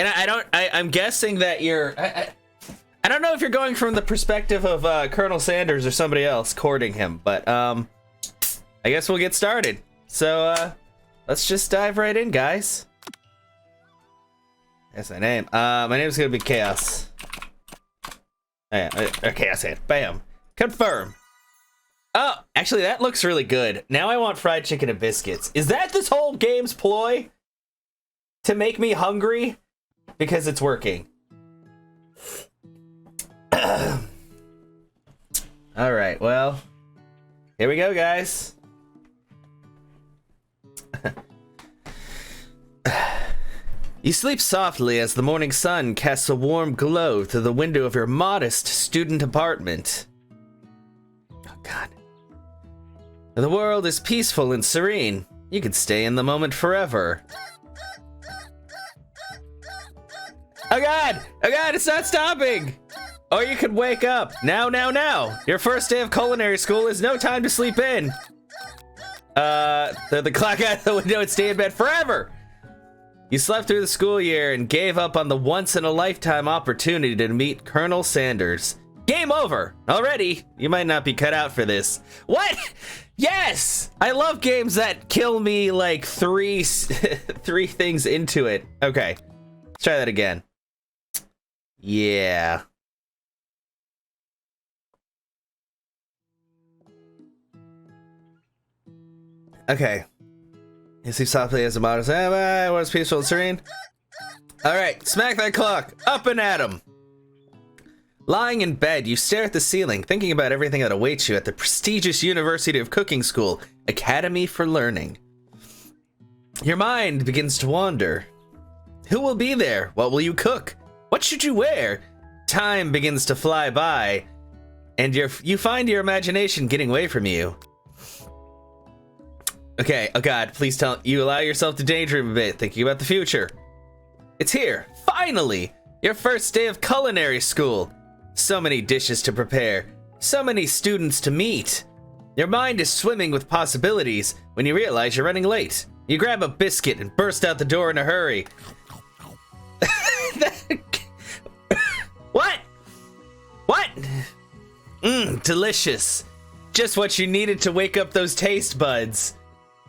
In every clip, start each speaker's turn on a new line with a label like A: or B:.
A: And I'm guessing that I don't know if you're going from the perspective of Colonel Sanders or somebody else courting him, but I guess we'll get started. So let's just dive right in, guys. That's my name. My name is gonna be Chaos. Chaos Hand. Bam. Confirm. Oh, actually, that looks really good. Now I want fried chicken and biscuits. Is that this whole game's ploy? To make me hungry? Because it's working. Alright, well. Here we go, guys. You sleep softly as the morning sun casts a warm glow through the window of your modest student apartment. Oh, God. The world is peaceful and serene. You could stay in the moment forever. Oh God! Oh God, it's not stopping! Or you could wake up. Now. Your first day of culinary school is no time to sleep in. The clock out the window and stay in bed forever! You slept through the school year and gave up on the once-in-a-lifetime opportunity to meet Colonel Sanders. Game over! Already, you might not be cut out for this. What? Yes! I love games that kill me like three things into it. Okay, let's try that again. Yeah. Okay. You sleep softly as a modest. What's peaceful and serene? Alright, smack that clock. Up and at 'em. Lying in bed, you stare at the ceiling, thinking about everything that awaits you at the prestigious University of Cooking School, Academy for Learning. Your mind begins to wander. Who will be there? What will you cook? What should you wear? Time begins to fly by, and you find your imagination getting away from you. Okay, oh God, please tell you allow yourself to daydream a bit, thinking about the future. It's here, finally! Your first day of culinary school. So many dishes to prepare, so many students to meet. Your mind is swimming with possibilities when you realize you're running late. You grab a biscuit and burst out the door in a hurry. What? What? Delicious. Just what you needed to wake up those taste buds.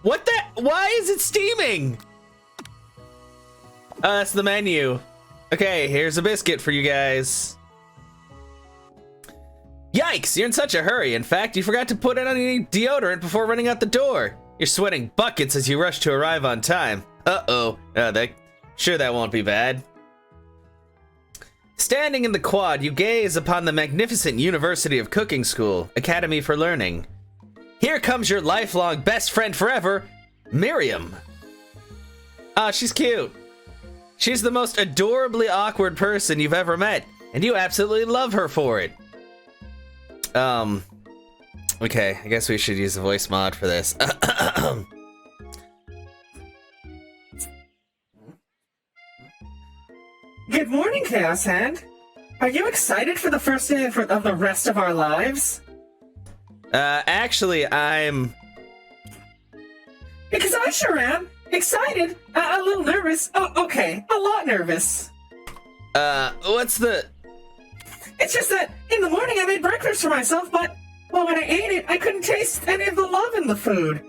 A: What the? Why is it steaming? That's the menu. Okay, here's a biscuit for you guys. Yikes, you're in such a hurry. In fact, you forgot to put in any deodorant before running out the door. You're sweating buckets as you rush to arrive on time. Uh-oh. Sure that won't be bad. Standing in the quad, you gaze upon the magnificent University of Cooking School, Academy for Learning. Here comes your lifelong best friend forever, Miriam. Ah, she's cute. She's the most adorably awkward person you've ever met, and you absolutely love her for it. Okay, I guess we should use the voice mod for this.
B: Good morning, Chaos Hand. Are you excited for the first day of the rest of our lives?
A: Actually, I'm...
B: Because I sure am. Excited. A little nervous. Oh, okay. A lot nervous.
A: What's the...
B: It's just that in the morning I made breakfast for myself, but, well, when I ate it, I couldn't taste any of the love in the food.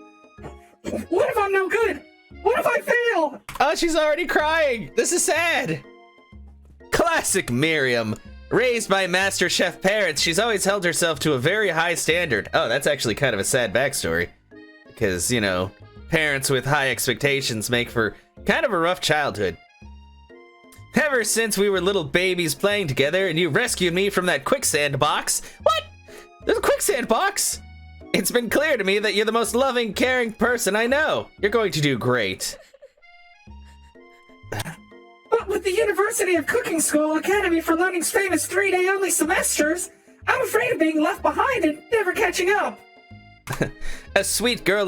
B: What if I'm no good? What if I fail?
A: Oh, she's already crying. This is sad. Classic Miriam. Raised by Master Chef parents, she's always held herself to a very high standard. Oh, that's actually kind of a sad backstory. Because, you know, parents with high expectations make for kind of a rough childhood. Ever since we were little babies playing together and you rescued me from that quicksand box. What? There's a quicksand box? It's been clear to me that you're the most loving, caring person I know. You're going to do great.
B: But with the University of Cooking School Academy for Learning's famous 3-day only semesters, I'm afraid of being left behind and never catching up.
A: A sweet girl,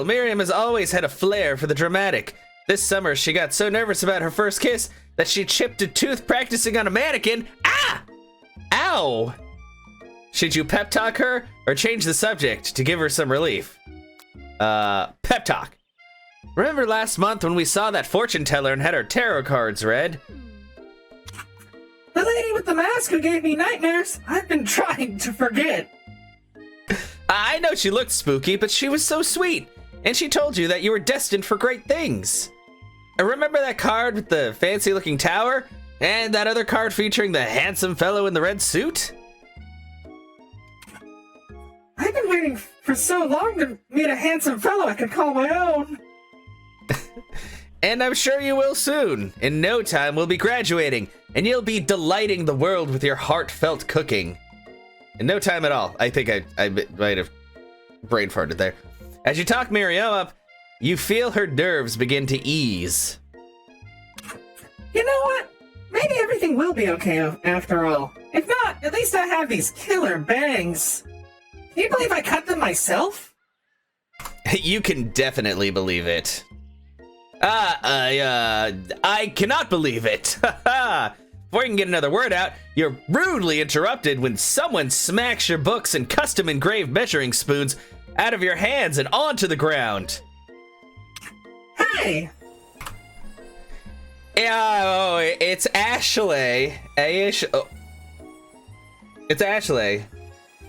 A: Miriam has always had a flair for the dramatic. This summer, she got so nervous about her first kiss that she chipped a tooth practicing on a mannequin. Ah! Ow! Should you pep talk her or change the subject to give her some relief? Pep talk. Remember last month when we saw that fortune teller and had our tarot cards read?
B: The lady with the mask who gave me nightmares? I've been trying to forget.
A: I know she looked spooky, but she was so sweet. And she told you that you were destined for great things. Remember that card with the fancy-looking tower? And that other card featuring the handsome fellow in the red suit?
B: I've been waiting for so long to meet a handsome fellow I could call my own.
A: And I'm sure you will soon. In no time, we'll be graduating, and you'll be delighting the world with your heartfelt cooking. In no time at all. I think I might have brain farted there. As you talk Miriam up, you feel her nerves begin to ease.
B: You know what? Maybe everything will be okay after all. If not, at least I have these killer bangs. Can you believe I cut them myself?
A: You can definitely believe it. I cannot believe it. Before you can get another word out, you're rudely interrupted when someone smacks your books and custom engraved measuring spoons out of your hands and onto the ground.
B: Hey!
A: Oh, it's Ashley. It's Ashley.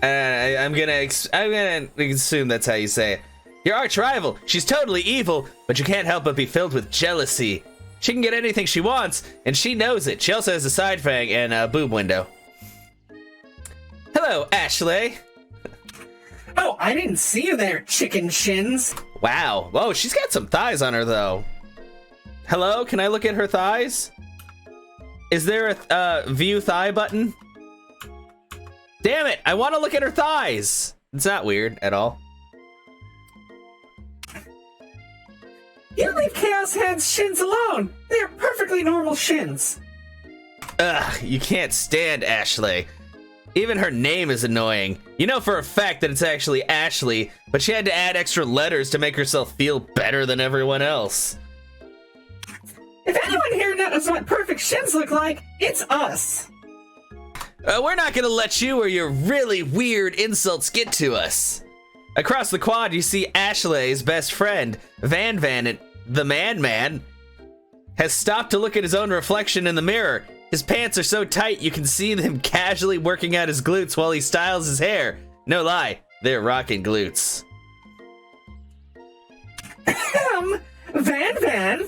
A: I'm gonna assume that's how you say it. Your arch rival. She's totally evil, but you can't help but be filled with jealousy. She can get anything she wants, and she knows it. She also has a side fang and a boob window. Hello, Ashley.
B: Oh, I didn't see you there, chicken shins.
A: Wow. Whoa, she's got some thighs on her, though. Hello, can I look at her thighs? Is there a view thigh button? Damn it, I want to look at her thighs. It's not weird at all.
B: You leave Chaos Hand's shins alone. They are perfectly normal shins.
A: Ugh, you can't stand Ashley. Even her name is annoying. You know for a fact that it's actually Ashley, but she had to add extra letters to make herself feel better than everyone else.
B: If anyone here knows what perfect shins look like, it's us.
A: We're not gonna let you or your really weird insults get to us. Across the quad, you see Ashley's best friend, Van Van, and the Man has stopped to look at his own reflection in the mirror. His pants are so tight you can see him casually working out his glutes while he styles his hair. No lie, they're rocking glutes.
B: Van Van?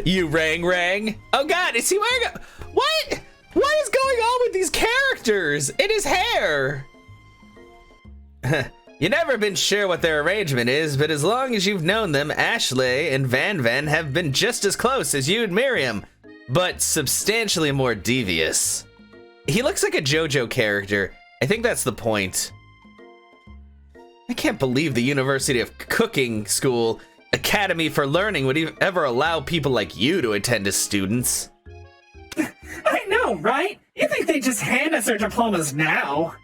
A: You rang. Oh god, is he wearing a... What? What is going on with these characters in his hair? You never been sure what their arrangement is, but as long as you've known them, Ashley and Van Van have been just as close as you and Miriam, but substantially more devious. He looks like a JoJo character. I think that's the point. I can't believe the University of Cooking School Academy for Learning would ever allow people like you to attend as students.
B: I know, right? You think they just hand us our diplomas now?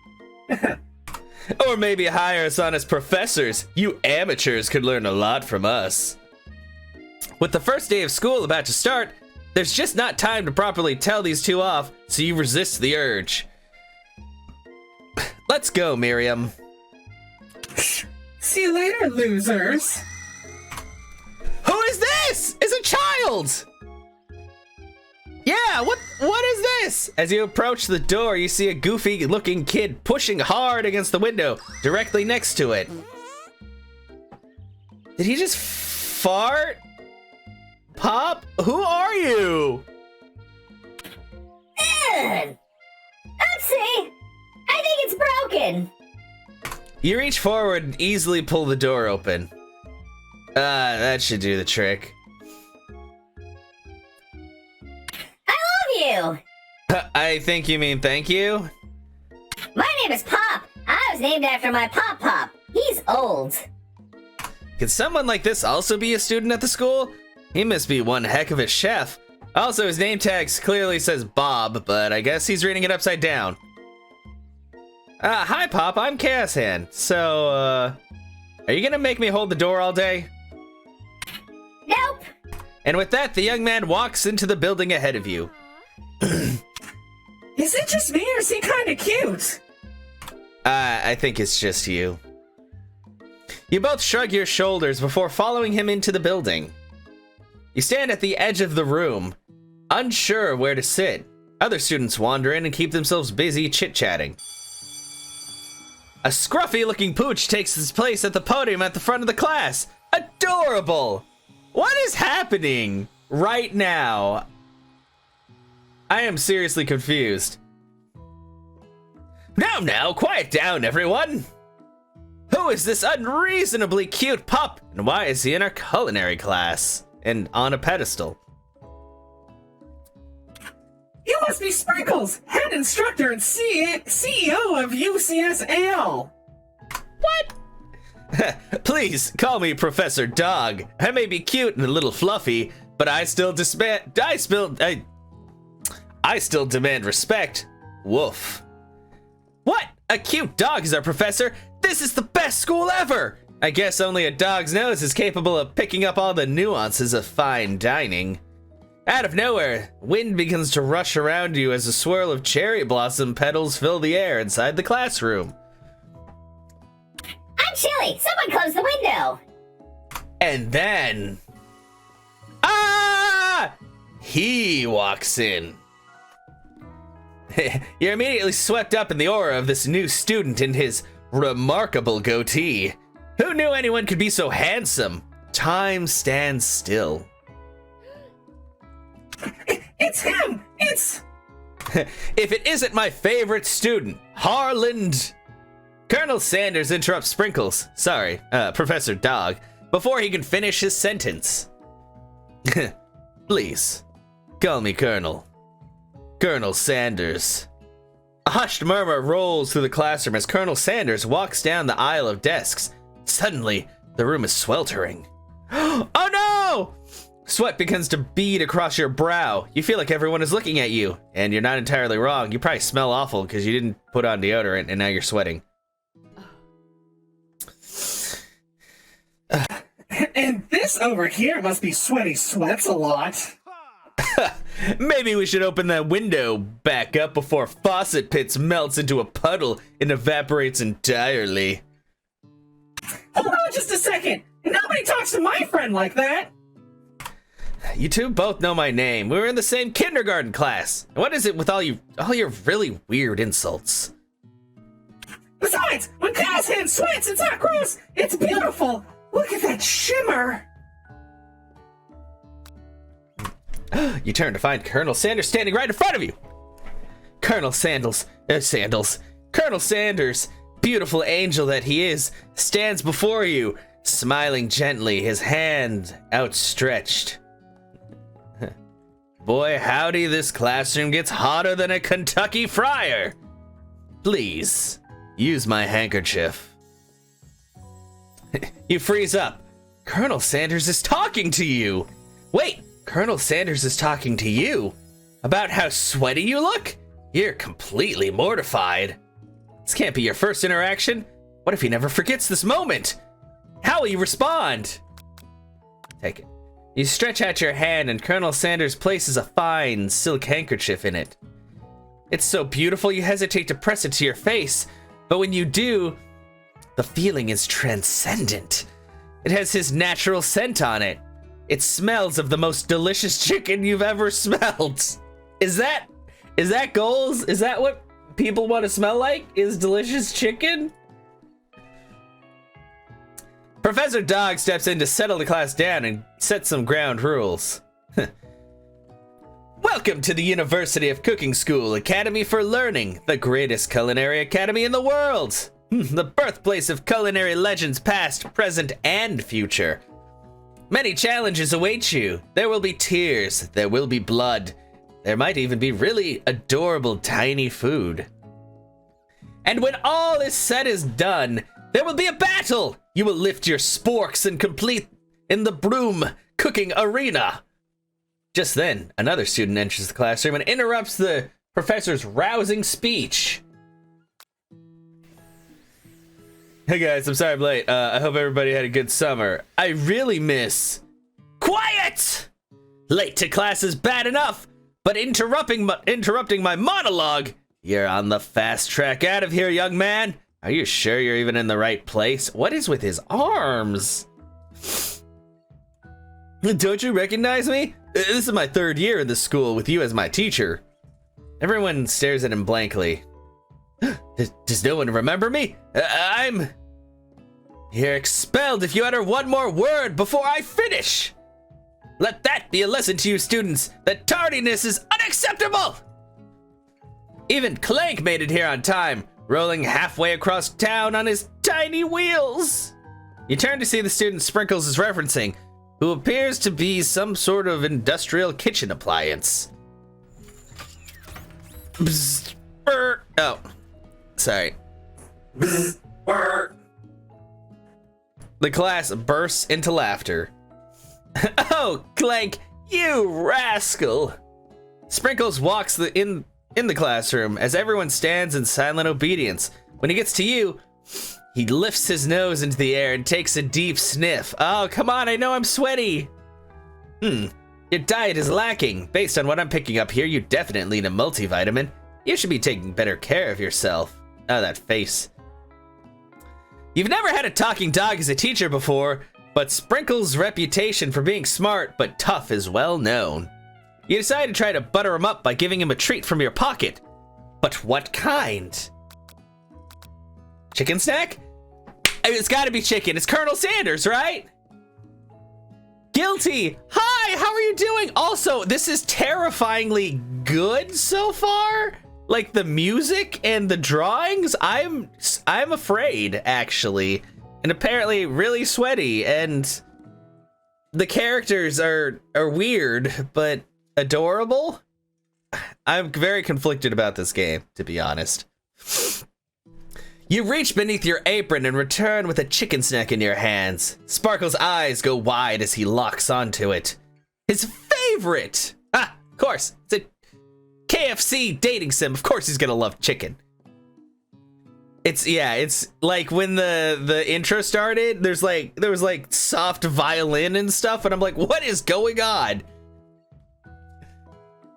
A: Or maybe hire us on as professors. You amateurs could learn a lot from us. With the first day of school about to start, there's just not time to properly tell these two off, so you resist the urge. Let's go, Miriam.
B: See you later, losers.
A: Who is this? It's a child! Yeah, what is this? As you approach the door, you see a goofy-looking kid pushing hard against the window, directly next to it. Did he just fart? Pop? Who are you?
C: Oopsie! I think it's broken.
A: You reach forward and easily pull the door open. That should do the trick.
C: I love you.
A: I think you mean thank you?
C: My name is Pop. I was named after my Pop. He's old.
A: Could someone like this also be a student at the school? He must be one heck of a chef. Also, his name tag clearly says Bob, but I guess he's reading it upside down. Hi Pop, I'm Chaos Hand. So, are you gonna make me hold the door all day?
C: Nope.
A: And with that, the young man walks into the building ahead of you.
B: Is it just me or is he kind of cute?
A: I think it's just you. You both shrug your shoulders before following him into the building. You stand at the edge of the room, unsure of where to sit. Other students wander in and keep themselves busy chit-chatting. A scruffy-looking pooch takes his place at the podium at the front of the class. Adorable! What is happening right now? I am seriously confused. Now, quiet down, everyone! Who is this unreasonably cute pup, and why is he in our culinary class and on a pedestal?
B: You must be Sprinkles, head instructor and CEO of UCSAL.
A: What? Please call me Professor Dog. I may be cute and a little fluffy, but I still demand respect. Woof. What? A cute dog is our professor? This is the best school ever! I guess only a dog's nose is capable of picking up all the nuances of fine dining. Out of nowhere, wind begins to rush around you as a swirl of cherry blossom petals fill the air inside the classroom.
C: I'm chilly. Someone close the window.
A: And then... he walks in. You're immediately swept up in the aura of this new student and his remarkable goatee. Who knew anyone could be so handsome? Time stands still.
B: It's him! It's...
A: If it isn't my favorite student, Harland... Colonel Sanders interrupts Sprinkles, Professor Dog, before he can finish his sentence. Please, call me Colonel. Colonel Sanders. A hushed murmur rolls through the classroom as Colonel Sanders walks down the aisle of desks. Suddenly, the room is sweltering. Oh no! Sweat begins to bead across your brow. You feel like everyone is looking at you, and you're not entirely wrong. You probably smell awful because you didn't put on deodorant and now you're sweating.
B: And this over here must be Sweaty Sweats a lot.
A: Maybe we should open that window back up before Faucet Pits melts into a puddle and evaporates entirely.
B: Hold on just a second. Nobody talks to my friend like that.
A: You two both know my name. We were in the same kindergarten class. What is it with all your really weird insults?
B: Besides, when Kyle's hand sweats, it's not gross. It's beautiful. Look at that shimmer.
A: You turn to find Colonel Sanders standing right in front of you. Colonel Sanders, Colonel Sanders, beautiful angel that he is, stands before you, smiling gently, his hand outstretched. Boy, howdy, this classroom gets hotter than a Kentucky fryer. Please, use my handkerchief. You freeze up. Colonel Sanders is talking to you. Wait, Colonel Sanders is talking to you? About how sweaty you look? You're completely mortified. This can't be your first interaction. What if he never forgets this moment? How will you respond? Take it. You stretch out your hand and Colonel Sanders places a fine silk handkerchief in it. It's so beautiful you hesitate to press it to your face, but when you do, the feeling is transcendent. It has his natural scent on it. It smells of the most delicious chicken you've ever smelled. Is that goals? Is that what people want to smell like? Is delicious chicken? Professor Dog steps in to settle the class down and set some ground rules. Welcome to the University of Cooking School Academy for Learning, the greatest culinary academy in the world. The birthplace of culinary legends past, present, and future. Many challenges await you. There will be tears, there will be blood. There might even be really adorable tiny food. And when all is said is done, there will be a battle! You will lift your sporks and complete in the broom cooking arena. Just then, another student enters the classroom and interrupts the professor's rousing speech. Hey guys, I'm sorry I'm late. I hope everybody had a good summer. I really miss... Quiet! Late to class is bad enough, but interrupting my monologue, you're on the fast track out of here, young man. Are you sure you're even in the right place? What is with his arms? Don't you recognize me? This is my 3rd year in this school with you as my teacher. Everyone stares at him blankly. Does no one remember me? You're expelled if you utter one more word before I finish. Let that be a lesson to you students, that tardiness is unacceptable. Even Clank made it here on time, rolling halfway across town on his tiny wheels. You turn to see the student Sprinkles is referencing, who appears to be some sort of industrial kitchen appliance. Bzz, oh, sorry. Bzz, the class bursts into laughter. Oh, Clank, you rascal! Sprinkles walks in the classroom as everyone stands in silent obedience. When he gets to you, he lifts his nose into the air and takes a deep sniff. Oh, come on, I know I'm sweaty. Your diet is lacking. Based on what I'm picking up here, you definitely need a multivitamin. You should be taking better care of yourself. Oh, that face. You've never had a talking dog as a teacher before, but Sprinkles' reputation for being smart but tough is well known. You decide to try to butter him up by giving him a treat from your pocket. But what kind? Chicken snack? It's gotta be chicken. It's Colonel Sanders, right? Guilty. Hi, how are you doing? Also, this is terrifyingly good so far. Like the music and the drawings, I'm afraid actually. And apparently really sweaty, and the characters are weird but adorable. I'm very conflicted about this game, to be honest. You reach beneath your apron and return with a chicken snack in your hands. Sparkle's eyes go wide as he locks onto it. His favorite! Ah, of course, it's a KFC dating sim. Of course he's gonna love chicken. It's like when the intro started, there was like soft violin and stuff, and I'm like, what is going on?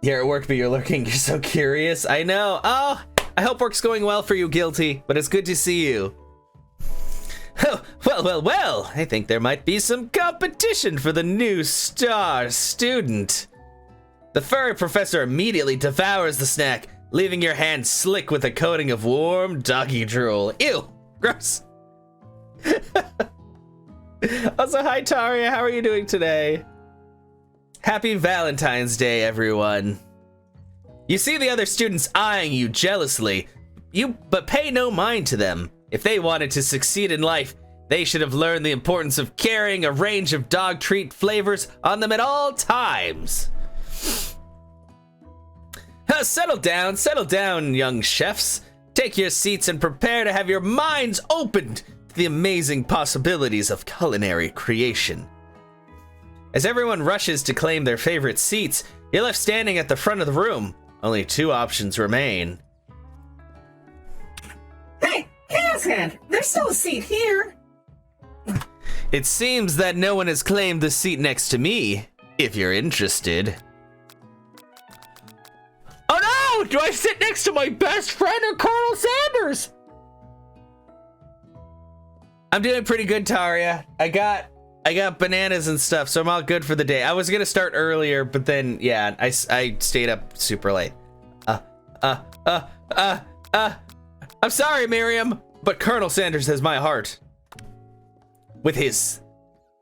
A: Here at work, but you're lurking, you're so curious. I know. Oh, I hope work's going well for you, Guilty, but it's good to see you. Oh, well, I think there might be some competition for the new star student. The furry professor immediately devours the snack, leaving your hand slick with a coating of warm doggy drool. Ew, gross. Also, hi Taria, how are you doing today? Happy Valentine's Day, everyone. You see the other students eyeing you jealously, but pay no mind to them. If they wanted to succeed in life, they should have learned the importance of carrying a range of dog treat flavors on them at all times. Settle down, young chefs. Take your seats and prepare to have your minds opened to the amazing possibilities of culinary creation. As everyone rushes to claim their favorite seats, you're left standing at the front of the room. Only 2 options remain.
B: Hey, Chaos Hand, there's still a seat here.
A: It seems that no one has claimed the seat next to me, if you're interested. Oh no! Do I sit next to my best friend or Colonel Sanders? I'm doing pretty good, Taria. I got bananas and stuff, so I'm all good for the day. I was gonna start earlier, but then, yeah, I stayed up super late. I'm sorry, Miriam, but Colonel Sanders has my heart. With his,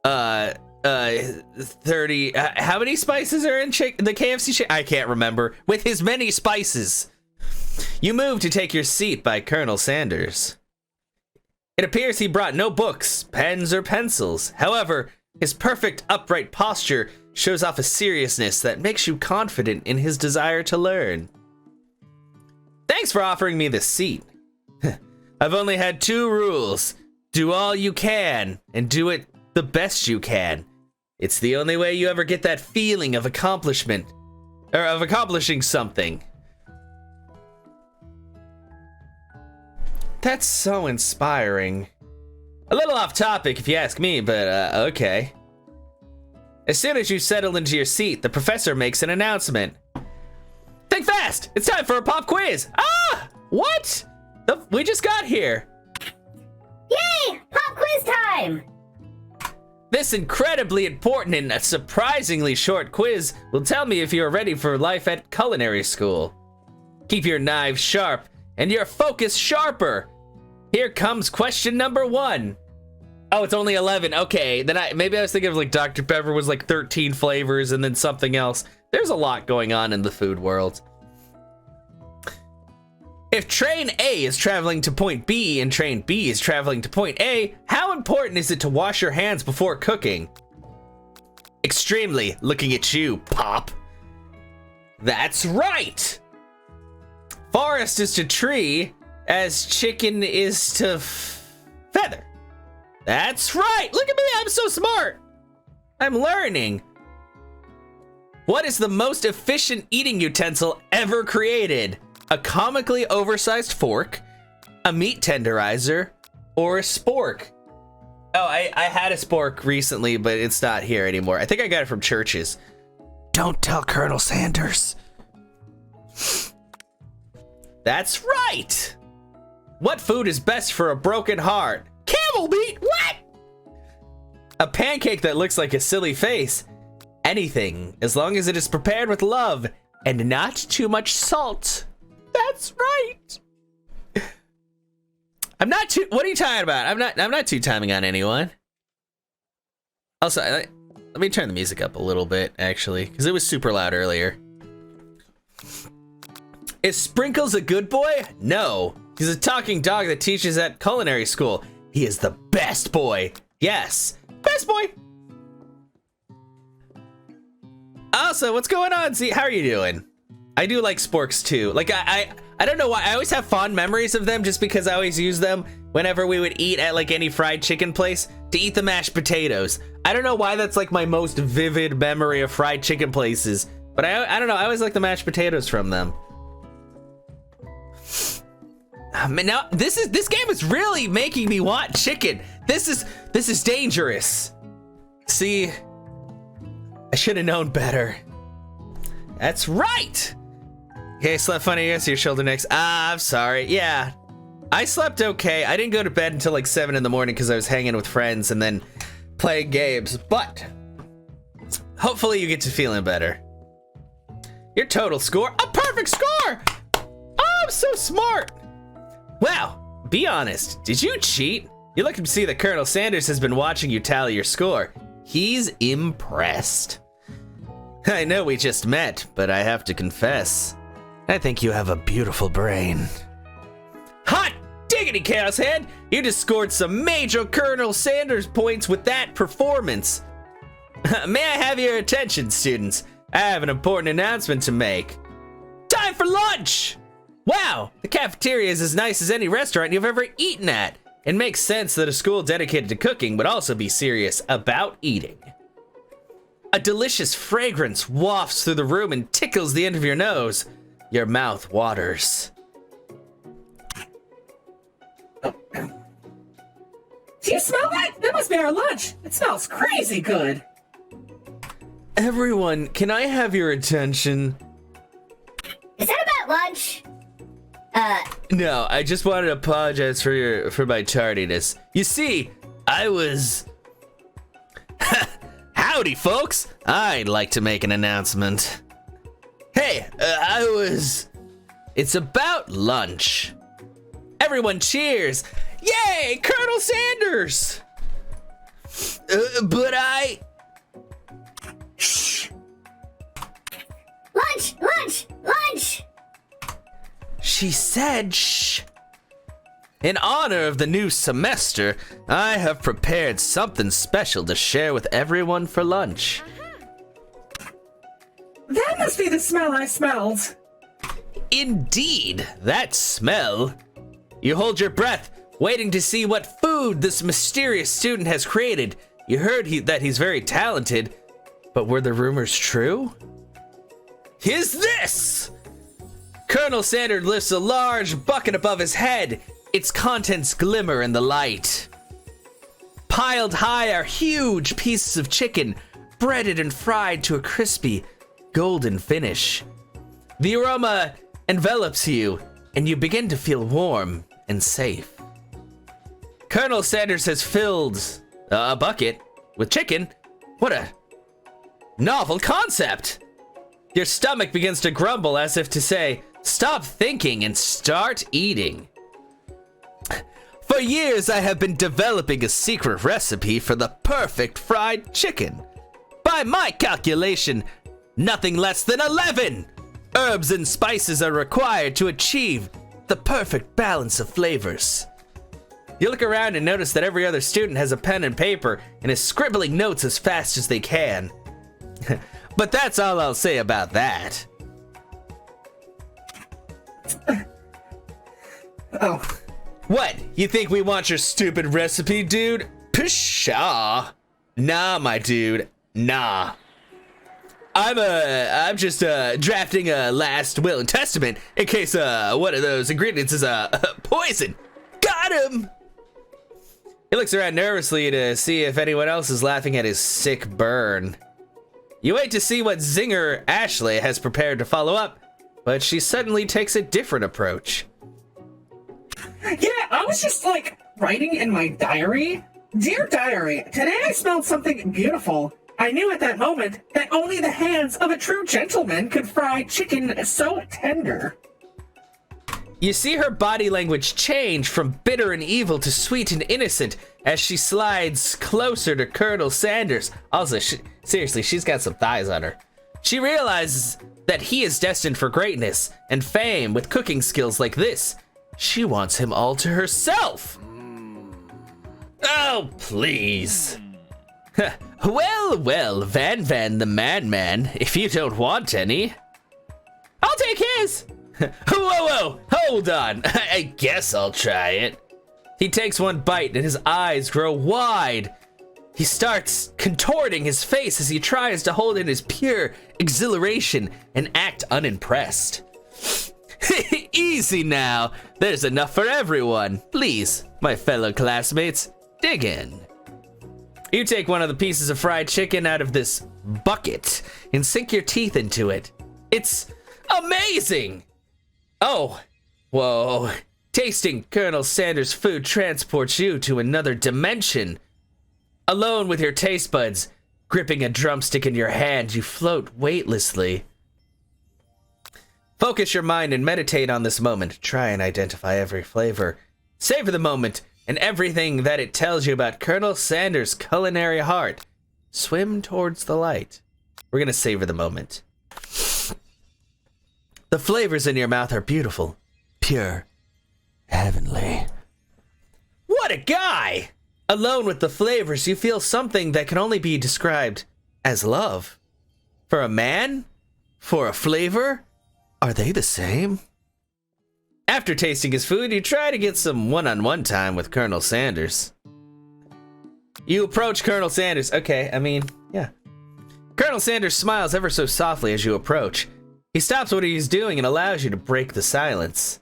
A: 30, how many spices are in the KFC I can't remember. With his many spices. You move to take your seat by Colonel Sanders. It appears he brought no books, pens, or pencils. However, his perfect upright posture shows off a seriousness that makes you confident in his desire to learn. Thanks for offering me this seat. I've only had 2 rules. Do all you can, and do it the best you can. It's the only way you ever get that feeling of accomplishment, or of accomplishing something. That's so inspiring. A little off topic if you ask me, but okay. As soon as you settle into your seat, the professor makes an announcement. Think fast! It's time for a pop quiz! Ah! What? We just got here.
C: Yay! Pop quiz time!
A: This incredibly important and surprisingly short quiz will tell me if you are ready for life at culinary school. Keep your knives sharp and your focus sharper. Here comes question number 1. Oh, it's only 11. Okay, then maybe I was thinking of like Dr. Pepper was like 13 flavors and then something else. There's a lot going on in the food world. If train A is traveling to point B and train B is traveling to point A, how important is it to wash your hands before cooking? Extremely, looking at you, Pop. That's right! Forest is to tree, as chicken is to feather. That's right! Look at me, I'm so smart! I'm learning. What is the most efficient eating utensil ever created? A comically oversized fork, a meat tenderizer, or a spork? Oh, I had a spork recently, but it's not here anymore. I think I got it from Church's. Don't tell Colonel Sanders. That's right! What food is best for a broken heart? Camel meat? What? A pancake that looks like a silly face. Anything, as long as it is prepared with love and not too much salt. That's right. I'm not too. What are you talking about? I'm not two timing on anyone. Also, let me turn the music up a little bit, actually, because it was super loud earlier. Is Sprinkles a good boy? No, he's a talking dog that teaches at culinary school. He is the best boy. Yes, best boy. Also, what's going on? See, how are you doing? I do like sporks too. Like I don't know why. I always have fond memories of them just because I always use them whenever we would eat at like any fried chicken place to eat the mashed potatoes. I don't know why that's like my most vivid memory of fried chicken places, but I don't know. I always like the mashed potatoes from them. Now this game is really making me want chicken. This is dangerous. See, I should have known better. That's right. Okay, slept funny against your shoulder next. I'm sorry. Yeah, I slept okay. I didn't go to bed until like 7 in the morning because I was hanging with friends and then playing games. But hopefully you get to feeling better. Your total score, a perfect score. Oh, I'm so smart. Wow, be honest. Did you cheat? You look to see that Colonel Sanders has been watching you tally your score. He's impressed. I know we just met, but I have to confess, I think you have a beautiful brain. Hot diggity, Chaos Head! You just scored some major Colonel Sanders points with that performance. May I have your attention, students? I have an important announcement to make. Time for lunch! Wow, the cafeteria is as nice as any restaurant you've ever eaten at. It makes sense that a school dedicated to cooking would also be serious about eating. A delicious fragrance wafts through the room and tickles the end of your nose. Your mouth waters.
B: Do you smell that? That must be our lunch. It smells crazy good.
A: Everyone, can I have your attention?
C: Is that about lunch?
A: No, I just wanted to apologize for my tardiness. You see, I was... Howdy, folks! I'd like to make an announcement. Hey, It's about lunch. Everyone cheers! Yay, Colonel Sanders! But I...
C: Shh! Lunch! Lunch! Lunch!
A: She said shh. In honor of the new semester, I have prepared something special to share with everyone for lunch.
B: That must be the smell I smelled.
A: Indeed, that smell. You hold your breath, waiting to see what food this mysterious student has created. You heard that he's very talented, but were the rumors true? Is this? Colonel Sanders lifts a large bucket above his head. Its contents glimmer in the light. Piled high are huge pieces of chicken, breaded and fried to a crispy, golden finish. The aroma envelops you, and you begin to feel warm and safe. Colonel Sanders has filled a bucket with chicken. What a novel concept. Your stomach begins to grumble as if to say, stop thinking and start eating. For years, I have been developing a secret recipe for the perfect fried chicken. By my calculation, nothing less than 11 herbs and spices are required to achieve the perfect balance of flavors. You look around and notice that every other student has a pen and paper and is scribbling notes as fast as they can. But that's all I'll say about that.
B: Oh.
A: What? You think we want your stupid recipe, dude? Pshaw. Nah, my dude. Nah. I'm just drafting a last will and testament in case one of those ingredients is poison. Got him. He looks around nervously to see if anyone else is laughing at his sick burn. You wait to see what zinger Ashley has prepared to follow up, but she suddenly takes a different approach.
B: Yeah, I was just like writing in my diary. Dear diary, today I smelled something beautiful. I knew at that moment that only the hands of a true gentleman could fry chicken so tender.
A: You see her body language change from bitter and evil to sweet and innocent as she slides closer to Colonel Sanders. Also, seriously, she's got some thighs on her. She realizes that he is destined for greatness and fame with cooking skills like this. She wants him all to herself. Oh, please. Well, Van the Man, if you don't want any, I'll take his. Whoa, hold on. I guess I'll try it. He takes one bite and his eyes grow wide. He starts contorting his face as he tries to hold in his pure exhilaration and act unimpressed. Easy now. There's enough for everyone. Please, my fellow classmates, dig in. You take one of the pieces of fried chicken out of this bucket and sink your teeth into it. It's amazing! Oh, whoa. Tasting Colonel Sanders' food transports you to another dimension. Alone with your taste buds, gripping a drumstick in your hand, you float weightlessly. Focus your mind and meditate on this moment. Try and identify every flavor. Savor the moment and everything that it tells you about Colonel Sanders' culinary heart. Swim towards the light. We're gonna savor the moment. The flavors in your mouth are beautiful, pure, heavenly. What a guy! Alone with the flavors, you feel something that can only be described as love. For a man? For a flavor? Are they the same? After tasting his food, you try to get some one-on-one time with Colonel Sanders. You approach Colonel Sanders. Okay, I mean, yeah. Colonel Sanders smiles ever so softly as you approach. He stops what he's doing and allows you to break the silence.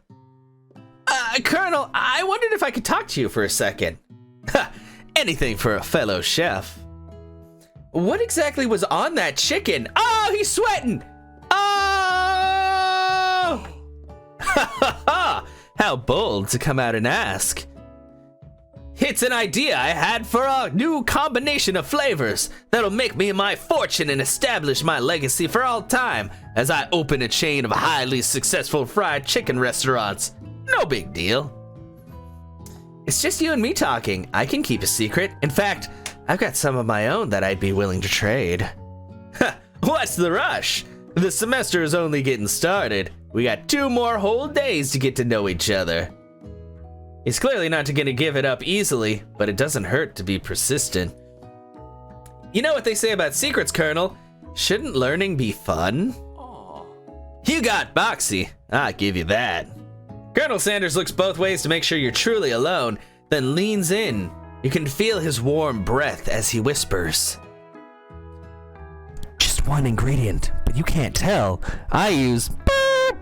A: Colonel, I wondered if I could talk to you for a second. Ha! Anything for a fellow chef. What exactly was on that chicken? Oh, he's sweating! Oh! Ha ha ha! How bold to come out and ask. It's an idea I had for a new combination of flavors that'll make me my fortune and establish my legacy for all time as I open a chain of highly successful fried chicken restaurants. No big deal. It's just you and me talking. I can keep a secret. In fact, I've got some of my own that I'd be willing to trade. What's the rush? The semester is only getting started. We got 2 more whole days to get to know each other. He's clearly not going to give it up easily, but it doesn't hurt to be persistent. You know what they say about secrets, Colonel? Shouldn't learning be fun? Aww. You got boxy. I'll give you that. Colonel Sanders looks both ways to make sure you're truly alone, then leans in. You can feel his warm breath as he whispers. Just one ingredient, but you can't tell. I use boop.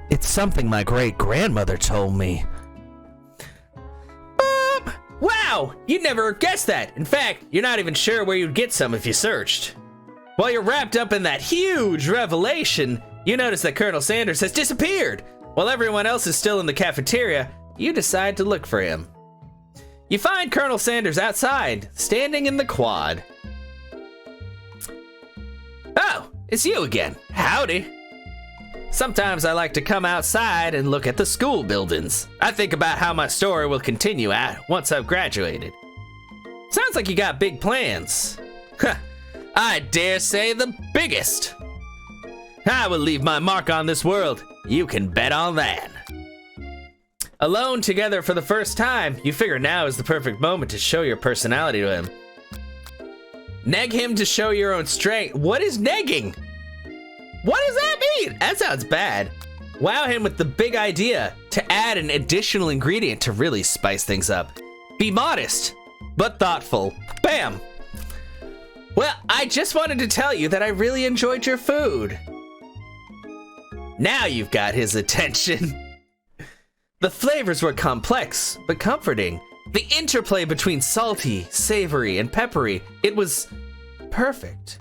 A: It's something my great-grandmother told me. Wow, you'd never guess that. In fact, you're not even sure where you'd get some if you searched. While you're wrapped up in that huge revelation, you notice that Colonel Sanders has disappeared. While everyone else is still in the cafeteria, you decide to look for him. You find Colonel Sanders outside, standing in the quad. Oh, it's you again. Howdy. Sometimes I like to come outside and look at the school buildings. I think about how my story will continue once I've graduated. Sounds like you got big plans. I dare say the biggest. I will leave my mark on this world. You can bet on that. Alone together for the first time, you figure now is the perfect moment to show your personality to him. Neg him to show your own strength. What is negging? What does that mean? That sounds bad. Wow him with the big idea to add an additional ingredient to really spice things up. Be modest, but thoughtful. Bam. Well, I just wanted to tell you that I really enjoyed your food. Now you've got his attention. The flavors were complex, but comforting. The interplay between salty, savory, and peppery, it was perfect.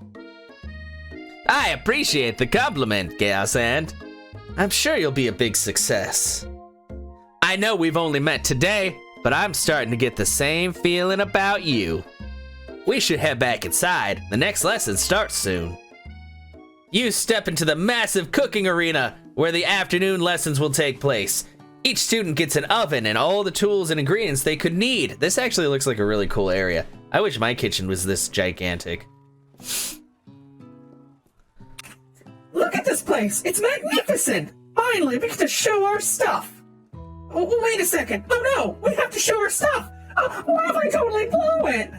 A: I appreciate the compliment, Geosand. I'm sure you'll be a big success. I know we've only met today, but I'm starting to get the same feeling about you. We should head back inside. The next lesson starts soon. You step into the massive cooking arena where the afternoon lessons will take place. Each student gets an oven and all the tools and ingredients they could need. This actually looks like a really cool area. I wish my kitchen was this gigantic.
B: Look at this place. It's magnificent. Finally, we get to show our stuff. Oh, wait a second. Oh no, we have to show our stuff. What if I totally blow it?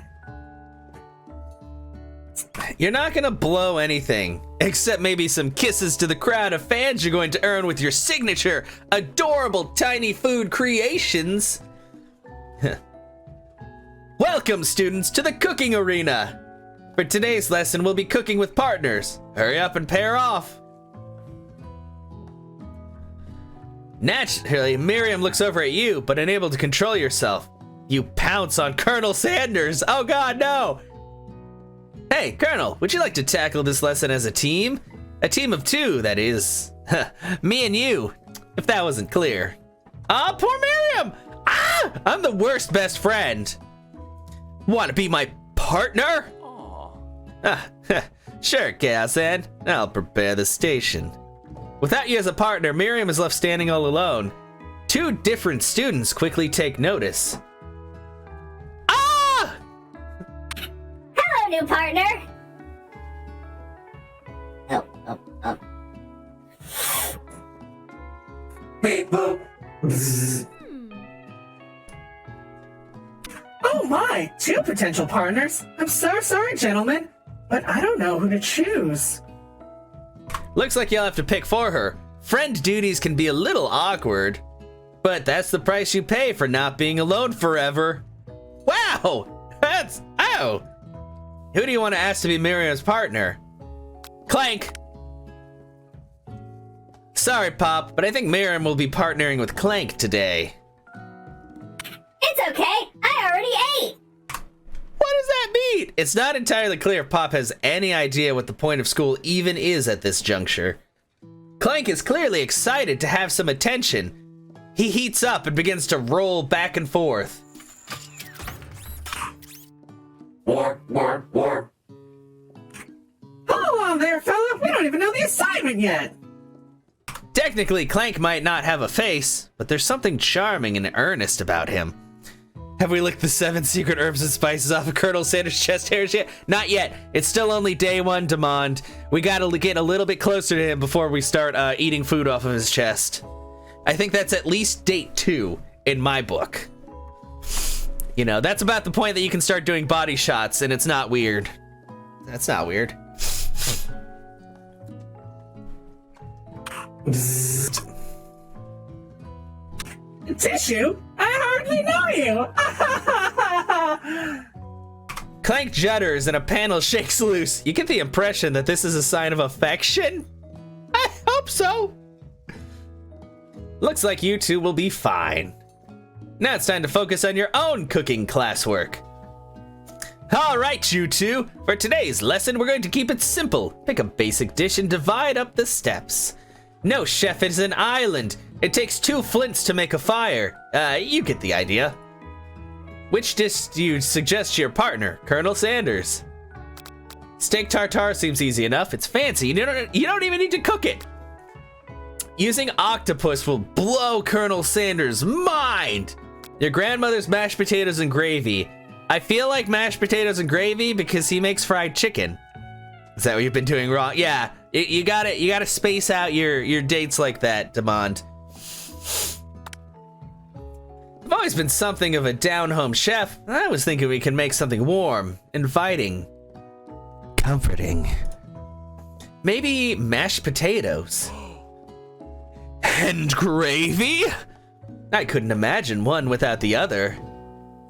A: You're not gonna blow anything, except maybe some kisses to the crowd of fans you're going to earn with your signature adorable tiny food creations. Welcome, students, to the cooking arena. For today's lesson, we'll be cooking with partners. Hurry up and pair off. Naturally, Miriam looks over at you, but unable to control yourself. You pounce on Colonel Sanders. Oh God, no! Hey, Colonel, would you like to tackle this lesson as a team? A team of two, that is. Me and you, if that wasn't clear. Ah, poor Miriam! Ah, I'm the worst best friend. Want to be my partner? Sure, Geosand. I'll prepare the station. Without you as a partner, Miriam is left standing all alone. Two different students quickly take notice. Ah!
C: Hello, new partner. Oh.
B: Beep boop. Bzz. Oh my, two potential partners. I'm so sorry, gentlemen, but I don't know who to choose.
A: Looks like you'll have to pick for her. Friend duties can be a little awkward, but that's the price you pay for not being alone forever. Wow! Oh! Who do you want to ask to be Miriam's partner? Clank! Sorry, Pop, but I think Miriam will be partnering with Clank today.
C: It's okay. I already ate.
A: What does that mean? It's not entirely clear if Pop has any idea what the point of school even is at this juncture. Clank is clearly excited to have some attention. He heats up and begins to roll back and forth.
B: War. Hold on there, fella. We don't even know the assignment yet.
A: Technically, Clank might not have a face, but there's something charming and earnest about him. Have we licked the 7 secret herbs and spices off of Colonel Sanders' chest hairs yet? Not yet. It's still only day 1, Demond. We gotta get a little bit closer to him before we start eating food off of his chest. I think that's at least date 2 in my book. You know, that's about the point that you can start doing body shots, and it's not weird. That's not weird.
B: Tissue? I hardly know you.
A: Clank judders and a panel shakes loose. You get the impression that this is a sign of affection? I hope so. Looks like you two will be fine. Now it's time to focus on your own cooking classwork. All right, you two. For today's lesson, we're going to keep it simple. Pick a basic dish and divide up the steps. No chef is an island. It takes 2 flints to make a fire. You get the idea. Which dish do you suggest to your partner, Colonel Sanders? Steak tartare seems easy enough. It's fancy. You don't even need to cook it. Using octopus will blow Colonel Sanders' mind. Your grandmother's mashed potatoes and gravy. I feel like mashed potatoes and gravy because he makes fried chicken. Is that what you've been doing wrong? Yeah, you gotta space out your dates like that, Demond. I've always been something of a down-home chef. I was thinking we can make something warm, inviting, comforting. Maybe mashed potatoes. And gravy? I couldn't imagine one without the other.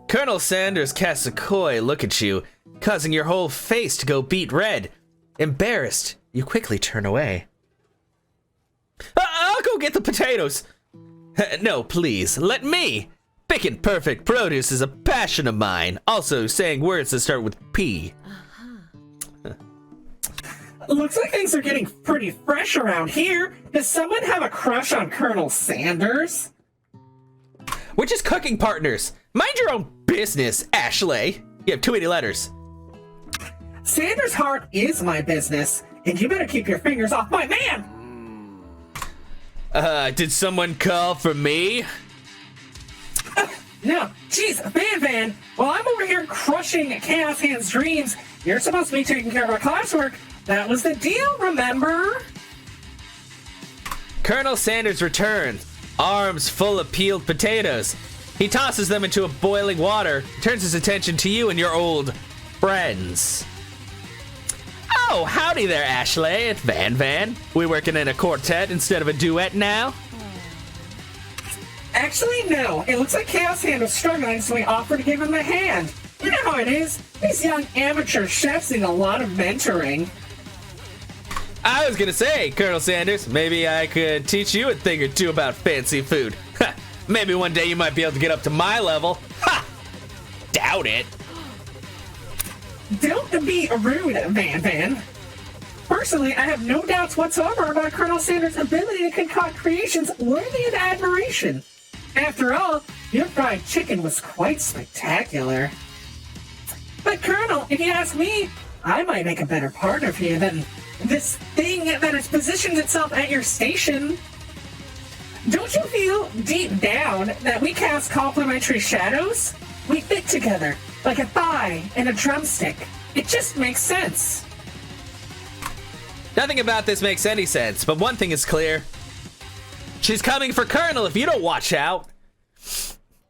A: Colonel Sanders casts a coy look at you, causing your whole face to go beet red. Embarrassed, you quickly turn away. I'll go get the potatoes. No, please, let me. Picking perfect produce is a passion of mine. Also, saying words that start with P.
B: Looks like things are getting pretty fresh around here. Does someone have a crush on Colonel Sanders?
A: We're just cooking partners. Mind your own business, Ashley. You have too many letters.
B: Sanders' heart is my business, and you better keep your fingers off my man!
A: Did someone call for me?
B: No, jeez, Van, while I'm over here crushing Chaos Hand's dreams, you're supposed to be taking care of our classwork. That was the deal, remember?
A: Colonel Sanders returns, arms full of peeled potatoes. He tosses them into a boiling water, turns his attention to you and your old friends. Oh, howdy there, Ashley. It's Van. We working in a quartet instead of a duet now?
B: Actually, no. It looks like Chaos Hand was struggling, so we offered to give him a hand. You know how it is. These young amateur chefs need a lot of mentoring.
A: I was gonna say, Colonel Sanders, maybe I could teach you a thing or two about fancy food. Maybe one day you might be able to get up to my level. Ha! Doubt it.
B: Don't be rude, Van. Personally, I have no doubts whatsoever about Colonel Sanders' ability to concoct creations worthy of admiration. After all, your fried chicken was quite spectacular. But Colonel, if you ask me, I might make a better partner for you than this thing that has positioned itself at your station. Don't you feel deep down that we cast complementary shadows? We fit together like a thigh and a drumstick. It just makes sense.
A: Nothing about this makes any sense, but one thing is clear. She's coming for Colonel if you don't watch out.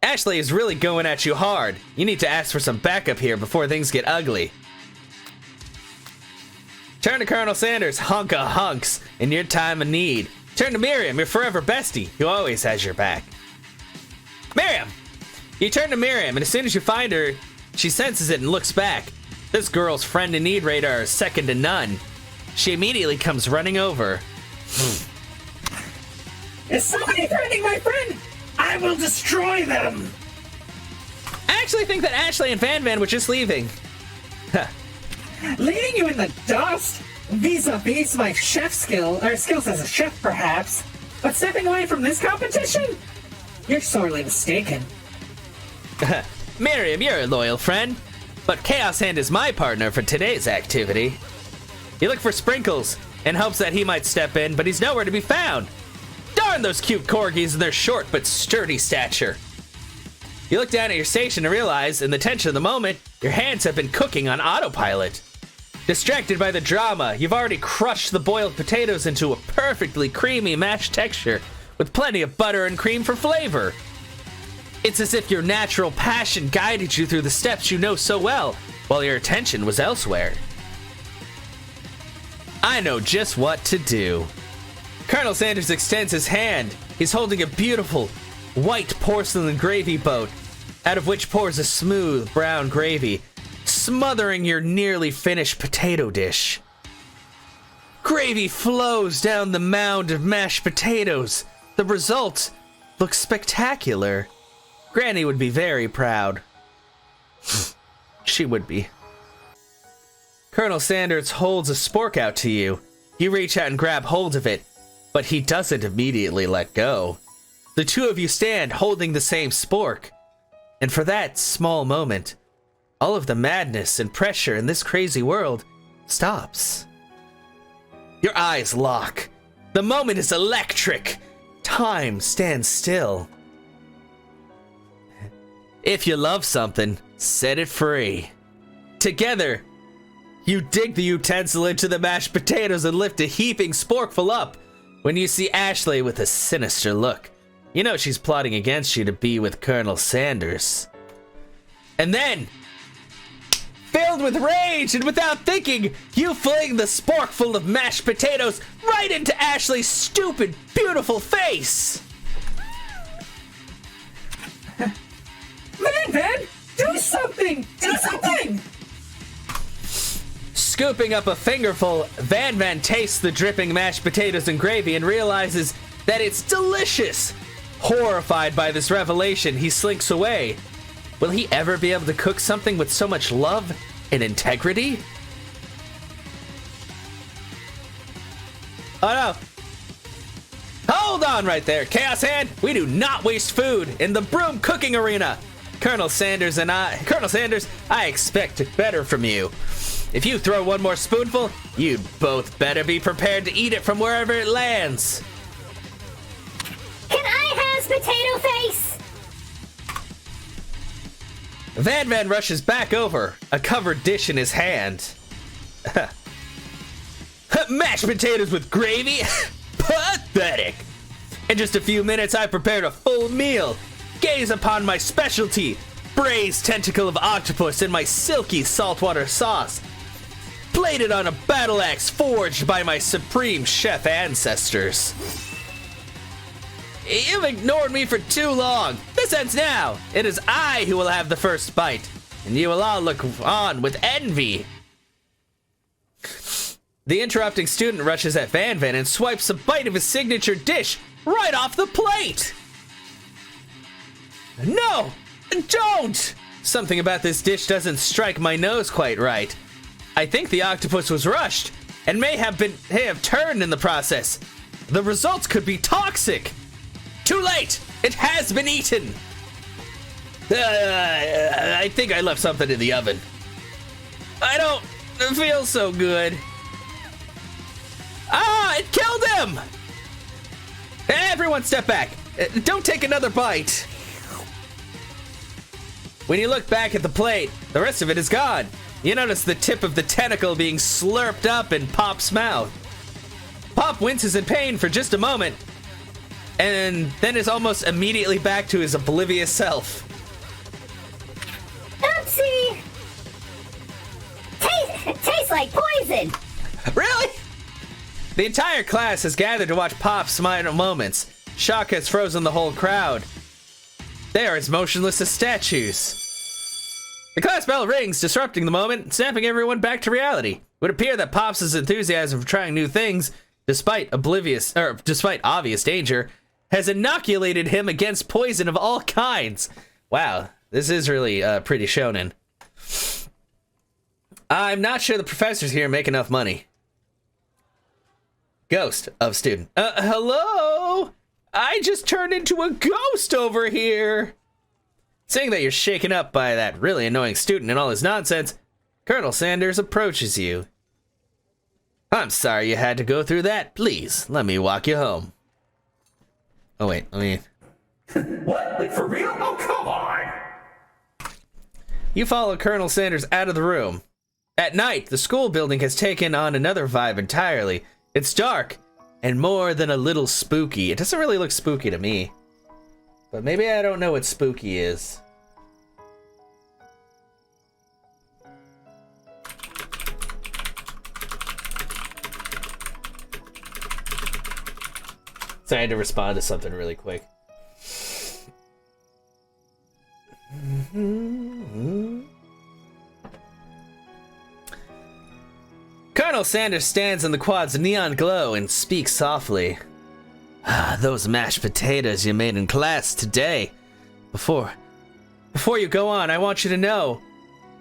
A: Ashley is really going at you hard. You need to ask for some backup here before things get ugly. Turn to Colonel Sanders, hunk of hunks, in your time of need. Turn to Miriam, your forever bestie, who always has your back. Miriam! You turn to Miriam, and as soon as you find her, she senses it and looks back. This girl's friend in need radar is second to none. She immediately comes running over.
B: Is somebody threatening my friend? I will destroy them!
A: I actually think that Ashley and Van were just leaving.
B: Leaving you in the dust? Vis-a-vis my chef skills as a chef perhaps, but stepping away from this competition? You're sorely mistaken.
A: Miriam, you're a loyal friend, but Chaos Hand is my partner for today's activity. You look for Sprinkles in hopes that he might step in, but he's nowhere to be found. Darn those cute corgis and their short but sturdy stature. You look down at your station and realize, in the tension of the moment, your hands have been cooking on autopilot. Distracted by the drama, you've already crushed the boiled potatoes into a perfectly creamy mashed texture with plenty of butter and cream for flavor. It's as if your natural passion guided you through the steps you know so well, while your attention was elsewhere. I know just what to do. Colonel Sanders extends his hand. He's holding a beautiful white porcelain gravy boat, out of which pours a smooth brown gravy, smothering your nearly finished potato dish. Gravy flows down the mound of mashed potatoes. The result looks spectacular. Granny would be very proud. She would be. Colonel Sanders holds a spork out to you. You reach out and grab hold of it, but he doesn't immediately let go. The two of you stand holding the same spork. And for that small moment, all of the madness and pressure in this crazy world stops. Your eyes lock. The moment is electric. Time stands still. If you love something, set it free. Together, you dig the utensil into the mashed potatoes and lift a heaping sporkful up when you see Ashley with a sinister look. You know she's plotting against you to be with Colonel Sanders. And then, filled with rage and without thinking, you fling the sporkful of mashed potatoes right into Ashley's stupid, beautiful face.
B: Van, do something! Do something!
A: Scooping up a fingerful, Van tastes the dripping mashed potatoes and gravy and realizes that it's delicious. Horrified by this revelation, he slinks away. Will he ever be able to cook something with so much love and integrity? Oh no. Hold on right there, Chaos Hand! We do not waste food in the broom cooking arena! Colonel Sanders, I expect better from you. If you throw one more spoonful, you'd both better be prepared to eat it from wherever it lands.
C: Can I have potato face?
A: Van rushes back over, a covered dish in his hand. Mashed potatoes with gravy? Pathetic. In just a few minutes, I prepared a full meal. Gaze upon my specialty, braised tentacle of octopus in my silky saltwater sauce, bladed on a battle axe forged by my supreme chef ancestors. You've ignored me for too long. This ends now. It is I who will have the first bite, and you will all look on with envy. The interrupting student rushes at Van and swipes a bite of his signature dish right off the plate. No! Don't! Something about this dish doesn't strike my nose quite right. I think the octopus was rushed and may have turned in the process. The results could be toxic. Too late! It has been eaten! I think I left something in the oven. I don't feel so good. Ah, it killed him! Everyone step back. Don't take another bite. When you look back at the plate, the rest of it is gone. You notice the tip of the tentacle being slurped up in Pop's mouth. Pop winces in pain for just a moment, and then is almost immediately back to his oblivious self.
C: Oopsie! Tastes like poison!
A: Really? The entire class has gathered to watch Pop's final moments. Shock has frozen the whole crowd. They are as motionless as statues. The class bell rings, disrupting the moment, snapping everyone back to reality. It would appear that Pop's enthusiasm for trying new things, despite obvious danger, has inoculated him against poison of all kinds. Wow, this is really pretty shonen. I'm not sure the professors here make enough money. Ghost of student. Hello? I just turned into a ghost over here. Seeing that you're shaken up by that really annoying student and all his nonsense, Colonel Sanders approaches you. I'm sorry you had to go through that. Please, let me walk you home. Oh wait, let me...
B: What? Like for real? Oh, come on!
A: You follow Colonel Sanders out of the room. At night, the school building has taken on another vibe entirely. It's dark, and more than a little spooky. It doesn't really look spooky to me. But maybe I don't know what spooky is. So I had to respond to something really quick. Colonel Sanders stands in the quad's neon glow and speaks softly. Ah, those mashed potatoes you made in class today. Before you go on, I want you to know,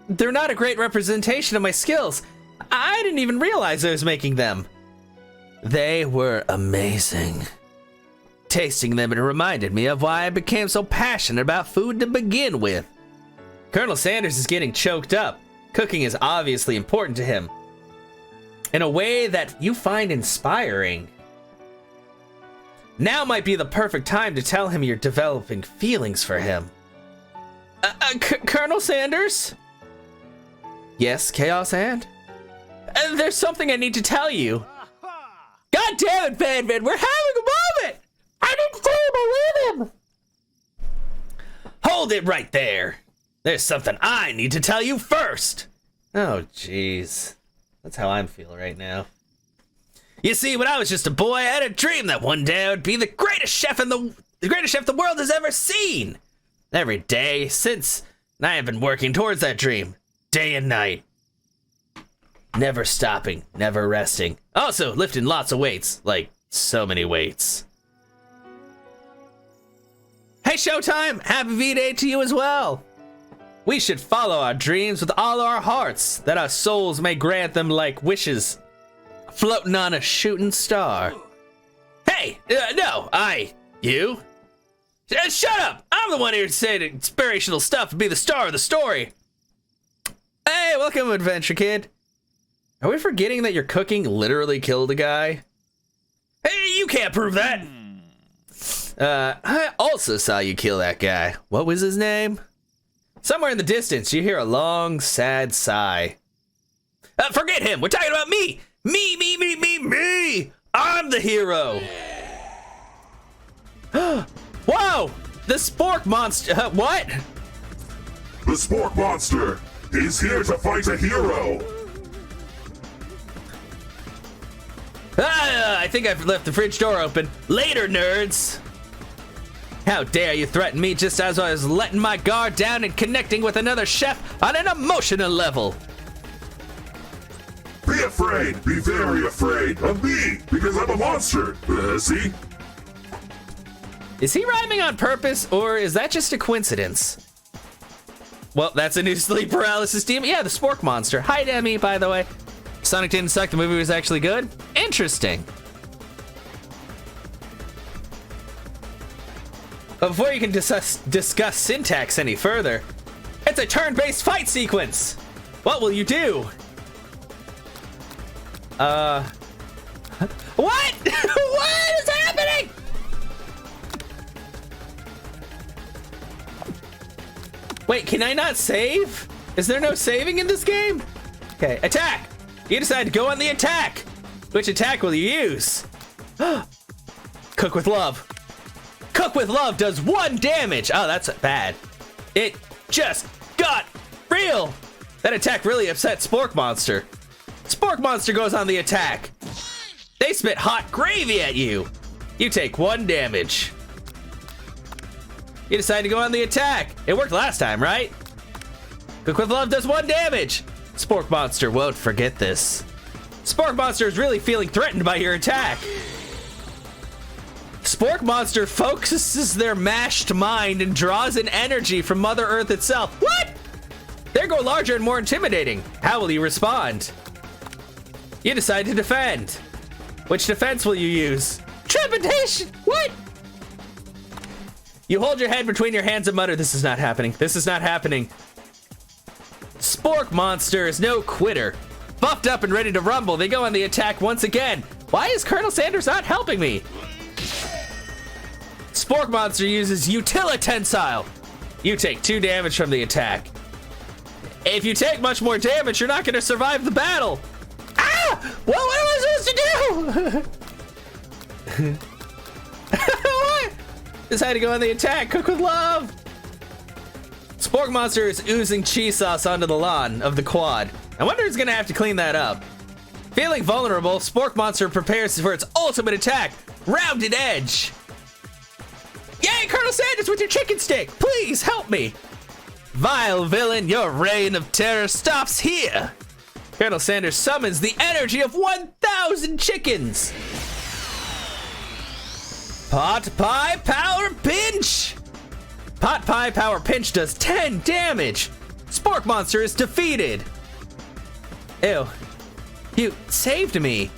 A: they're not a great representation of my skills. I didn't even realize I was making them. They were amazing. tasting them, it reminded me of why I became so passionate about food to begin with. Colonel Sanders is getting choked up. Cooking is obviously important to him, in a way that you find inspiring. Now might be the perfect time to tell him you're developing feelings for him. Colonel Sanders? Yes, Chaos Hand? There's something I need to tell you. God damn it, Van Van, we're having a moment! I need to tell you about him! Hold it right there. There's something I need to tell you first. Oh, jeez. That's how I'm feeling right now. You see, when I was just a boy, I had a dream that one day I would be the greatest chef the world has ever seen. Every day since, I have been working towards that dream, day and night. Never stopping, never resting. Also, lifting lots of weights, like so many weights. Hey, Showtime! Happy V-Day to you as well! We should follow our dreams with all our hearts, that our souls may grant them like wishes, floating on a shooting star. Hey, no, you? Shut up! I'm the one here to say the inspirational stuff and be the star of the story. Hey, welcome, Adventure Kid. Are we forgetting that your cooking literally killed a guy? Hey, you can't prove that! I also saw you kill that guy. What was his name? Somewhere in the distance, you hear a long, sad sigh. Forget him! We're talking about me! Me! I'm the hero! Whoa! The Spork Monster! What?
D: The Spork Monster! He's here to fight a hero!
A: I think I've left the fridge door open. Later, nerds! How dare you threaten me just as I was letting my guard down and connecting with another chef on an emotional level!
D: Be afraid, be very afraid of me, because I'm a monster, see?
A: Is he rhyming on purpose, or is that just a coincidence? Well, that's a new sleep paralysis demon. Yeah, the Spork Monster. Hi, Demi, by the way. Sonic didn't suck, the movie was actually good? Interesting. But before you can discuss syntax any further, it's a turn-based fight sequence! What will you do? What? What is happening? Wait, can I not save? Is there no saving in this game? Okay, attack! You decide to go on the attack! Which attack will you use? Cook with Love. Cook with Love does 1 damage! Oh, that's bad. It just got real! That attack really upset Spork Monster. Spork Monster goes on the attack. They spit hot gravy at you. You take 1 damage. You decide to go on the attack. It worked last time, right? Cook with Love does 1 damage. Spork Monster won't forget this. Spork Monster is really feeling threatened by your attack. Spork Monster focuses their mashed mind and draws in energy from Mother Earth itself. What? They grow larger and more intimidating. How will you respond? You decide to defend. Which defense will you use? Trepidation! What? You hold your head between your hands and mutter, this is not happening. This is not happening. Spork Monster is no quitter. Buffed up and ready to rumble, they go on the attack once again. Why is Colonel Sanders not helping me? Spork Monster uses Utilitensile. You take 2 damage from the attack. If you take much more damage, you're not going to survive the battle. Ah! What am I supposed to do? What? Decide to go on the attack. Cook with Love. Spork Monster is oozing cheese sauce onto the lawn of the quad. I wonder who's going to have to clean that up. Feeling vulnerable, Spork Monster prepares for its ultimate attack, Rounded Edge. Yay, Colonel Sanders with your chicken stick! Please help me! Vile villain, your reign of terror stops here! Colonel Sanders summons the energy of 1,000 chickens! Pot Pie Power Pinch! Pot Pie Power Pinch does 10 damage! Spork Monster is defeated! Ew. You saved me!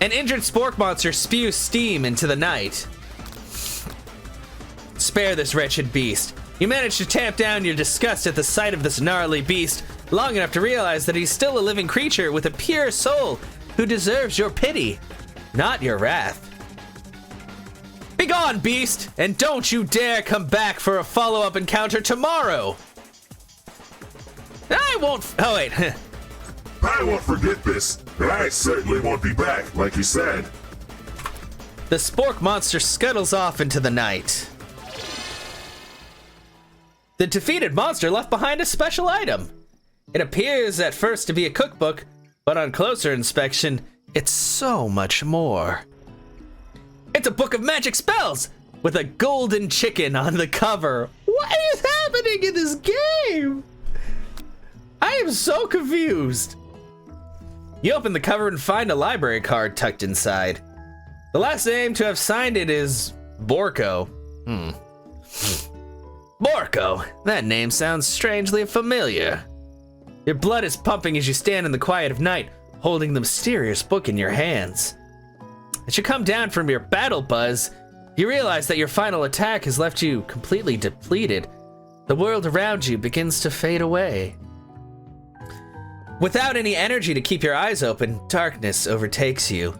A: An injured Spork Monster spews steam into the night. spare this wretched beast. You manage to tamp down your disgust at the sight of this gnarly beast long enough to realize that he's still a living creature with a pure soul who deserves your pity, not your wrath. Begone, beast, and don't you dare come back for a follow-up encounter tomorrow. I won't. Oh, wait.
D: I won't forget this, and I certainly won't be back, like you said.
A: The spork monster scuttles off into the night. The defeated monster left behind a special item. It appears at first to be a cookbook, but on closer inspection, it's so much more. It's a book of magic spells with a golden chicken on the cover. What is happening in this game? I am so confused. You open the cover and find a library card tucked inside. The last name to have signed it is Borko. Borko, that name sounds strangely familiar. Your blood is pumping as you stand in the quiet of night, holding the mysterious book in your hands. As you come down from your battle buzz, you realize that your final attack has left you completely depleted. The world around you begins to fade away. Without any energy to keep your eyes open, darkness overtakes you.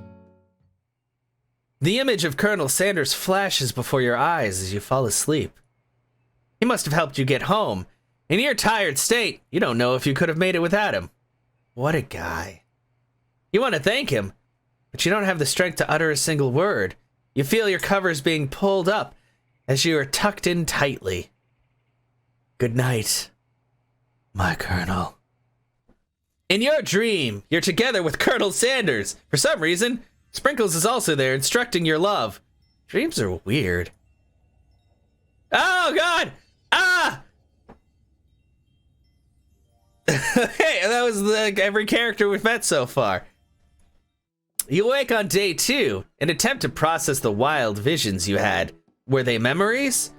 A: The image of Colonel Sanders flashes before your eyes as you fall asleep. He must have helped you get home. In your tired state, you don't know if you could have made it without him. What a guy. You want to thank him, but you don't have the strength to utter a single word. You feel your covers being pulled up as you are tucked in tightly. Good night, my Colonel. In your dream, you're together with Colonel Sanders. For some reason, Sprinkles is also there instructing your love. Dreams are weird. Oh, God! Ah! Hey, that was every character we've met so far. You wake on day 2 and attempt to process the wild visions you had. Were they memories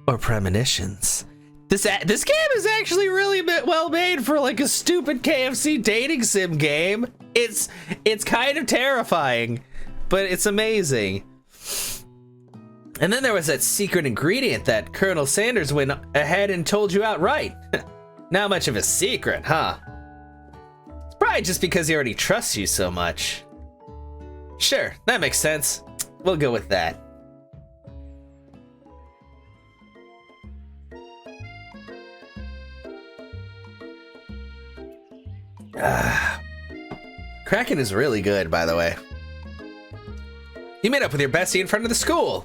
A: or premonitions? This game is actually really well made for like a stupid KFC dating sim game. It's kind of terrifying, but it's amazing. And then there was that secret ingredient that Colonel Sanders went ahead and told you outright. Not much of a secret, huh? It's probably just because he already trusts you so much. Sure, that makes sense. We'll go with that. Kraken is really good, by the way. You meet up with your bestie in front of the school.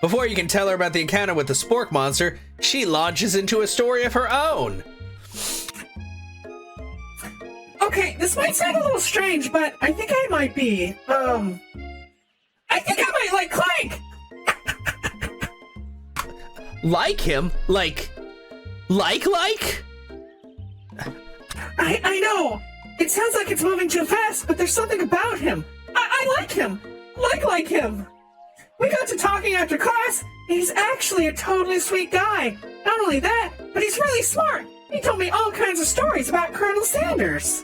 A: Before you can tell her about the encounter with the spork monster, she launches into a story of her own.
B: Okay, this might sound a little strange, but I think I might be, I think I might like Clank!
A: Like him? Like?
B: I know! It sounds like it's moving too fast, but there's something about him. I like him! Like him! We got to talking after class, and he's actually a totally sweet guy. Not only that, but he's really smart. He told me all kinds of stories about Colonel Sanders.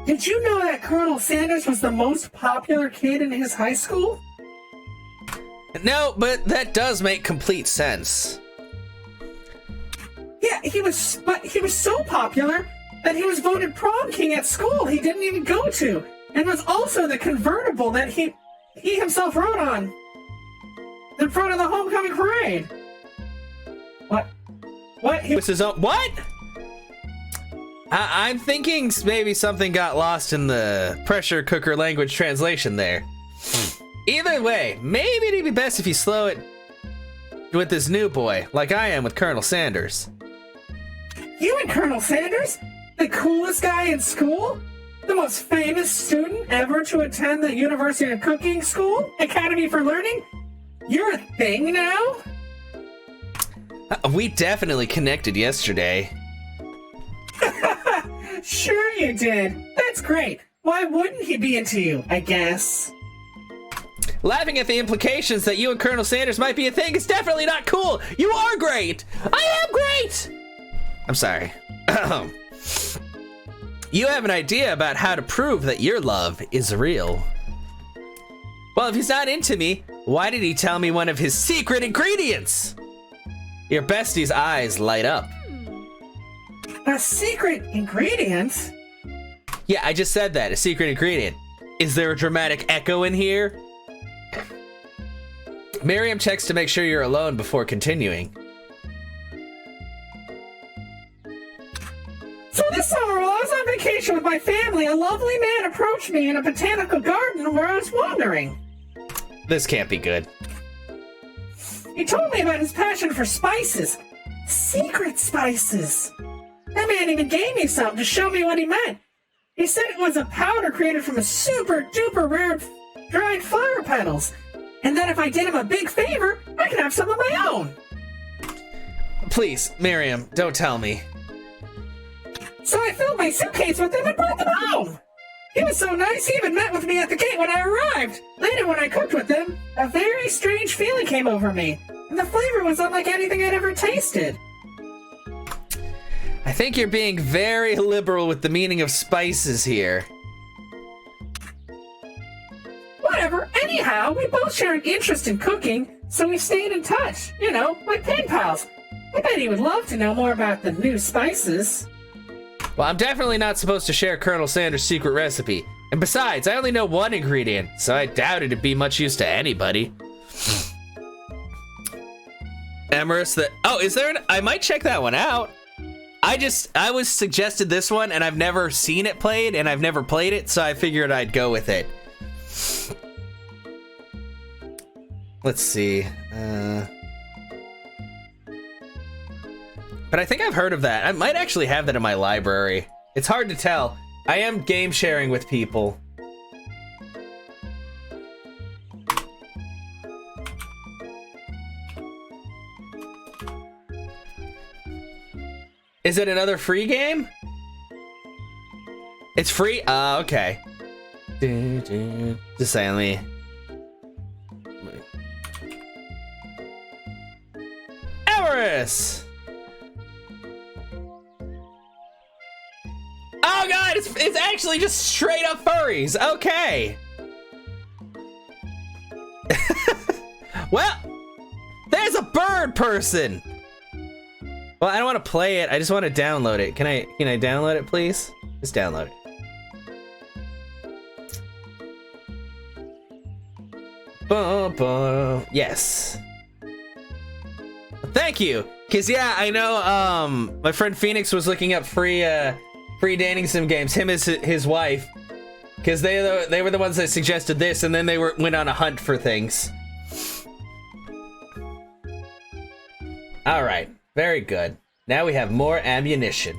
B: Did you know that Colonel Sanders was the most popular kid in his high school?
A: No, but that does make complete sense.
B: Yeah, he was so popular that he was voted prom king at school he didn't even go to, and was also the convertible that he himself rode on in front of the homecoming parade. What?
A: He was his own. What? I'm thinking maybe something got lost in the pressure cooker language translation there. Either way, maybe it'd be best if you slow it with this new boy, like I am with Colonel Sanders.
B: You and Colonel Sanders? The coolest guy in school? The most famous student ever to attend the University of Cooking School? Academy for Learning? You're a thing now?
A: We definitely connected yesterday.
B: Sure you did. That's great. Why wouldn't he be into you, I guess?
A: Laughing at the implications that you and Colonel Sanders might be a thing is definitely not cool. You are great. I am great. I'm sorry. You have an idea about how to prove that your love is real. Well, if he's not into me, Why did he tell me one of his secret ingredients? Your bestie's eyes light up.
B: A secret ingredient?
A: Yeah, I just said that, a secret ingredient. Is there a dramatic echo in here? Miriam checks to make sure you're alone before continuing.
B: So this summer, while I was on vacation with my family, a lovely man approached me in a botanical garden where I was wandering.
A: This can't be good.
B: He told me about his passion for spices. Secret spices. That man even gave me some to show me what he meant. He said it was a powder created from a super duper rare dried flower petals. And that if I did him a big favor, I could have some of my own.
A: Please, Miriam, don't tell me.
B: So I filled my suitcase with them and brought them home. He was so nice, he even met with me at the gate when I arrived. Later, when I cooked with them, a very strange feeling came over me. And the flavor was unlike anything I'd ever tasted.
A: I think you're being very liberal with the meaning of spices here.
B: Whatever, anyhow, we both share an interest in cooking, so we stayed in touch. You know, like pen pals. I bet he would love to know more about the new spices.
A: Well, I'm definitely not supposed to share Colonel Sanders' secret recipe. And besides, I only know one ingredient, so I doubt it'd be much use to anybody. Emerus, oh, is there I might check that one out. I was suggested this one, and I've never seen it played, and I've never played it, so I figured I'd go with it. Let's see. But I think I've heard of that. I might actually have that in my library. It's hard to tell. I am game sharing with people. Is it another free game? It's free? Okay. Just saying, let me... Emerus! Oh god, it's actually just straight up furries. Okay. Well, there's a bird person. Well, I don't want to play it. I just want to download it. Can I download it, please? Just download it. Yes. Thank you. Cause yeah, I know. My friend Phoenix was looking up free dating sim games. Him as his wife. Cause they were the ones that suggested this, and then they went on a hunt for things. All right. Very good. Now we have more ammunition.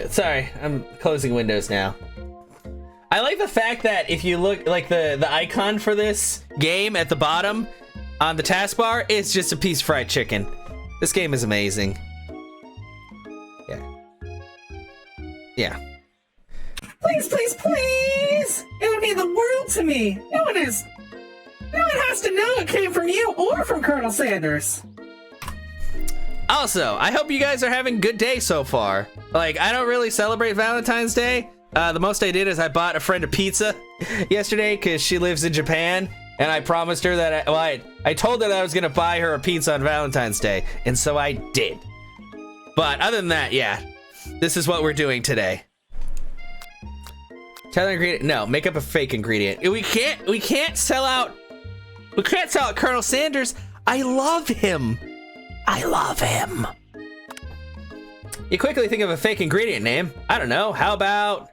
A: Sorry, I'm closing windows now. I like the fact that if you look, like the icon for this game at the bottom on the taskbar is just a piece of fried chicken. This game is amazing. Yeah. Yeah.
B: Please, please, please! It would mean the world to me. No one has to know it came from you or from Colonel Sanders.
A: Also, I hope you guys are having a good day so far. Like, I don't really celebrate Valentine's Day. The most I did is I bought a friend a pizza yesterday because she lives in Japan, and I promised her that I told her that I was gonna buy her a pizza on Valentine's Day, and so I did. But other than that, yeah, this is what we're doing today. Tell the ingredient. No, make up a fake ingredient. We can't sell out Colonel Sanders. I love him. I love him. You quickly think of a fake ingredient name. I don't know. How about...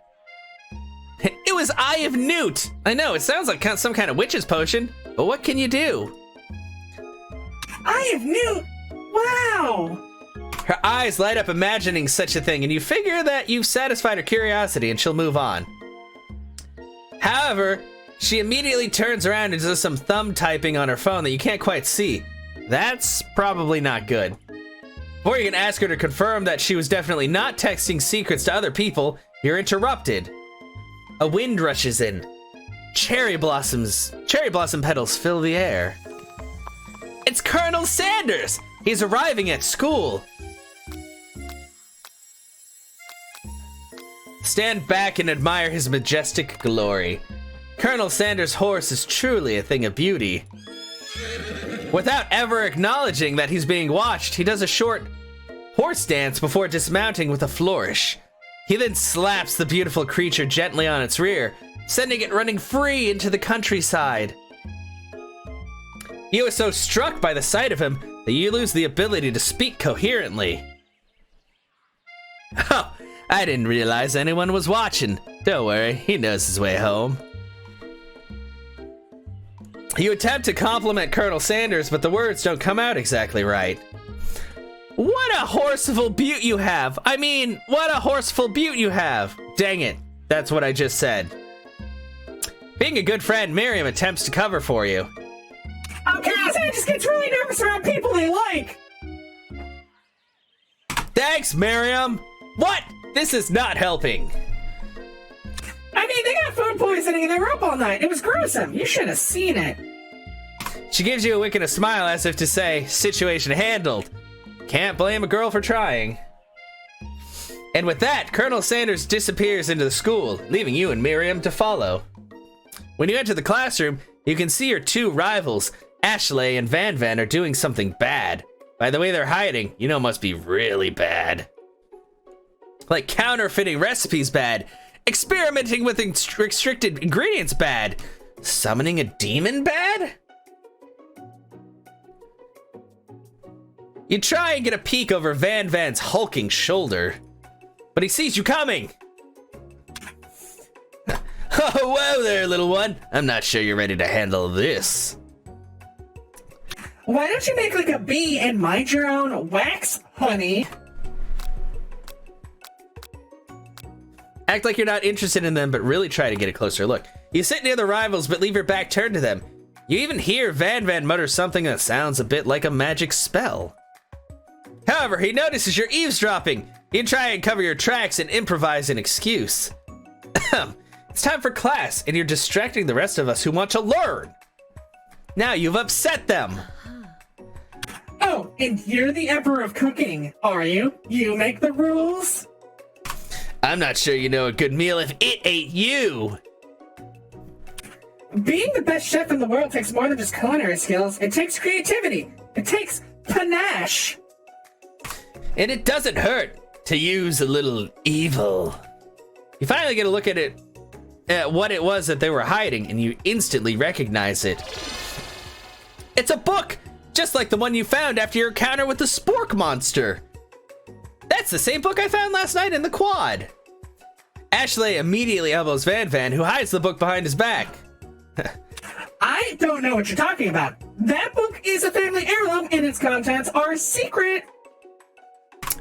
A: It was Eye of Newt. I know, it sounds like some kind of witch's potion, but what can you do?
B: Eye of Newt? Wow.
A: Her eyes light up imagining such a thing, and you figure that you've satisfied her curiosity and she'll move on. However, she immediately turns around and does some thumb typing on her phone that you can't quite see. That's probably not good. Before you can ask her to confirm that she was definitely not texting secrets to other people, you're interrupted. A wind rushes in. Cherry blossom petals fill the air. It's Colonel Sanders! He's arriving at school. stand back and admire his majestic glory. Colonel Sanders' horse is truly a thing of beauty. Without ever acknowledging that he's being watched, he does a short horse dance before dismounting with a flourish. He then slaps the beautiful creature gently on its rear, sending it running free into the countryside. You are so struck by the sight of him that you lose the ability to speak coherently. Oh, I didn't realize anyone was watching. Don't worry, he knows his way home. You attempt to compliment Colonel Sanders, but the words don't come out exactly right. What a horseful beaut you have! I mean, what a horseful beaut you have! Dang it, that's what I just said. Being a good friend, Miriam attempts to cover for you.
B: Okay, Sand just gets really nervous around people they like.
A: Thanks, Miriam! What? This is not helping.
B: I mean, they got food poisoning and they were up all night. It was gruesome. You should have seen it.
A: She gives you a wink and a smile as if to say, situation handled. Can't blame a girl for trying. And with that, Colonel Sanders disappears into the school, leaving you and Miriam to follow. When you enter the classroom, you can see your two rivals, Ashley and Van Van, are doing something bad. By the way they're hiding, you know it must be really bad. Like counterfeiting recipes bad, experimenting with restricted ingredients bad, summoning a demon bad? You try and get a peek over Van Van's hulking shoulder, but he sees you coming. Oh, whoa there, little one. I'm not sure you're ready to handle this.
B: Why don't you make like a bee and mind your own wax, honey?
A: Act like you're not interested in them, but really try to get a closer look. You sit near the rivals, but leave your back turned to them. You even hear Van Van mutter something that sounds a bit like a magic spell. However, he notices you're eavesdropping. You try and cover your tracks and improvise an excuse. It's time for class, and you're distracting the rest of us who want to learn. Now you've upset them.
B: Oh, and you're the Emperor of Cooking, are you? You make the rules?
A: I'm not sure you know a good meal if it ain't you.
B: Being the best chef in the world takes more than just culinary skills. It takes creativity. It takes panache.
A: And it doesn't hurt to use a little evil. You finally get a look at what it was that they were hiding, and you instantly recognize it. It's a book, just like the one you found after your encounter with the spork monster. That's the same book I found last night in the quad. Ashley immediately elbows Van Van, who hides the book behind his back.
B: I don't know what you're talking about. That book is a family heirloom, and its contents are secret.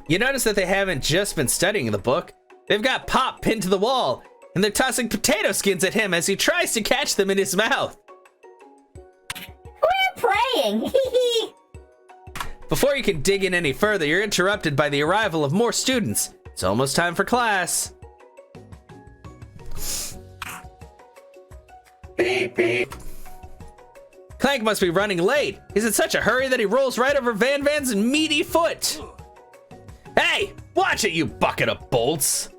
A: You notice that they haven't just been studying the book. They've got Pop pinned to the wall, and they're tossing potato skins at him as he tries to catch them in his mouth.
C: We're praying.
A: Before you can dig in any further, you're interrupted by the arrival of more students. It's almost time for class.
B: Beep, beep.
A: Clank must be running late. He's in such a hurry that he rolls right over Van Van's meaty foot. Hey, watch it, you bucket of bolts.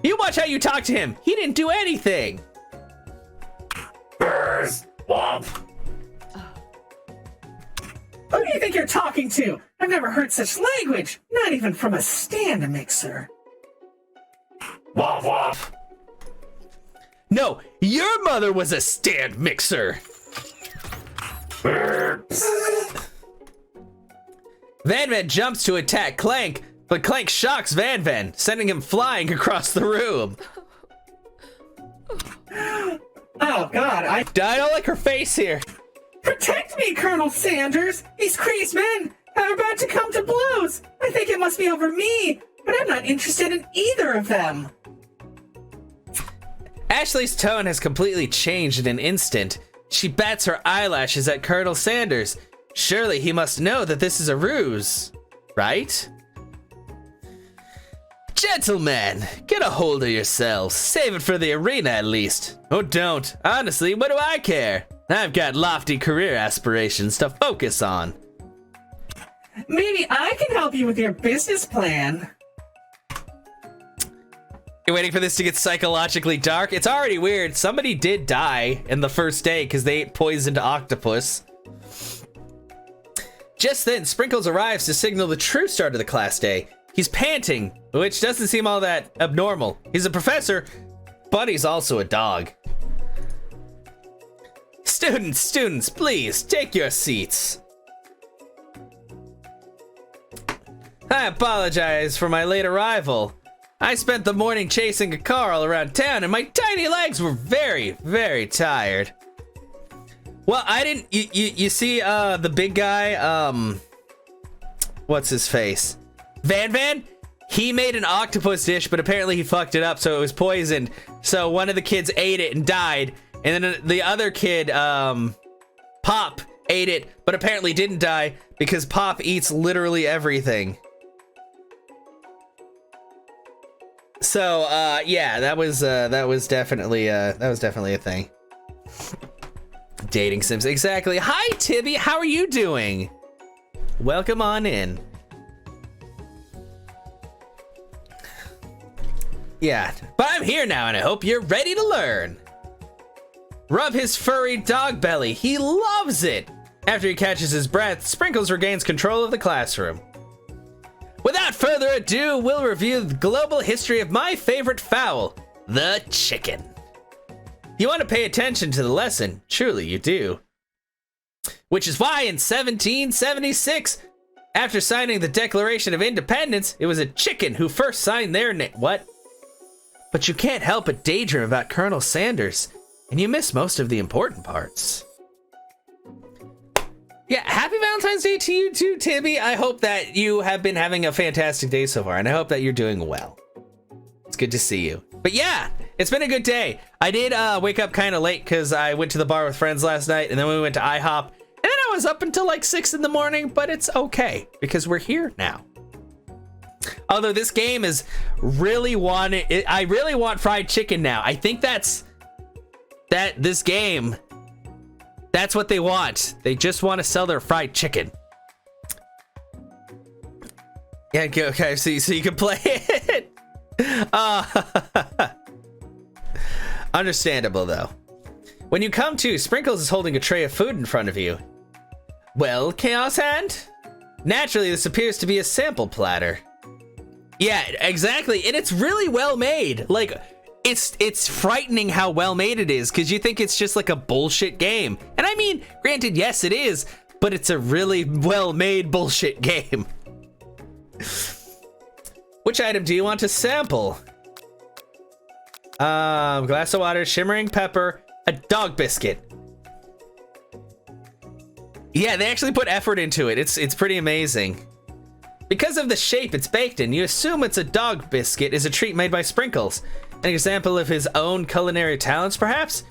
A: You watch how you talk to him. He didn't do anything.
D: Burrs, womp.
B: Who do you think you're talking to? I've never heard such language. Not even from a stand mixer.
D: Womp womp.
A: No, your mother was a stand mixer.
D: Burps.
A: Van Van jumps to attack Clank, but Clank shocks Van Van, sending him flying across the room.
B: Oh God, I
A: don't like her face here.
B: protect me, Colonel Sanders. These crazed men are about to come to blows. I think it must be over me, but I'm not interested in either of them.
A: Ashley's tone has completely changed in an instant. She bats her eyelashes at Colonel Sanders. Surely he must know that this is a ruse, right? Gentlemen, get a hold of yourselves. Save it for the arena at least. Or don't. Honestly, what do I care? I've got lofty career aspirations to focus on.
B: Maybe I can help you with your business plan.
A: You're waiting for this to get psychologically dark? It's already weird. Somebody did die in the first day because they ate poisoned octopus. Just then, Sprinkles arrives to signal the true start of the class day. He's panting, which doesn't seem all that abnormal. He's a professor, but he's also a dog. Students, please, take your seats. I apologize for my late arrival. I spent the morning chasing a car all around town, and my tiny legs were very, very tired. Well, I didn't. You see, the big guy. What's his face? Van. He made an octopus dish, but apparently he fucked it up, so it was poisoned. So one of the kids ate it and died, and then the other kid, Pop, ate it, but apparently didn't die because Pop eats literally everything. So, yeah, that was definitely a thing. Dating sims, exactly. Hi, Tibby, how are you doing? Welcome on in. Yeah, but I'm here now, and I hope you're ready to learn. Rub his furry dog belly. He loves it. After he catches his breath, Sprinkles regains control of the classroom. Without further ado, we'll review the global history of my favorite fowl, the chicken. You want to pay attention to the lesson, truly you do. Which is why in 1776, after signing the Declaration of Independence, it was a chicken who first signed their name. What? But you can't help but daydream about Colonel Sanders, and you miss most of the important parts. Yeah, happy Valentine's Day to you too, Tibby. I hope that you have been having a fantastic day so far, and I hope that you're doing well. It's good to see you. But yeah, it's been a good day. I did wake up kind of late because I went to the bar with friends last night, and then we went to IHOP, and then I was up until like 6 in the morning, but it's okay because we're here now. Although this game is really I really want fried chicken now. I think this game, that's what they want. They just want to sell their fried chicken. Yeah, okay, so you can play it. Understandable, though. When you come to, Sprinkles is holding a tray of food in front of you. Well, Chaos Hand? Naturally, this appears to be a sample platter. Yeah, exactly, and it's really well made. Like, it's frightening how well made it is, because you think it's just like a bullshit game. And I mean, granted, yes, it is, but it's a really well made bullshit game. Which item do you want to sample? Glass of water, shimmering pepper, a dog biscuit. Yeah, they actually put effort into it. It's pretty amazing. Because of the shape it's baked in, you assume it's a dog biscuit is a treat made by Sprinkles. An example of his own culinary talents, perhaps?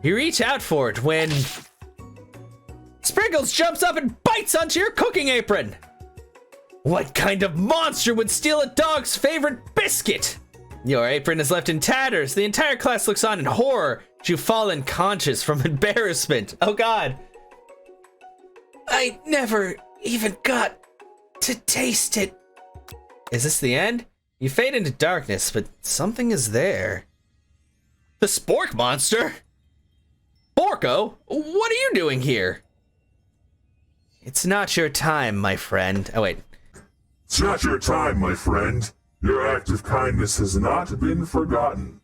A: You reach out for it when Sprinkles jumps up and bites onto your cooking apron. What kind of monster would steal a dog's favorite biscuit? Your apron is left in tatters. The entire class looks on in horror as you fall unconscious from embarrassment. Oh God. I never even got to taste it. Is this the end? You fade into darkness, but something is there. The Spork monster? Borko, what are you doing here? It's not your time, my friend. Oh, wait.
D: It's not your time, my friend. Your act of kindness has not been forgotten.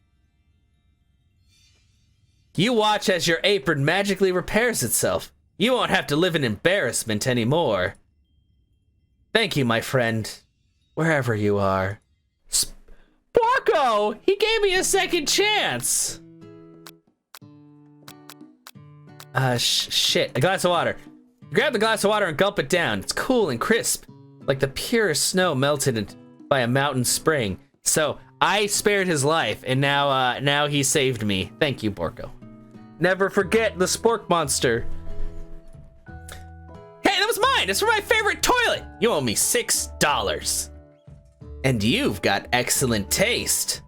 A: You watch as your apron magically repairs itself. You won't have to live in embarrassment anymore. Thank you, my friend, wherever you are. Borko! He gave me a second chance! Shit. A glass of water. Grab the glass of water and gulp it down. It's cool and crisp, like the purest snow melted by a mountain spring. So, I spared his life, and now he saved me. Thank you, Borko. Never forget the Spork monster. Hey, that was mine! It's for my favorite toilet! You owe me $6. And you've got excellent taste.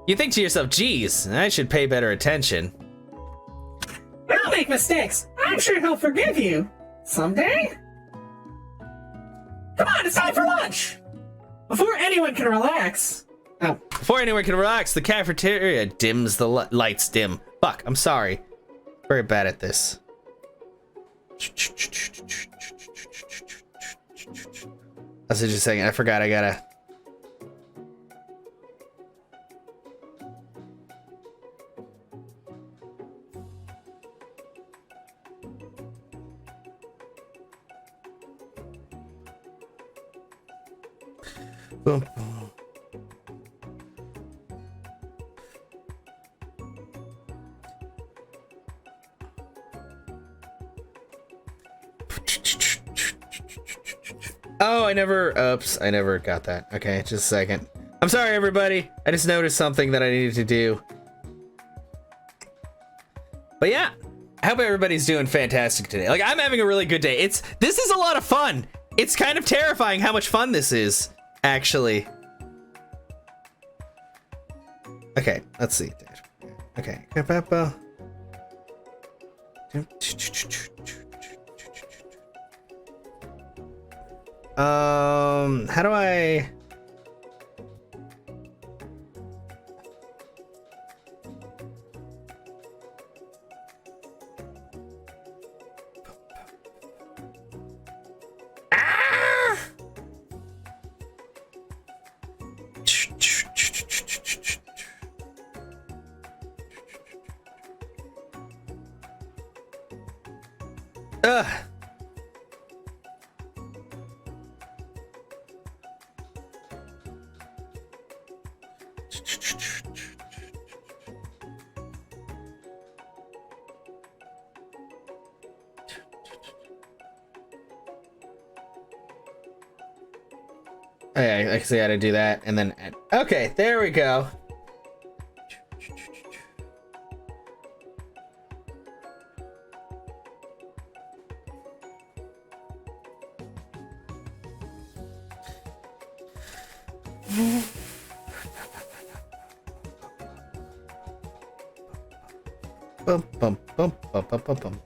A: You think to yourself, geez, I should pay better attention.
B: I'll make mistakes. I'm sure he'll forgive you. Someday? Come on, it's time for lunch! Before anyone can relax, Oh,
A: Before anyone can relax, the cafeteria dims the lights dim. Fuck, I'm sorry. Very bad at this. That's just a second. I forgot. I gotta. Boom. Oh, I never, oops, I never got that. Okay, just a second. I'm sorry, everybody. I just noticed something that I needed to do. But yeah, I hope everybody's doing fantastic today. Like, I'm having a really good day. This is a lot of fun. It's kind of terrifying how much fun this is, actually. Okay, let's see. Okay. How do I... Ugh. Okay, I see how to do that, and then okay, there we go. Bum bum bum bum bum bum bum.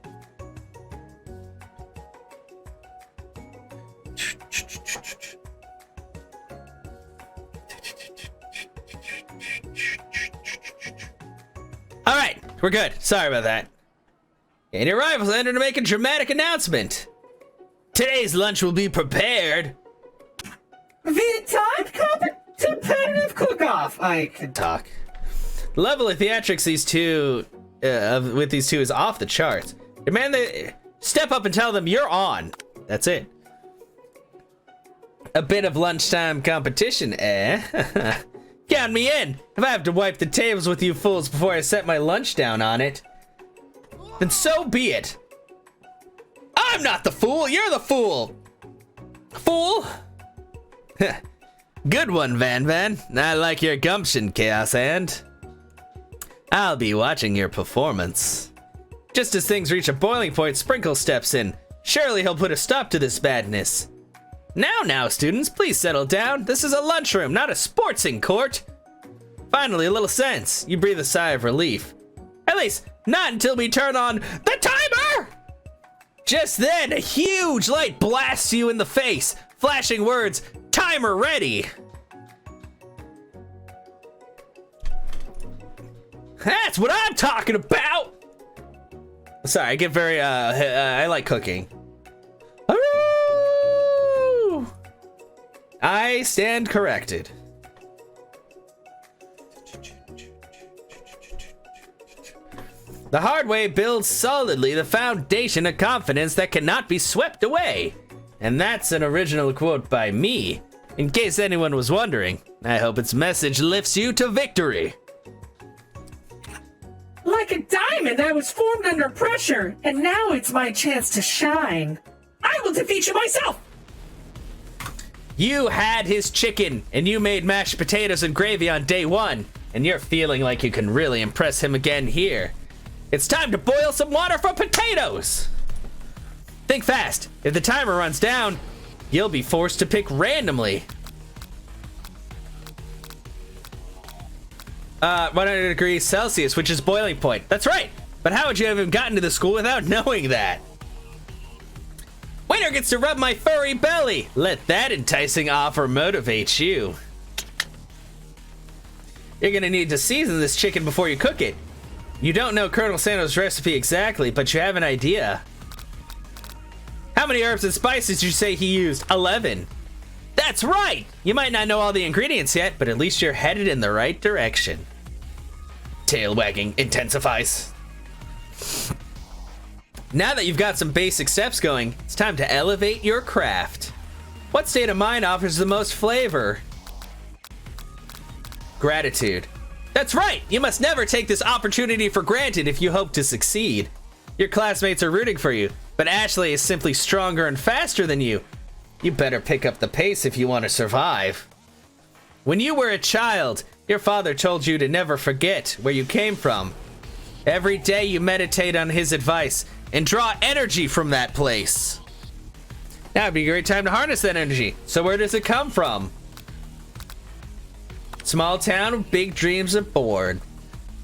A: All right, we're good. Sorry about that. Any arrivals enter to make a dramatic announcement. Today's lunch will be prepared
B: via timed competitive cook-off. I can
A: talk. The level of theatrics with these two is off the charts. Demand they step up and tell them you're on. That's it. A bit of lunchtime competition, eh? Count me in. If I have to wipe the tables with you fools before I set my lunch down on it, then so be it. I'm not the fool, you're the fool. Fool? Good one, Van Van. I like your gumption, Chaos Hand. I'll be watching your performance. Just as things reach a boiling point, Sprinkle steps in. Surely he'll put a stop to this madness. Now, students, please settle down. This is a lunchroom, not a sportsing court. Finally, a little sense. You breathe a sigh of relief. At least, not until we turn on the timer! Just then, a huge light blasts you in the face, flashing words, timer ready. That's what I'm talking about! Sorry, I get very, I like cooking. I stand corrected. The hard way builds solidly the foundation of confidence that cannot be swept away. And that's an original quote by me. In case anyone was wondering, I hope its message lifts you to victory.
B: like a diamond, I was formed under pressure, and now it's my chance to shine. I will defeat you myself!
A: You had his chicken, and you made mashed potatoes and gravy on day one, and you're feeling like you can really impress him again here. It's time to boil some water for potatoes! Think fast. If the timer runs down, you'll be forced to pick randomly. 100 degrees Celsius, which is boiling point. That's right. But how would you have gotten to the school without knowing that? Winner gets to rub my furry belly. Let that enticing offer motivate you. You're gonna need to season this chicken before you cook it. You don't know Colonel Sanders' recipe exactly, but you have an idea. How many herbs and spices did you say he used? 11. That's right! You might not know all the ingredients yet, but at least you're headed in the right direction. Tail wagging intensifies. Now that you've got some basic steps going, it's time to elevate your craft. What state of mind offers the most flavor? Gratitude. That's right! You must never take this opportunity for granted if you hope to succeed. Your classmates are rooting for you, but Ashley is simply stronger and faster than you. You better pick up the pace if you want to survive. When you were a child, your father told you to never forget where you came from. Every day you meditate on his advice and draw energy from that place. Now would be a great time to harness that energy. So where does it come from? Small town with big dreams aboard.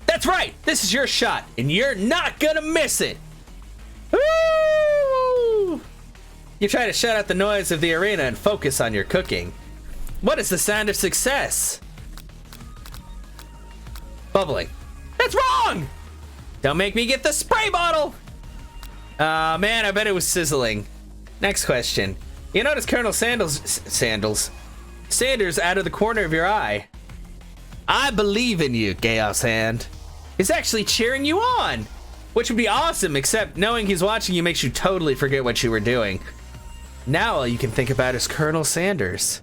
A: That's right! This is your shot, and you're not gonna miss it! Woo! You try to shut out the noise of the arena and focus on your cooking. What is the sound of success? Bubbling. That's wrong! Don't make me get the spray bottle! Man, I bet it was sizzling. Next question. You notice Colonel Sanders out of the corner of your eye. I believe in you, Chaos Hand. He's actually cheering you on, which would be awesome, except knowing he's watching you makes you totally forget what you were doing. Now all you can think about is Colonel Sanders.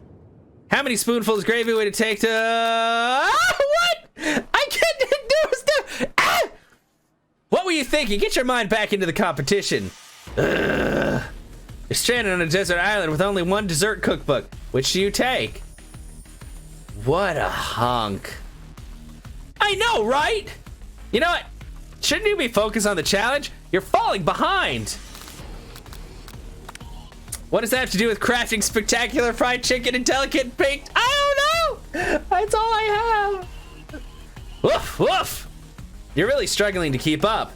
A: How many spoonfuls of gravy would it take to... what? I can't do stuff! Ah! What were you thinking? Get your mind back into the competition. Ugh. You're stranded on a desert island with only one dessert cookbook. Which do you take? What a hunk. I know, right? You know what? Shouldn't you be focused on the challenge? You're falling behind. What does that have to do with crafting spectacular fried chicken and delicate baked? I don't know. That's all I have. Woof, woof. You're really struggling to keep up.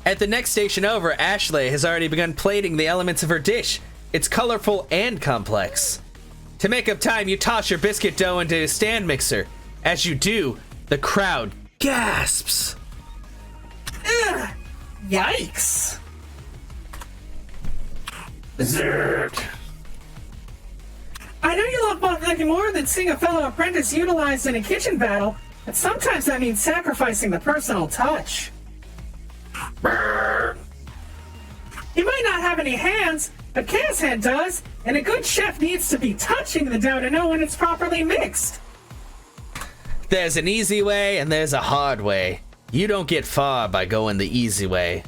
A: At the next station over, Ashley has already begun plating the elements of her dish. It's colorful and complex. To make up time, you toss your biscuit dough into a stand mixer. As you do, the crowd gasps.
B: Ugh, yikes.
A: Dessert.
B: I know you love nothing more than seeing a fellow apprentice utilized in a kitchen battle, but sometimes that means sacrificing the personal touch. You might not have any hands, but Chaos Hand does, and a good chef needs to be touching the dough to know when it's properly mixed.
A: There's an easy way and there's a hard way. You don't get far by going the easy way.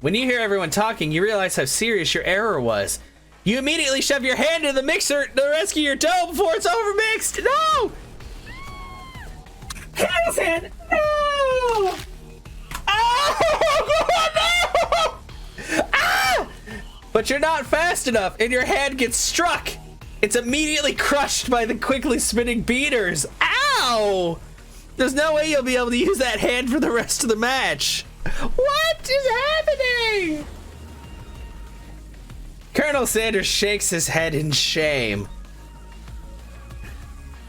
A: When you hear everyone talking, you realize how serious your error was. You immediately shove your hand into the mixer to rescue your dough before it's overmixed. No!
B: Chaos Hand, no!
A: Oh, no! Ah! But you're not fast enough and your hand gets struck. It's immediately crushed by the quickly spinning beaters. Ow! There's no way you'll be able to use that hand for the rest of the match. What is happening? Colonel Sanders shakes his head in shame.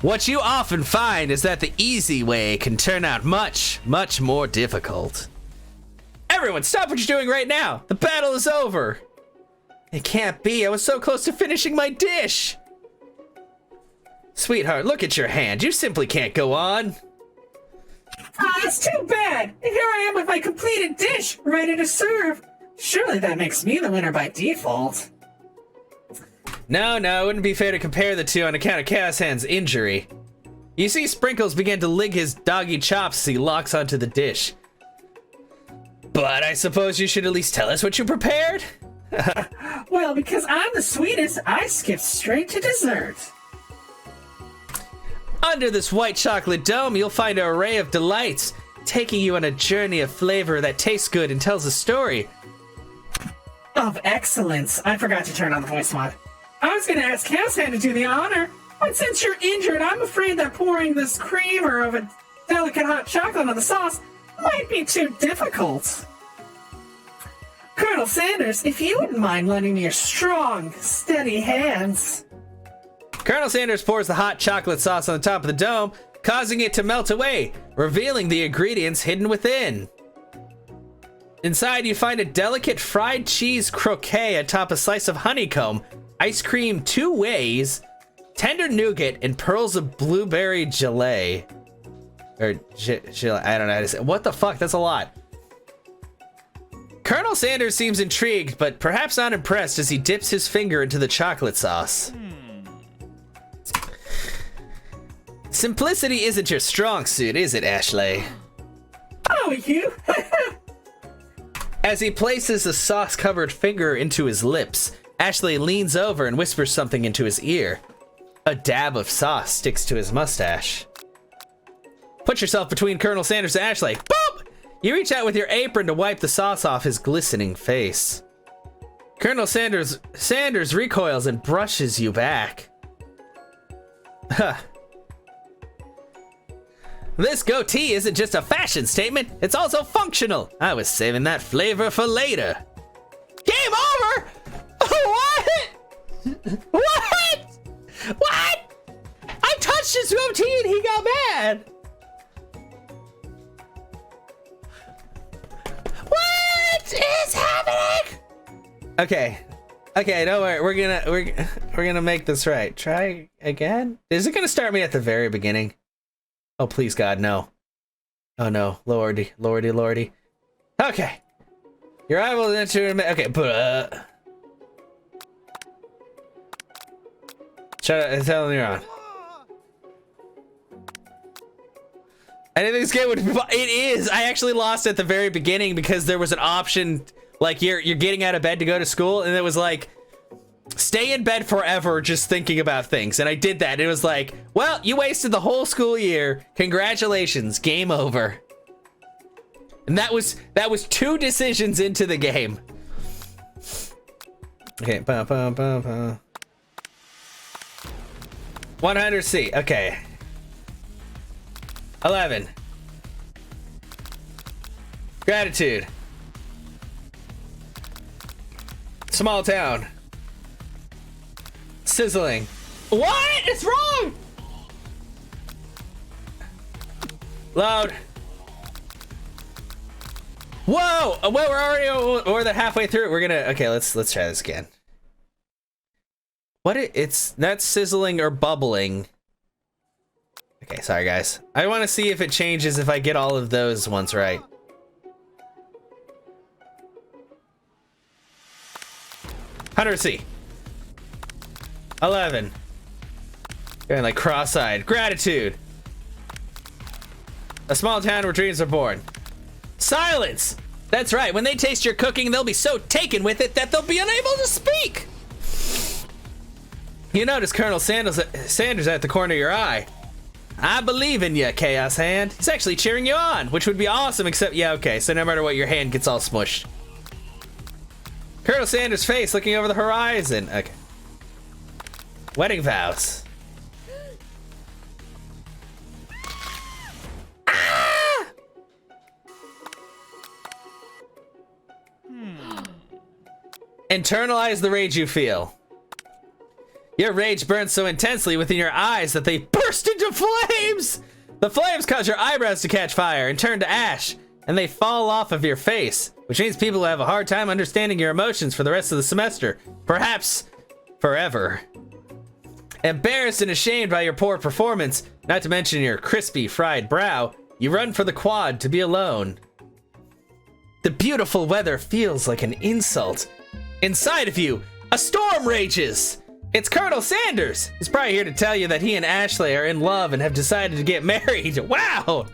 A: What you often find is that the easy way can turn out much, much more difficult. Everyone, stop what you're doing right now. The battle is over. It can't be. I was so close to finishing my dish. Sweetheart, look at your hand. You simply can't go on.
B: It's too bad. And here I am with my completed dish, ready to serve. Surely that makes me the winner by default.
A: No, it wouldn't be fair to compare the two on account of Chaos Hand's injury. You see Sprinkles begin to lick his doggy chops as he locks onto the dish. But I suppose you should at least tell us what you prepared?
B: Well, because I'm the sweetest, I skip straight to dessert.
A: Under this white chocolate dome, you'll find an array of delights, taking you on a journey of flavor that tastes good and tells a story.
B: Of excellence. I forgot to turn on the voice mod. I was going to ask Chaos Hand to do the honor, but since you're injured, I'm afraid that pouring this creamer of a delicate hot chocolate on the sauce might be too difficult. Colonel Sanders, if you wouldn't mind lending me your strong, steady hands.
A: Colonel Sanders pours the hot chocolate sauce on the top of the dome, causing it to melt away, revealing the ingredients hidden within. Inside, you find a delicate fried cheese croquet atop a slice of honeycomb, ice cream 2 ways, tender nougat, and pearls of blueberry gelée. Or, I don't know how to say. What the fuck? That's a lot. Colonel Sanders seems intrigued, but perhaps not impressed as he dips his finger into the chocolate sauce. Simplicity isn't your strong suit, is it, Ashley?
B: Oh, you?
A: As he places the sauce-covered finger into his lips, Ashley leans over and whispers something into his ear. A dab of sauce sticks to his mustache. Put yourself between Colonel Sanders and Ashley. Boop! You reach out with your apron to wipe the sauce off his glistening face. Colonel Sanders recoils and brushes you back. Huh. This goatee isn't just a fashion statement, it's also functional. I was saving that flavor for later. Game over? What? What? What? I touched his goatee and he got mad. What is happening? Okay, don't worry. We're gonna make this right. Try again. Is it gonna start me at the very beginning? Oh, please, God, no. Oh, no. Lordy. Okay. Your eye will enter... Okay, but, Shut up. Tell them you're on. I didn't think this game would... It is! I actually lost at the very beginning because there was an option, like, you're getting out of bed to go to school, and it was like... Stay in bed forever just thinking about things. And I did that. It was like, well, you wasted the whole school year. Congratulations. Game over. And that was 2 decisions into the game. Okay. 100C. Okay. 11. Gratitude. Small town. Sizzling. What? It's wrong! Loud. Whoa! Well, we're already more than halfway through. We're gonna... Okay, let's try this again. It's not sizzling or bubbling. Okay, sorry guys. I want to see if it changes if I get all of those ones right. C. 11. Going like cross-eyed. Gratitude. A small town where dreams are born. Silence! That's right, when they taste your cooking, they'll be so taken with it that they'll be unable to speak! You notice Colonel Sanders at the corner of your eye. I believe in you, Chaos Hand. He's actually cheering you on, which would be awesome, except, yeah, okay, so no matter what, your hand gets all smushed. Colonel Sanders' face looking over the horizon. Okay. Wedding vows. Ah! Internalize the rage you feel. Your rage burns so intensely within your eyes that they burst into flames! The flames cause your eyebrows to catch fire and turn to ash, and they fall off of your face, which means people will have a hard time understanding your emotions for the rest of the semester. Perhaps forever. Embarrassed and ashamed by your poor performance, not to mention your crispy fried brow, you run for the quad to be alone. The beautiful weather feels like an insult. Inside of you, a storm rages. It's Colonel Sanders. He's probably here to tell you that he and Ashley are in love and have decided to get married. Wow!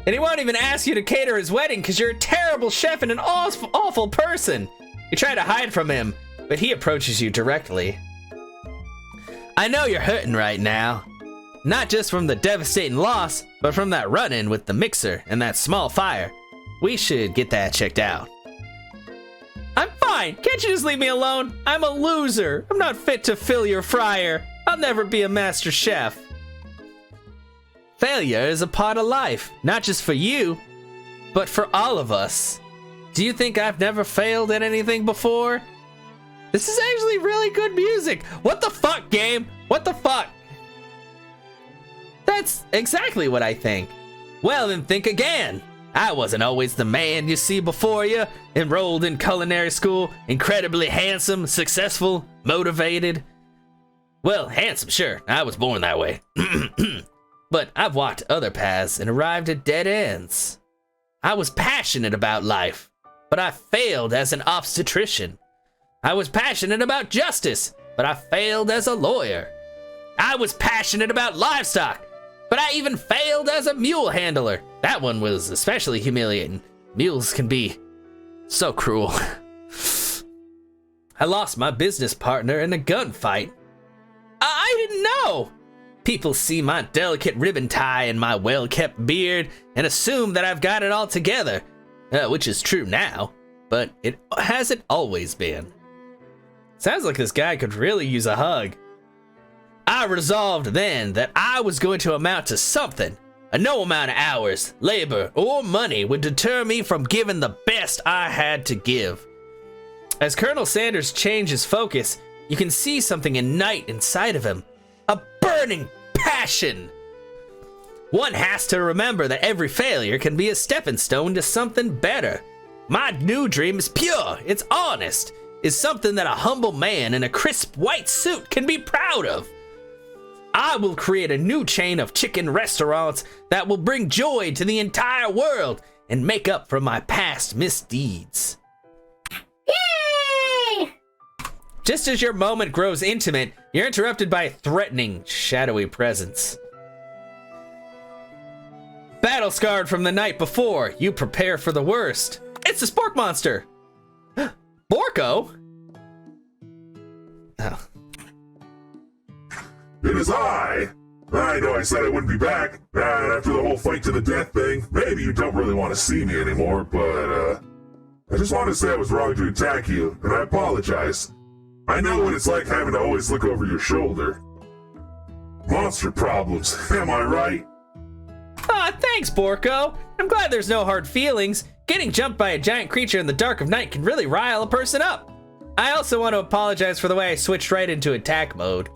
A: And he won't even ask you to cater his wedding because you're a terrible chef and an awful person. You try to hide from him, but he approaches you directly. I know you're hurting right now. Not just from the devastating loss, but from that run-in with the mixer and that small fire. We should get that checked out. I'm fine. Can't you just leave me alone? I'm a loser. I'm not fit to fill your fryer. I'll never be a master chef. Failure is a part of life, not just for you, but for all of us. Do you think I've never failed at anything before? This is actually really good music. What the fuck, game? What the fuck? That's exactly what I think. Well, then think again. I wasn't always the man you see before you, enrolled in culinary school, incredibly handsome, successful, motivated. Well, handsome, sure, I was born that way. But I've walked other paths and arrived at dead ends. I was passionate about life, but I failed as an obstetrician. I was passionate about justice, but I failed as a lawyer. I was passionate about livestock, but I even failed as a mule handler. That one was especially humiliating. Mules can be so cruel. I lost my business partner in a gunfight. I didn't know. People see my delicate ribbon tie and my well-kept beard and assume that I've got it all together, which is true now, but it hasn't always been. Sounds like this guy could really use a hug. I resolved then that I was going to amount to something. No amount of hours, labor, or money would deter me from giving the best I had to give. As Colonel Sanders changes focus, you can see something ignite inside of him. A burning passion. One has to remember that every failure can be a stepping stone to something better. My new dream is pure, it's honest, is something that a humble man in a crisp white suit can be proud of. I will create a new chain of chicken restaurants that will bring joy to the entire world and make up for my past misdeeds.
C: Yay!
A: Just as your moment grows intimate, you're interrupted by a threatening, shadowy presence. Battle scarred from the night before, you prepare for the worst. It's the Spork Monster! Borko? Oh.
D: It is I! I know I said I wouldn't be back, and after the whole fight to the death thing, maybe you don't really want to see me anymore, but, I just wanted to say I was wrong to attack you, and I apologize. I know what it's like having to always look over your shoulder. Monster problems, am I right?
A: Aw, thanks, Borko. I'm glad there's no hard feelings. Getting jumped by a giant creature in the dark of night can really rile a person up. I also want to apologize for the way I switched right into attack mode.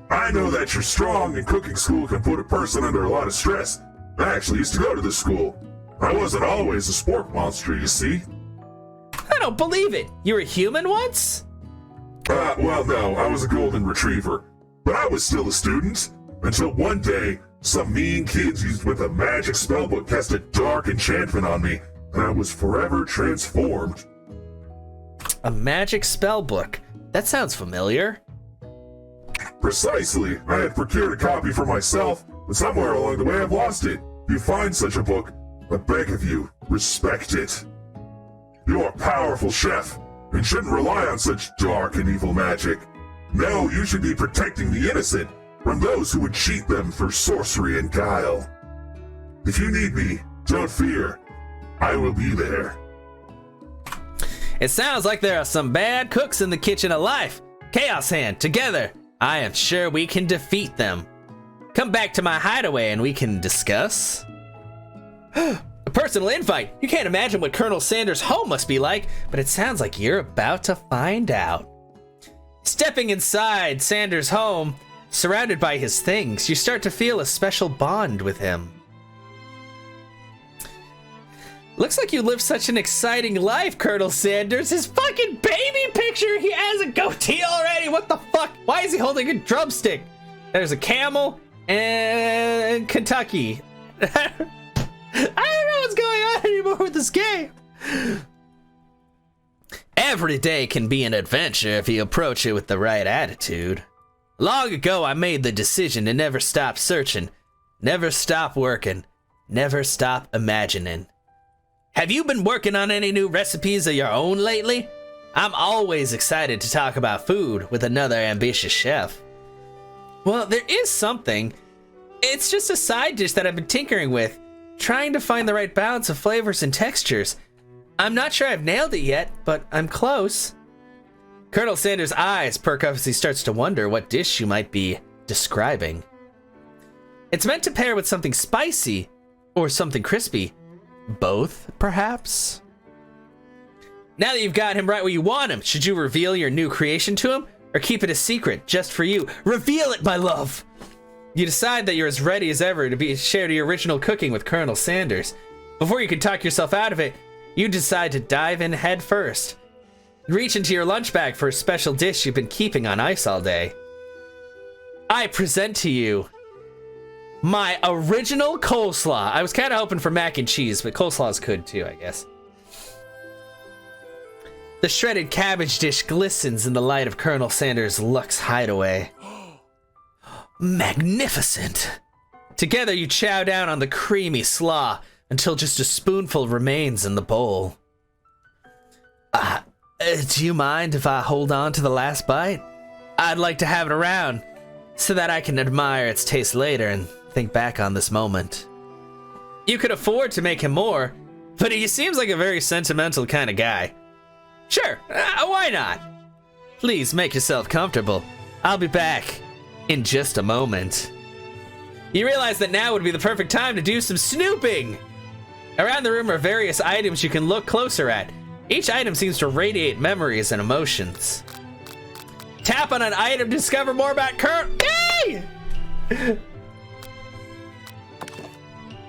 D: I know that you're strong and cooking school can put a person under a lot of stress. I actually used to go to this school. I wasn't always a spork monster, you see.
A: I don't believe it. You were human once?
D: Well, no, I was a golden retriever. But I was still a student. Until one day, some mean kids used with a magic spellbook cast a dark enchantment on me, and I was forever transformed.
A: A magic spellbook? That sounds familiar.
D: Precisely. I had procured a copy for myself, but somewhere along the way I've lost it. If you find such a book, I beg of you, respect it. You're a powerful chef, and shouldn't rely on such dark and evil magic. No, you should be protecting the innocent from those who would cheat them through sorcery and guile. If you need me, don't fear. I will be there.
A: It sounds like there are some bad cooks in the kitchen of life. Chaos Hand, together, I am sure we can defeat them. Come back to my hideaway and we can discuss. A personal invite. You can't imagine what Colonel Sanders' home must be like, but it sounds like you're about to find out. Stepping inside Sanders' home, surrounded by his things, you start to feel a special bond with him. Looks like you live such an exciting life, Colonel Sanders. His fucking baby picture, he has a goatee already. What the fuck? Why is he holding a drumstick? There's a camel and Kentucky. I don't know what's going on anymore with this game. Every day can be an adventure if you approach it with the right attitude. Long ago, I made the decision to never stop searching, never stop working, never stop imagining. Have you been working on any new recipes of your own lately? I'm always excited to talk about food with another ambitious chef. Well, there is something. It's just a side dish that I've been tinkering with, trying to find the right balance of flavors and textures. I'm not sure I've nailed it yet, but I'm close. Colonel Sanders' eyes perk up as he starts to wonder what dish you might be describing. It's meant to pair with something spicy or something crispy. Both, perhaps? Now that you've got him right where you want him, should you reveal your new creation to him? or keep it a secret just for you? Reveal it, my love! You decide that you're as ready as ever to share your original cooking with Colonel Sanders. Before you can talk yourself out of it, you decide to dive in head first. Reach into your lunch bag for a special dish you've been keeping on ice all day. I present to you my original coleslaw. I was kind of hoping for mac and cheese, but coleslaw's good too, I guess. The shredded cabbage dish glistens in the light of Colonel Sanders' Lux hideaway. Magnificent! Together you chow down on the creamy slaw until just a spoonful remains in the bowl. Do you mind if I hold on to the last bite? I'd like to have it around so that I can admire its taste later and think back on this moment. You could afford to make him more, but he seems like a very sentimental kind of guy. Sure, why not? Please make yourself comfortable. I'll be back in just a moment. You realize that now would be the perfect time to do some snooping. Around the room are various items you can look closer at. Each item seems to radiate memories and emotions. Tap on an item to discover more about Hey!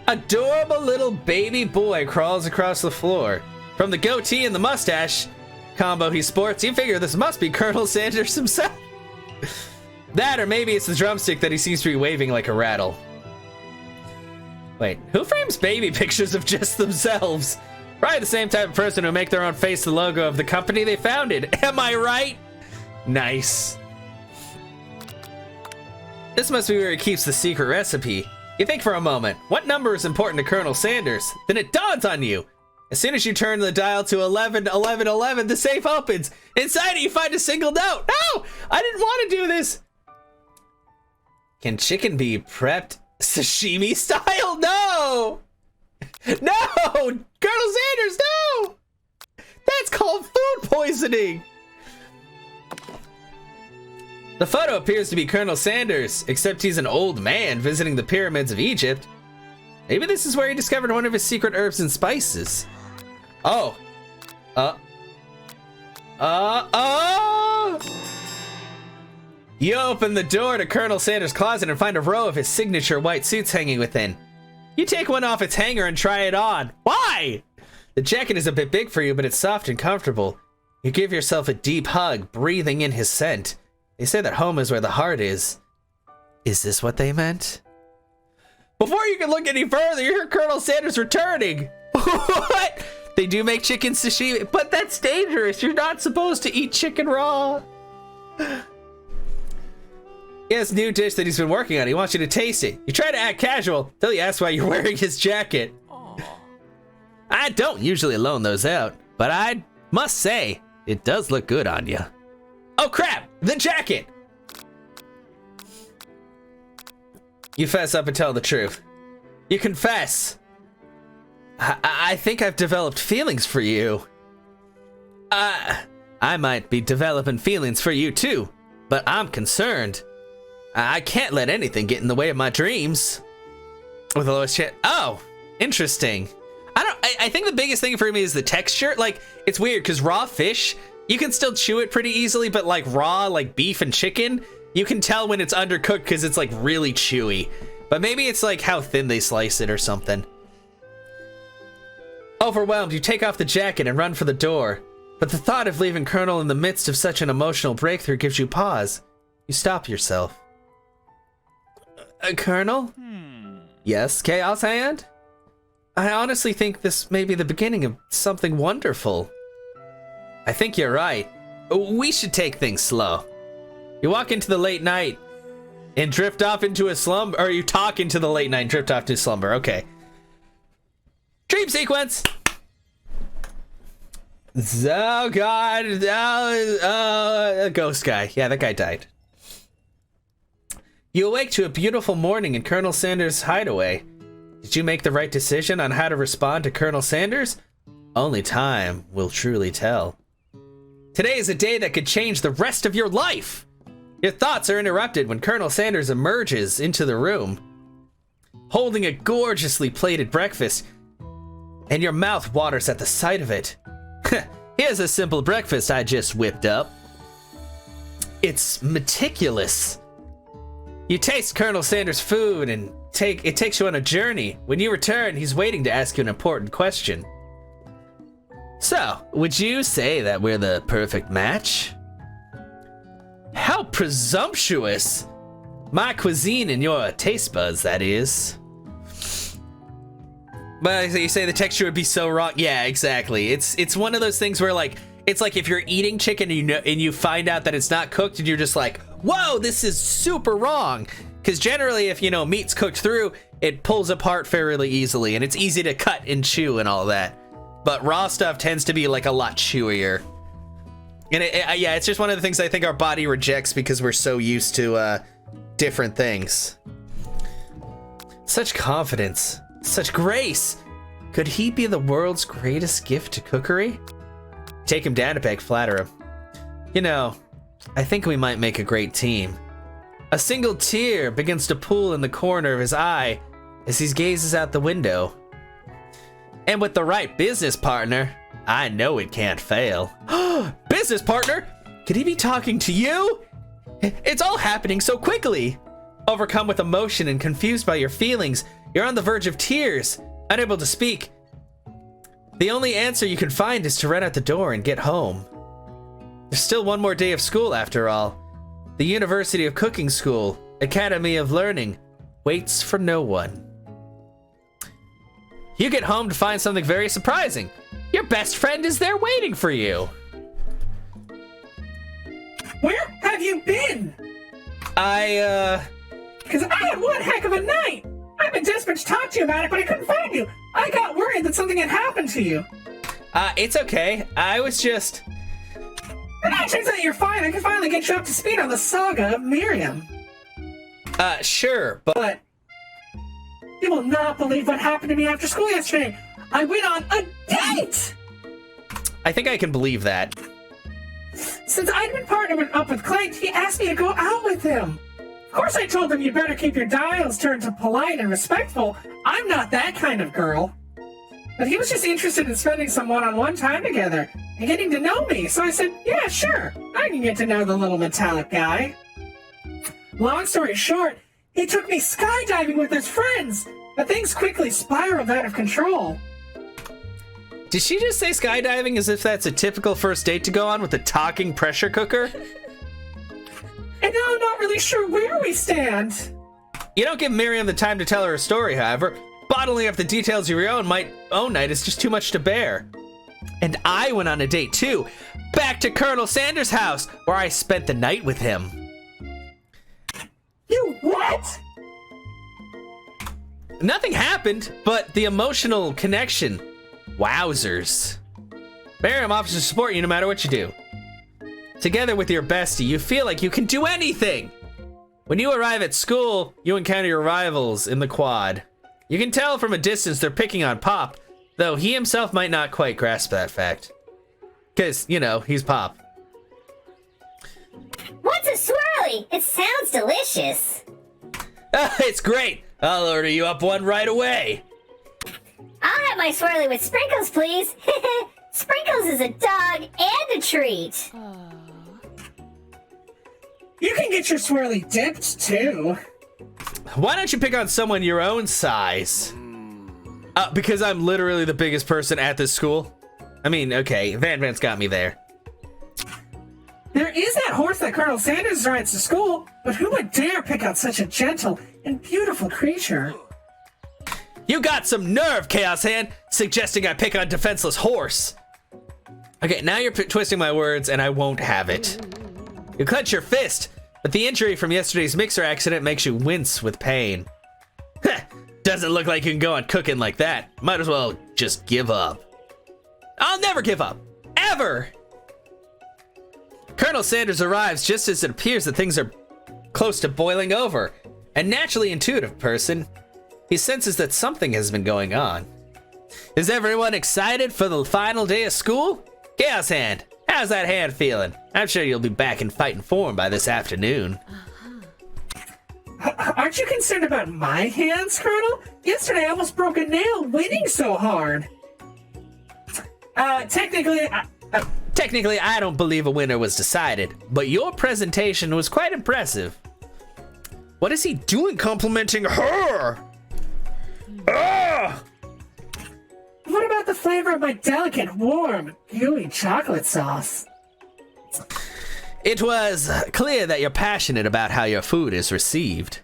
A: Adorable little baby boy crawls across the floor. From the goatee and the mustache combo he sports, you figure this must be Colonel Sanders himself. That, or maybe it's the drumstick that he seems to be waving like a rattle. Wait, who frames baby pictures of just themselves? Probably the same type of person who make their own face the logo of the company they founded. Am I right? Nice. This must be where he keeps the secret recipe. You think for a moment, what number is important to Colonel Sanders? Then it dawns on you. As soon as you turn the dial to 11, 11, 11, the safe opens. Inside it, you find a single note. No, I didn't want to do this. Can chicken be prepped sashimi style? No! No! Colonel Sanders, no! That's called food poisoning! The photo appears to be Colonel Sanders, except he's an old man visiting the pyramids of Egypt. Maybe this is where he discovered one of his secret herbs and spices. Oh. You open the door to Colonel Sanders' closet and find a row of his signature white suits hanging within. You take one off its hanger and try it on. Why? The jacket is a bit big for you, but it's soft and comfortable. You give yourself a deep hug, breathing in his scent. They say that home is where the heart is. Is this what they meant? Before you can look any further, you hear Colonel Sanders returning. What? They do make chicken sashimi, but that's dangerous. You're not supposed to eat chicken raw. He has a new dish that he's been working on. He wants you to taste it. You try to act casual till he asks why you're wearing his jacket. Aww. I don't usually loan those out, but I must say, it does look good on you. Oh crap, the jacket! You fess up and tell the truth. You confess. I think I've developed feelings for you. I might be developing feelings for you too, but I'm concerned. I can't let anything get in the way of my dreams. With a lowest chance. Oh, interesting. I think the biggest thing for me is the texture. Like, it's weird because raw fish, you can still chew it pretty easily, but like raw, like beef and chicken, you can tell when it's undercooked because it's like really chewy. But maybe it's like how thin they slice it or something. Overwhelmed, you take off the jacket and run for the door. But the thought of leaving Colonel in the midst of such an emotional breakthrough gives you pause. You stop yourself. Colonel? Yes, Chaos Hand? I honestly think this may be the beginning of something wonderful. I think you're right. We should take things slow. You walk into the late night and drift off into a slumber, or you talk into the late night and drift off to slumber. Okay. Dream sequence. Oh God. A ghost guy. Yeah, that guy died. You awake to a beautiful morning in Colonel Sanders' hideaway. Did you make the right decision on how to respond to Colonel Sanders? Only time will truly tell. Today is a day that could change the rest of your life. Your thoughts are interrupted when Colonel Sanders emerges into the room, holding a gorgeously plated breakfast, and your mouth waters at the sight of it. Here's a simple breakfast I just whipped up. it's meticulous. You taste Colonel Sanders' food and it takes you on a journey. When you return, he's waiting to ask you an important question. So, would you say that we're the perfect match? How presumptuous! My cuisine and your taste buds, that is. But you say the texture would be so wrong. Yeah, exactly. It's one of those things where like it's like if you're eating chicken and you find out that it's not cooked and you're just like, whoa, this is super wrong. Because generally, if meat's cooked through, it pulls apart fairly easily and it's easy to cut and chew and all that. But raw stuff tends to be like a lot chewier. And yeah, it's just one of the things I think our body rejects because we're so used to different things. Such confidence, such grace. Could he be the world's greatest gift to cookery? Take him down a peg, flatter him. I think we might make a great team. A single tear begins to pool in the corner of his eye as he gazes out the window. And with the right business partner, I know it can't fail. Business partner? Could he be talking to you? It's all happening so quickly. Overcome with emotion and confused by your feelings, you're on the verge of tears, unable to speak. The only answer you can find is to run out the door and get home. There's still one more day of school after all. The University of Cooking School, Academy of Learning, waits for no one. You get home to find something very surprising. Your best friend is there waiting for you.
B: Where have you been? Because I had one heck of a night. I've been desperate to talk to you about it, but I couldn't find you. I got worried that something had happened to you.
A: It's okay. I was just...
B: And it turns out you're fine. I can finally get you up to speed on the saga of Miriam.
A: Sure, but...
B: You will not believe what happened to me after school yesterday. I went on a date!
A: I think I can believe that.
B: Since I'd been partnered up with Clayt, he asked me to go out with him. Of course I told him you better keep your dials turned to polite and respectful. I'm not that kind of girl. But he was just interested in spending some one-on-one time together and getting to know me, so I said, yeah, sure, I can get to know the little metallic guy. Long story short, he took me skydiving with his friends, but things quickly spiraled out of control.
A: Did she just say skydiving as if that's a typical first date to go on with a talking pressure cooker?
B: And now I'm not really sure where we stand.
A: You don't give Miriam the time to tell her a story, however. Bottling up the details of your own night is just too much to bear. And I went on a date too, back to Colonel Sanders' house, where I spent the night with him.
B: You what?
A: Nothing happened, but the emotional connection. Wowzers. Miriam offers to support you no matter what you do. Together with your bestie, you feel like you can do anything. When you arrive at school, you encounter your rivals in the quad. You can tell from a distance they're picking on Pop, though he himself might not quite grasp that fact. Because, he's Pop.
C: What's a swirly? It sounds delicious.
A: It's great. I'll order you up one right away.
C: I'll have my swirly with sprinkles, please. Sprinkles is a dog and a treat.
B: You can get your swirly dipped, too.
A: Why don't you pick on someone your own size? Because I'm literally the biggest person at this school. I mean, okay, Van's got me there.
B: There is that horse that Colonel Sanders rides to school, but who would dare pick out such a gentle and beautiful creature?
A: You got some nerve, Chaos Hand, suggesting I pick on defenseless horse. Okay, now you're twisting my words and I won't have it. You clench your fist, but the injury from yesterday's mixer accident makes you wince with pain. Heh, doesn't look like you can go on cooking like that. Might as well just give up. I'll never give up. Ever! Colonel Sanders arrives just as it appears that things are close to boiling over. A naturally intuitive person, he senses that something has been going on. Is everyone excited for the final day of school? Chaos Hand, how's that hand feeling? I'm sure you'll be back in fighting form by this afternoon.
B: Aren't you concerned about my hands, Colonel? Yesterday I almost broke a nail winning so hard.
A: Technically, I don't believe a winner was decided, but your presentation was quite impressive. What is he doing complimenting her? Ugh!
B: What about the flavor of my delicate, warm, gooey chocolate sauce?
A: It was clear that you're passionate about how your food is received.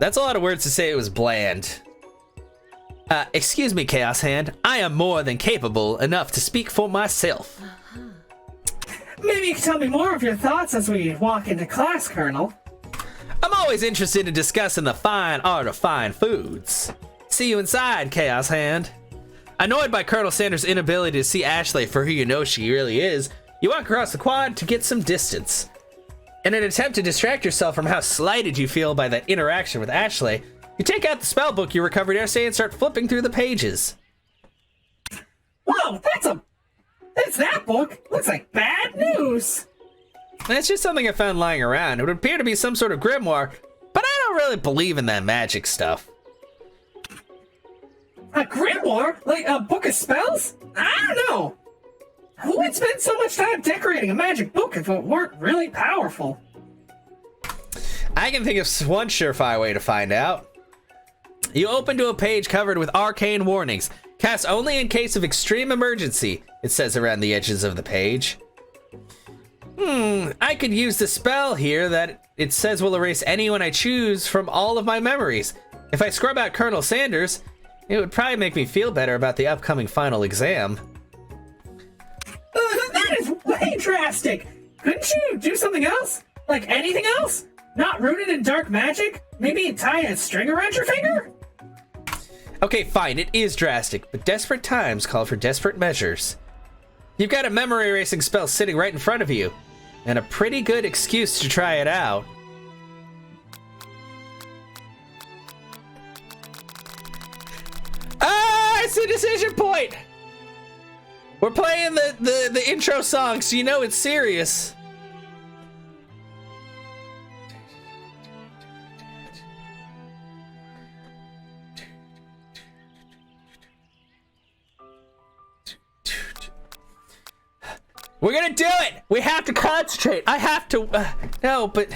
A: That's a lot of words to say it was bland. Excuse me, Chaos Hand. I am more than capable enough to speak for myself.
B: Maybe you can tell me more of your thoughts as we walk into class, Colonel.
A: I'm always interested in discussing the fine art of fine foods. See you inside, Chaos Hand. Annoyed by Colonel Sanders' inability to see Ashley for who you know she really is, you walk across the quad to get some distance. In an attempt to distract yourself from how slighted you feel by that interaction with Ashley, you take out the spell book you recovered yesterday and start flipping through the pages.
B: Whoa, that's that book. Looks like bad news.
A: It's just something I found lying around. It would appear to be some sort of grimoire, but I don't really believe in that magic stuff.
B: A grimoire? Like a book of spells? I don't know. Who would spend so much time decorating a magic book if it weren't really powerful?
A: I can think of one surefire way to find out. You open to a page covered with arcane warnings. Cast only in case of extreme emergency, it says around the edges of the page. I could use the spell here that it says will erase anyone I choose from all of my memories. If I scrub out Colonel Sanders, it would probably make me feel better about the upcoming final exam.
B: That is way drastic. Couldn't you do something else? Like anything else? Not rooted in dark magic? Maybe tie a string around your finger?
A: Okay, fine, it is drastic, but desperate times call for desperate measures. You've got a memory erasing spell sitting right in front of you, and a pretty good excuse to try it out. Ah, it's a decision point! We're playing the intro song, so you know it's serious. We're gonna do it! We have to concentrate. I have to. No, but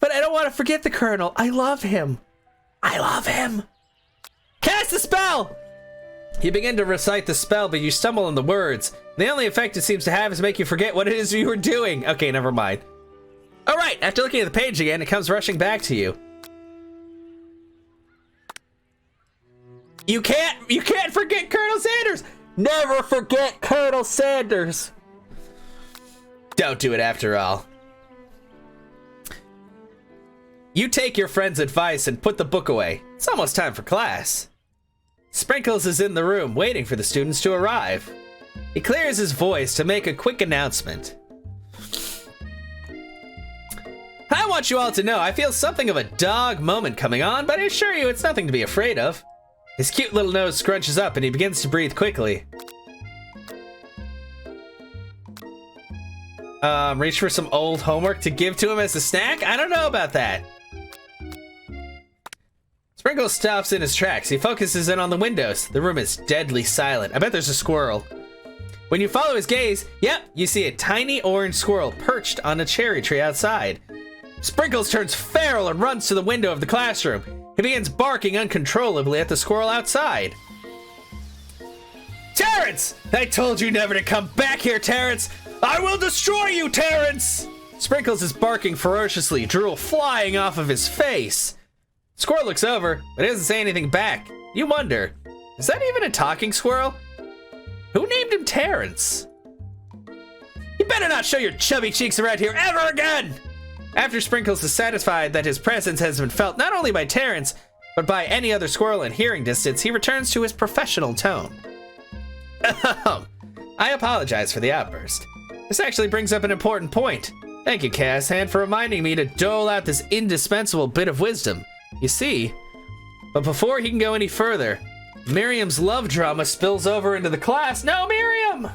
A: I don't want to forget the Colonel. I love him. I love him. Cast the spell! You begin to recite the spell, but you stumble on the words. The only effect it seems to have is to make you forget what it is you were doing. Okay, never mind. All right, after looking at the page again, it comes rushing back to you. You can't forget Colonel Sanders. Never forget Colonel Sanders. Don't do it after all. You take your friend's advice and put the book away. It's almost time for class. Sprinkles is in the room waiting for the students to arrive. He clears his voice to make a quick announcement. I want you all to know I feel something of a dog moment coming on, but I assure you it's nothing to be afraid of. His cute little nose scrunches up and he begins to breathe quickly. Reach for some old homework to give to him as a snack? I don't know about that. Sprinkles stops in his tracks. He focuses in on the windows. The room is deadly silent. I bet there's a squirrel. When you follow his gaze, yep, you see a tiny orange squirrel perched on a cherry tree outside. Sprinkles turns feral and runs to the window of the classroom. He begins barking uncontrollably at the squirrel outside. Terrence! I told you never to come back here, Terrence! I will destroy you, Terrence! Sprinkles is barking ferociously, drool flying off of his face. Squirrel looks over, but doesn't say anything back. You wonder, is that even a talking squirrel? Who named him Terrence? You better not show your chubby cheeks around here ever again! After Sprinkles is satisfied that his presence has been felt not only by Terrence, but by any other squirrel in hearing distance, he returns to his professional tone. I apologize for the outburst. This actually brings up an important point. Thank you, Chaos Hand, for reminding me to dole out this indispensable bit of wisdom. You see, but before he can go any further, Miriam's love drama spills over into the class. No, Miriam!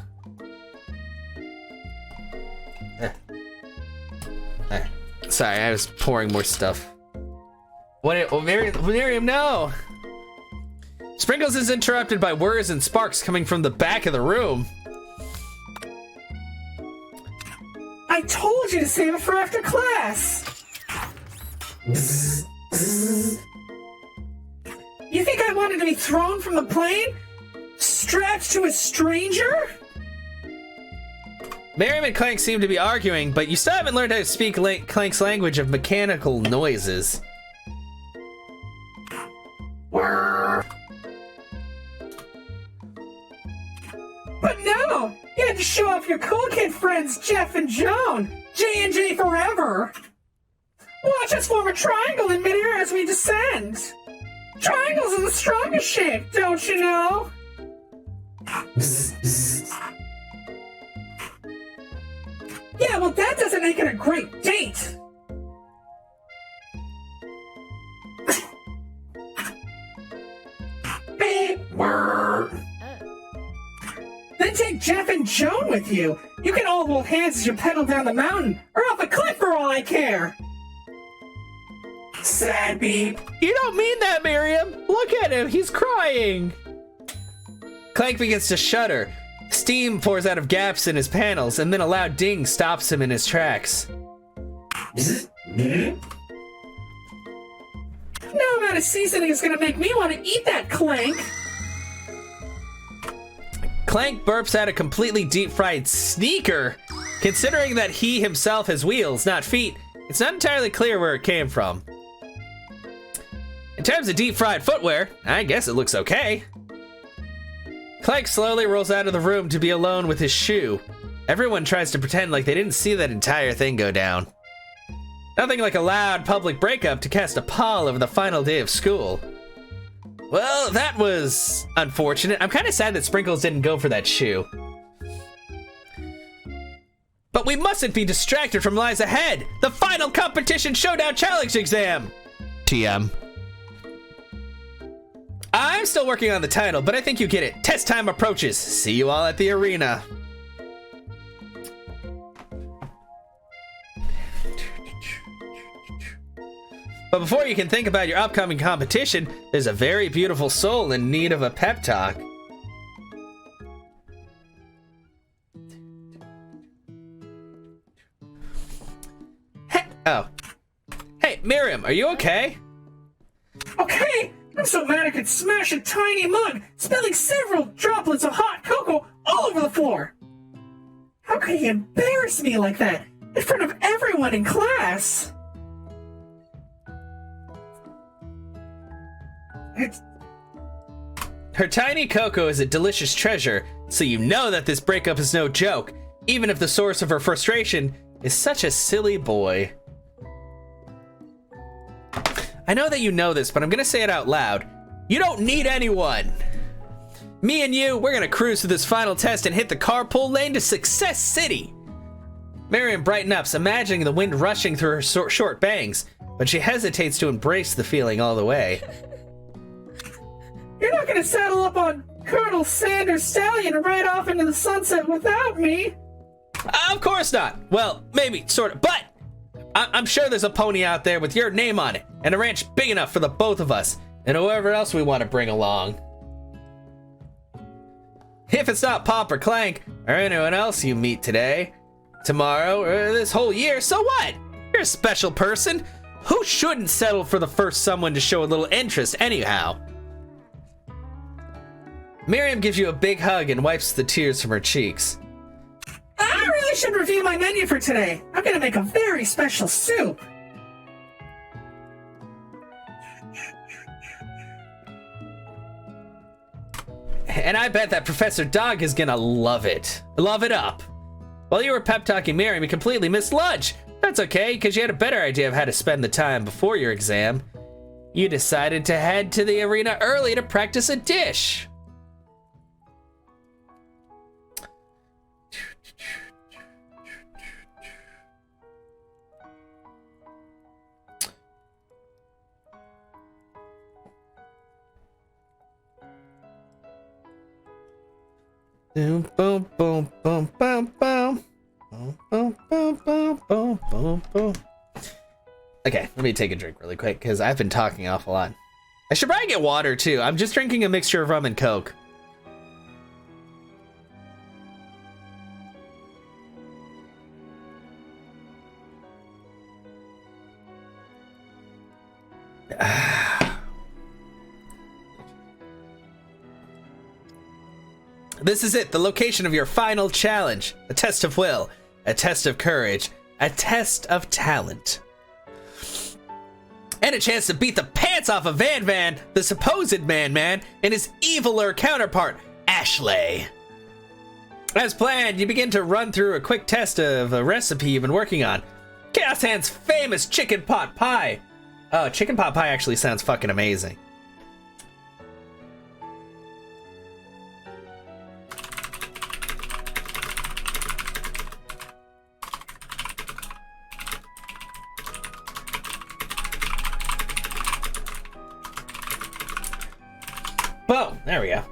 A: Sorry, I was pouring more stuff. What? Oh, Miriam, no! Sprinkles is interrupted by whirs and sparks coming from the back of the room.
B: you to save it for after class. You think I wanted to be thrown from the plane? Strapped to a stranger?
A: Miriam and Clank seem to be arguing, but you still haven't learned how to speak Clank's language of mechanical noises.
B: But no! You had to show off your cool kid friends Jeff and Joan! J&J forever! Watch us form a triangle in midair as we descend! Triangles are the strongest shape, don't you know? Yeah, well that doesn't make it a great date! Beep! Then take Jeff and Joan with you. You can all hold hands as you pedal down the mountain, or off a cliff for all I care. Sad beep.
A: You don't mean that, Miriam! Look at him, he's crying! Clank begins to shudder. Steam pours out of gaps in his panels, and then a loud ding stops him in his tracks.
B: No amount of seasoning is gonna make me want to eat that, Clank.
A: Clank burps out a completely deep-fried sneaker. Considering that he himself has wheels, not feet, it's not entirely clear where it came from. In terms of deep-fried footwear, I guess it looks okay. Clank slowly rolls out of the room to be alone with his shoe. Everyone tries to pretend like they didn't see that entire thing go down. Nothing like a loud public breakup to cast a pall over the final day of school. Well, that was unfortunate. I'm kind of sad that Sprinkles didn't go for that shoe. But we mustn't be distracted from lies ahead. The final competition showdown challenge exam. TM. I'm still working on the title, but I think you get it. Test time approaches. See you all at the arena. But before you can think about your upcoming competition, there's a very beautiful soul in need of a pep talk. Hey, oh. Hey, Miriam, are you okay?
B: Okay, I'm so mad I could smash a tiny mug, spilling several droplets of hot cocoa all over the floor. How could he embarrass me like that in front of everyone in class?
A: Her tiny cocoa is a delicious treasure, so you know that this breakup is no joke, even if the source of her frustration is such a silly boy. I know that you know this, but I'm gonna say it out loud. You don't need anyone! Me and you, we're gonna cruise through this final test and hit the carpool lane to Success City! Miriam brightens up, imagining the wind rushing through her short bangs, but she hesitates to embrace the feeling all the way.
B: You're not gonna saddle up on Colonel Sanders' stallion and ride off into the sunset without me!
A: Of course not! Well, maybe, sort of, but I'm sure there's a pony out there with your name on it, and a ranch big enough for the both of us, and whoever else we want to bring along. If it's not Pop or Clank, or anyone else you meet today, tomorrow, or this whole year, so what? You're a special person. Who shouldn't settle for the first someone to show a little interest anyhow? Miriam gives you a big hug and wipes the tears from her cheeks.
B: I really should review my menu for today. I'm gonna make a very special soup.
A: And I bet that Professor Dog is gonna love it. Love it up. While you were pep talking Miriam, you completely missed lunch. That's okay, because you had a better idea of how to spend the time before your exam. You decided to head to the arena early to practice a dish. Boom, boom, boom, boom, boom, boom. Boom, boom, boom, boom, boom, boom, boom. Okay, let me take a drink really quick because I've been talking an awful lot. I should probably get water too. I'm just drinking a mixture of rum and Coke. This is it, the location of your final challenge. A test of will, a test of courage, a test of talent. And a chance to beat the pants off of Van Van, the supposed Man-Man, and his eviler counterpart, Ashley. As planned, you begin to run through a quick test of a recipe you've been working on. Chaos Hand's famous chicken pot pie. Oh, chicken pot pie actually sounds fucking amazing. Boom, there we go.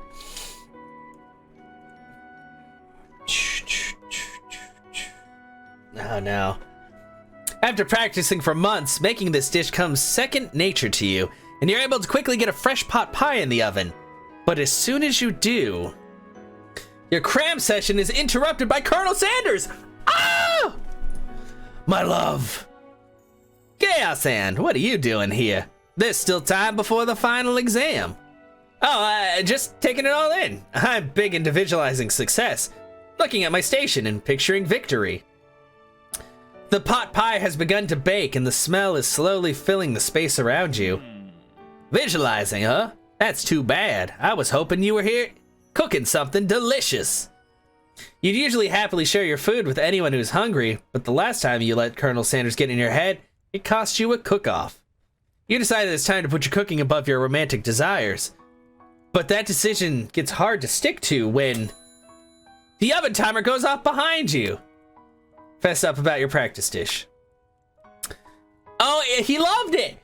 A: Oh no. After practicing for months, making this dish comes second nature to you, and you're able to quickly get a fresh pot pie in the oven. But as soon as you do, your cram session is interrupted by Colonel Sanders! Ah! My love! Chaos Hand, what are you doing here? There's still time before the final exam. Oh, just taking it all in. I'm big into visualizing success, looking at my station and picturing victory. The pot pie has begun to bake and the smell is slowly filling the space around you. Visualizing, huh? That's too bad. I was hoping you were here cooking something delicious. You'd usually happily share your food with anyone who's hungry, but the last time you let Colonel Sanders get in your head, it cost you a cook-off. You decided it's time to put your cooking above your romantic desires. But that decision gets hard to stick to when the oven timer goes off behind you. Fess up about your practice dish. Oh, he loved it!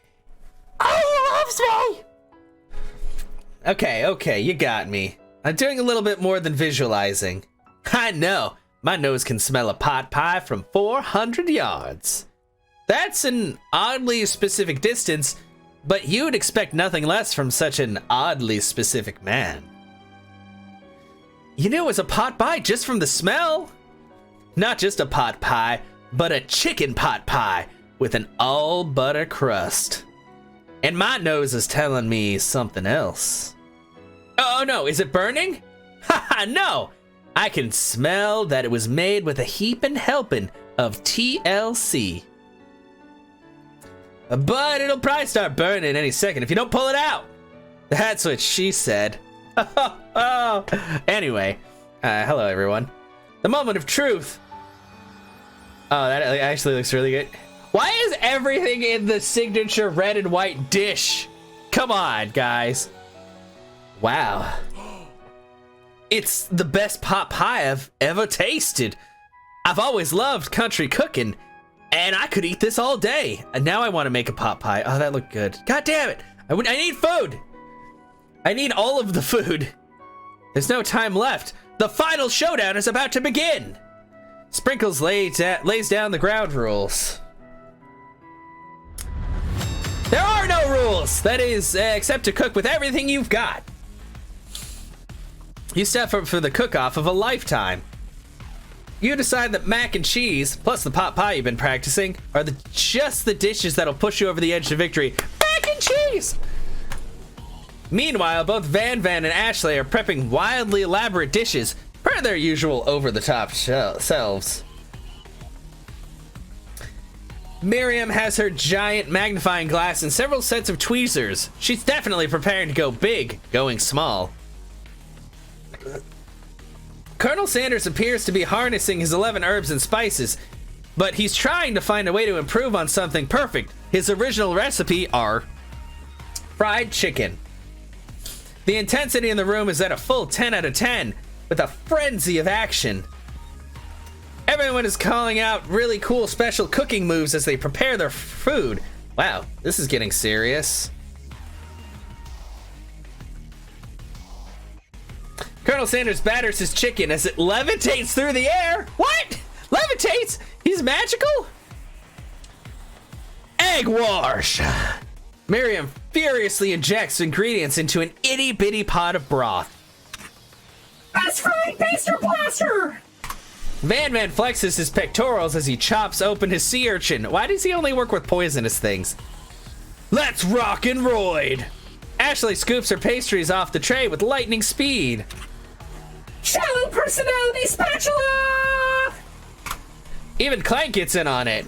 A: Oh, he loves me! Okay, you got me. I'm doing a little bit more than visualizing. I know, my nose can smell a pot pie from 400 yards. That's an oddly specific distance, but you'd expect nothing less from such an oddly specific man. You knew it was a pot pie just from the smell. Not just a pot pie, but a chicken pot pie with an all butter crust. And my nose is telling me something else. Oh no, is it burning? Haha, no! I can smell that it was made with a heaping helping of TLC. But it'll probably start burning any second if you don't pull it out. That's what she said. Anyway, hello everyone. The moment of truth. Oh, that actually looks really good. Why is everything in the signature red and white dish? Come on, guys. Wow. It's the best pot pie I've ever tasted. I've always loved country cooking, and I could eat this all day. And now I want to make a pot pie. Oh, that looked good. God damn it. I need food. I need all of the food. There's no time left. The final showdown is about to begin. Sprinkles lays down the ground rules. There are no rules. That is, except to cook with everything you've got. You step up for the cook-off of a lifetime. You decide that mac and cheese, plus the pot pie you've been practicing, are just the dishes that'll push you over the edge to victory. Mac and cheese! Meanwhile, both Van Van and Ashley are prepping wildly elaborate dishes, per their usual over-the-top selves. Miriam has her giant magnifying glass and several sets of tweezers. She's definitely preparing to go big, going small. Colonel Sanders appears to be harnessing his 11 herbs and spices, but he's trying to find a way to improve on something perfect. His original recipe are fried chicken. The intensity in the room is at a full 10 out of 10, with a frenzy of action. Everyone is calling out really cool special cooking moves as they prepare their food. Wow, this is getting serious. Colonel Sanders batters his chicken as it levitates through the air. What? Levitates? He's magical? Egg wash. Miriam furiously injects ingredients into an itty-bitty pot of broth.
B: That's right, Baster Blaster!
A: Van Van flexes his pectorals as he chops open his sea urchin. Why does he only work with poisonous things? Let's rock and roid! Ashley scoops her pastries off the tray with lightning speed.
B: Shallow personality spatula!
A: Even Clank gets in on it.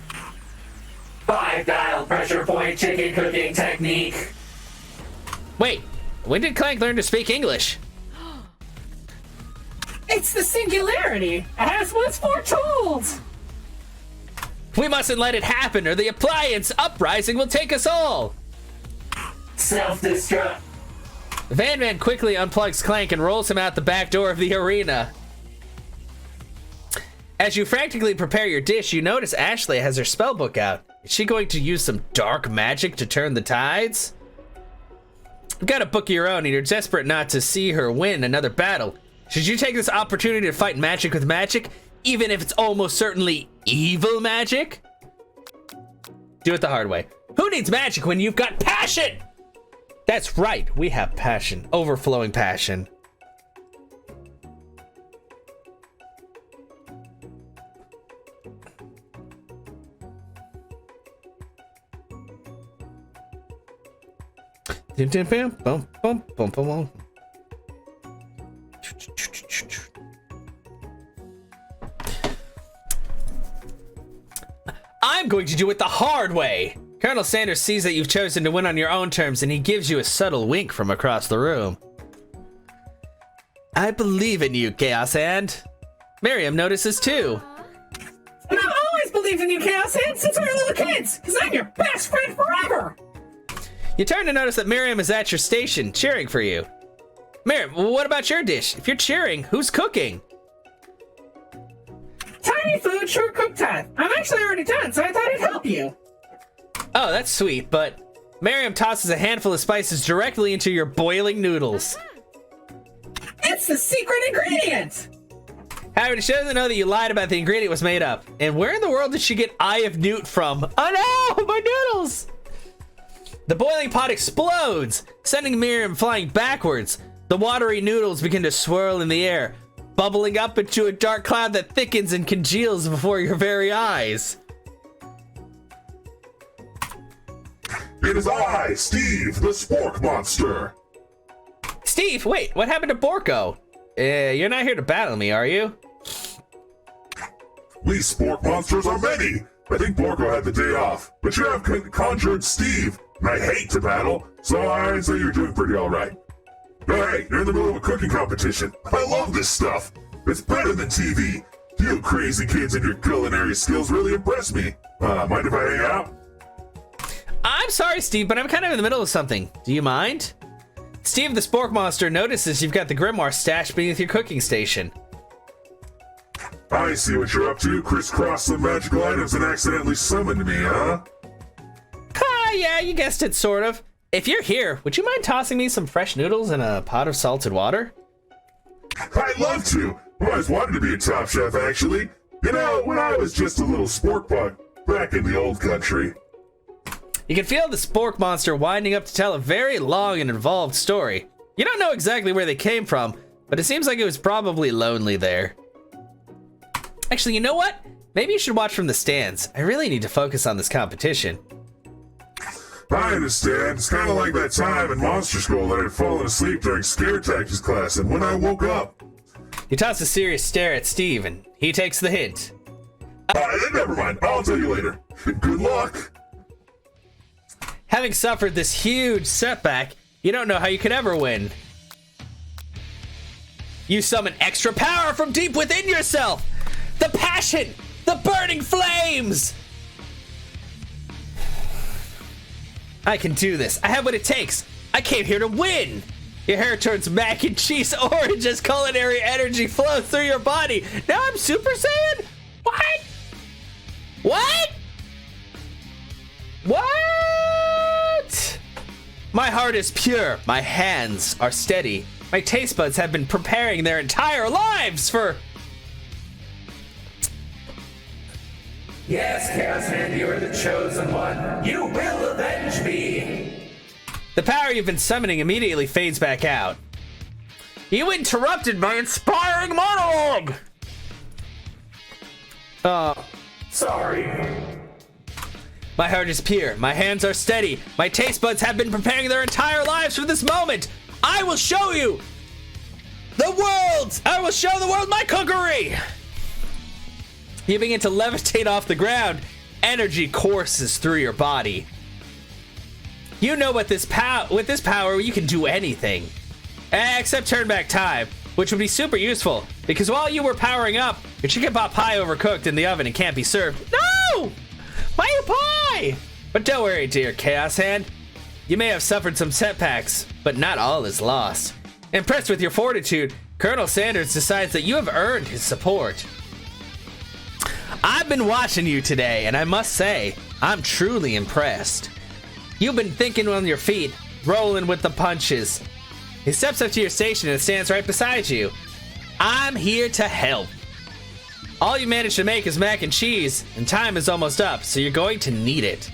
B: 5-dial pressure point chicken cooking technique.
A: Wait, when did Clank learn to speak English?
B: It's the singularity, as was foretold.
A: We mustn't let it happen or the appliance uprising will take us all.
B: Self-destruct.
A: Van Man quickly unplugs Clank and rolls him out the back door of the arena. As you frantically prepare your dish, you notice Ashley has her spellbook out. Is she going to use some dark magic to turn the tides? You've got a book of your own and you're desperate not to see her win another battle. Should you take this opportunity to fight magic with magic, even if it's almost certainly evil magic? Do it the hard way. Who needs magic when you've got passion? That's right, we have passion, overflowing passion. I'm going to do it the hard way. Colonel Sanders sees that you've chosen to win on your own terms, and he gives you a subtle wink from across the room. I believe in you, Chaos Hand. Miriam notices too.
B: And I've always believed in you, Chaos Hand, since we were little kids, because I'm your best friend forever.
A: You turn to notice that Miriam is at your station, cheering for you. Miriam, what about your dish? If you're cheering, who's cooking?
B: Tiny food, sure cook time. I'm actually already done, so I thought I'd help you.
A: Oh, that's sweet, but Miriam tosses a handful of spices directly into your boiling noodles.
B: It's the secret ingredient.
A: However, she doesn't know that you lied about the ingredient was made up. And where in the world did she get Eye of Newt from? Oh no, my noodles! The boiling pot explodes, sending Miriam flying backwards. The watery noodles begin to swirl in the air, bubbling up into a dark cloud that thickens and congeals before your very eyes.
D: It is I, Steve, the Spork Monster.
A: Steve, wait, what happened to Borko? You're not here to battle me, are you?
D: We Spork Monsters are many. I think Borko had the day off, but you have conjured Steve, and I hate to battle, so I'd say you're doing pretty alright. Hey, you're in the middle of a cooking competition. I love this stuff. It's better than TV. You crazy kids and your culinary skills really impress me. Mind if I hang out?
A: I'm sorry, Steve, but I'm kind of in the middle of something. Do you mind? Steve the Spork Monster notices you've got the grimoire stashed beneath your cooking station.
D: I see what you're up to. Crisscross some magical items and accidentally summoned me, huh?
A: Yeah, you guessed it, sort of. If you're here, would you mind tossing me some fresh noodles in a pot of salted water?
D: I'd love to. I've always wanted to be a top chef, actually. You know, when I was just a little spork bug back in the old country.
A: You can feel the Spork Monster winding up to tell a very long and involved story. You don't know exactly where they came from, but it seems like it was probably lonely there. Actually, you know what? Maybe you should watch from the stands. I really need to focus on this competition.
D: I understand. It's kind of like that time in Monster School that I had fallen asleep during scare tactics class, and when I woke up...
A: You toss a serious stare at Steve, and he takes the hint.
D: Never mind. I'll tell you later. Good luck.
A: Having suffered this huge setback, you don't know how you could ever win. You summon extra power from deep within yourself! The passion! The burning flames! I can do this. I have what it takes. I came here to win! Your hair turns mac and cheese orange as culinary energy flows through your body. Now I'm Super Saiyan? What? What? What? My heart is pure. My hands are steady. My taste buds have been preparing their entire lives for...
B: Yes, Chaos Hand, you are the chosen one. You will avenge me.
A: The power you've been summoning immediately fades back out. You interrupted my inspiring monologue!
B: Sorry.
A: My heart is pure. My hands are steady. My taste buds have been preparing their entire lives for this moment. I will show you the world. I will show the world my cookery. You begin to levitate off the ground. Energy courses through your body. You know with this power, you can do anything. Except turn back time, which would be super useful. Because while you were powering up, your chicken pot pie overcooked in the oven and can't be served. No! My pie! But don't worry, dear Chaos Hand. You may have suffered some setbacks, but not all is lost. Impressed with your fortitude, Colonel Sanders decides that you have earned his support. I've been watching you today, and I must say, I'm truly impressed. You've been thinking on your feet, rolling with the punches. He steps up to your station and stands right beside you. I'm here to help. All you managed to make is mac and cheese, and time is almost up, so you're going to need it.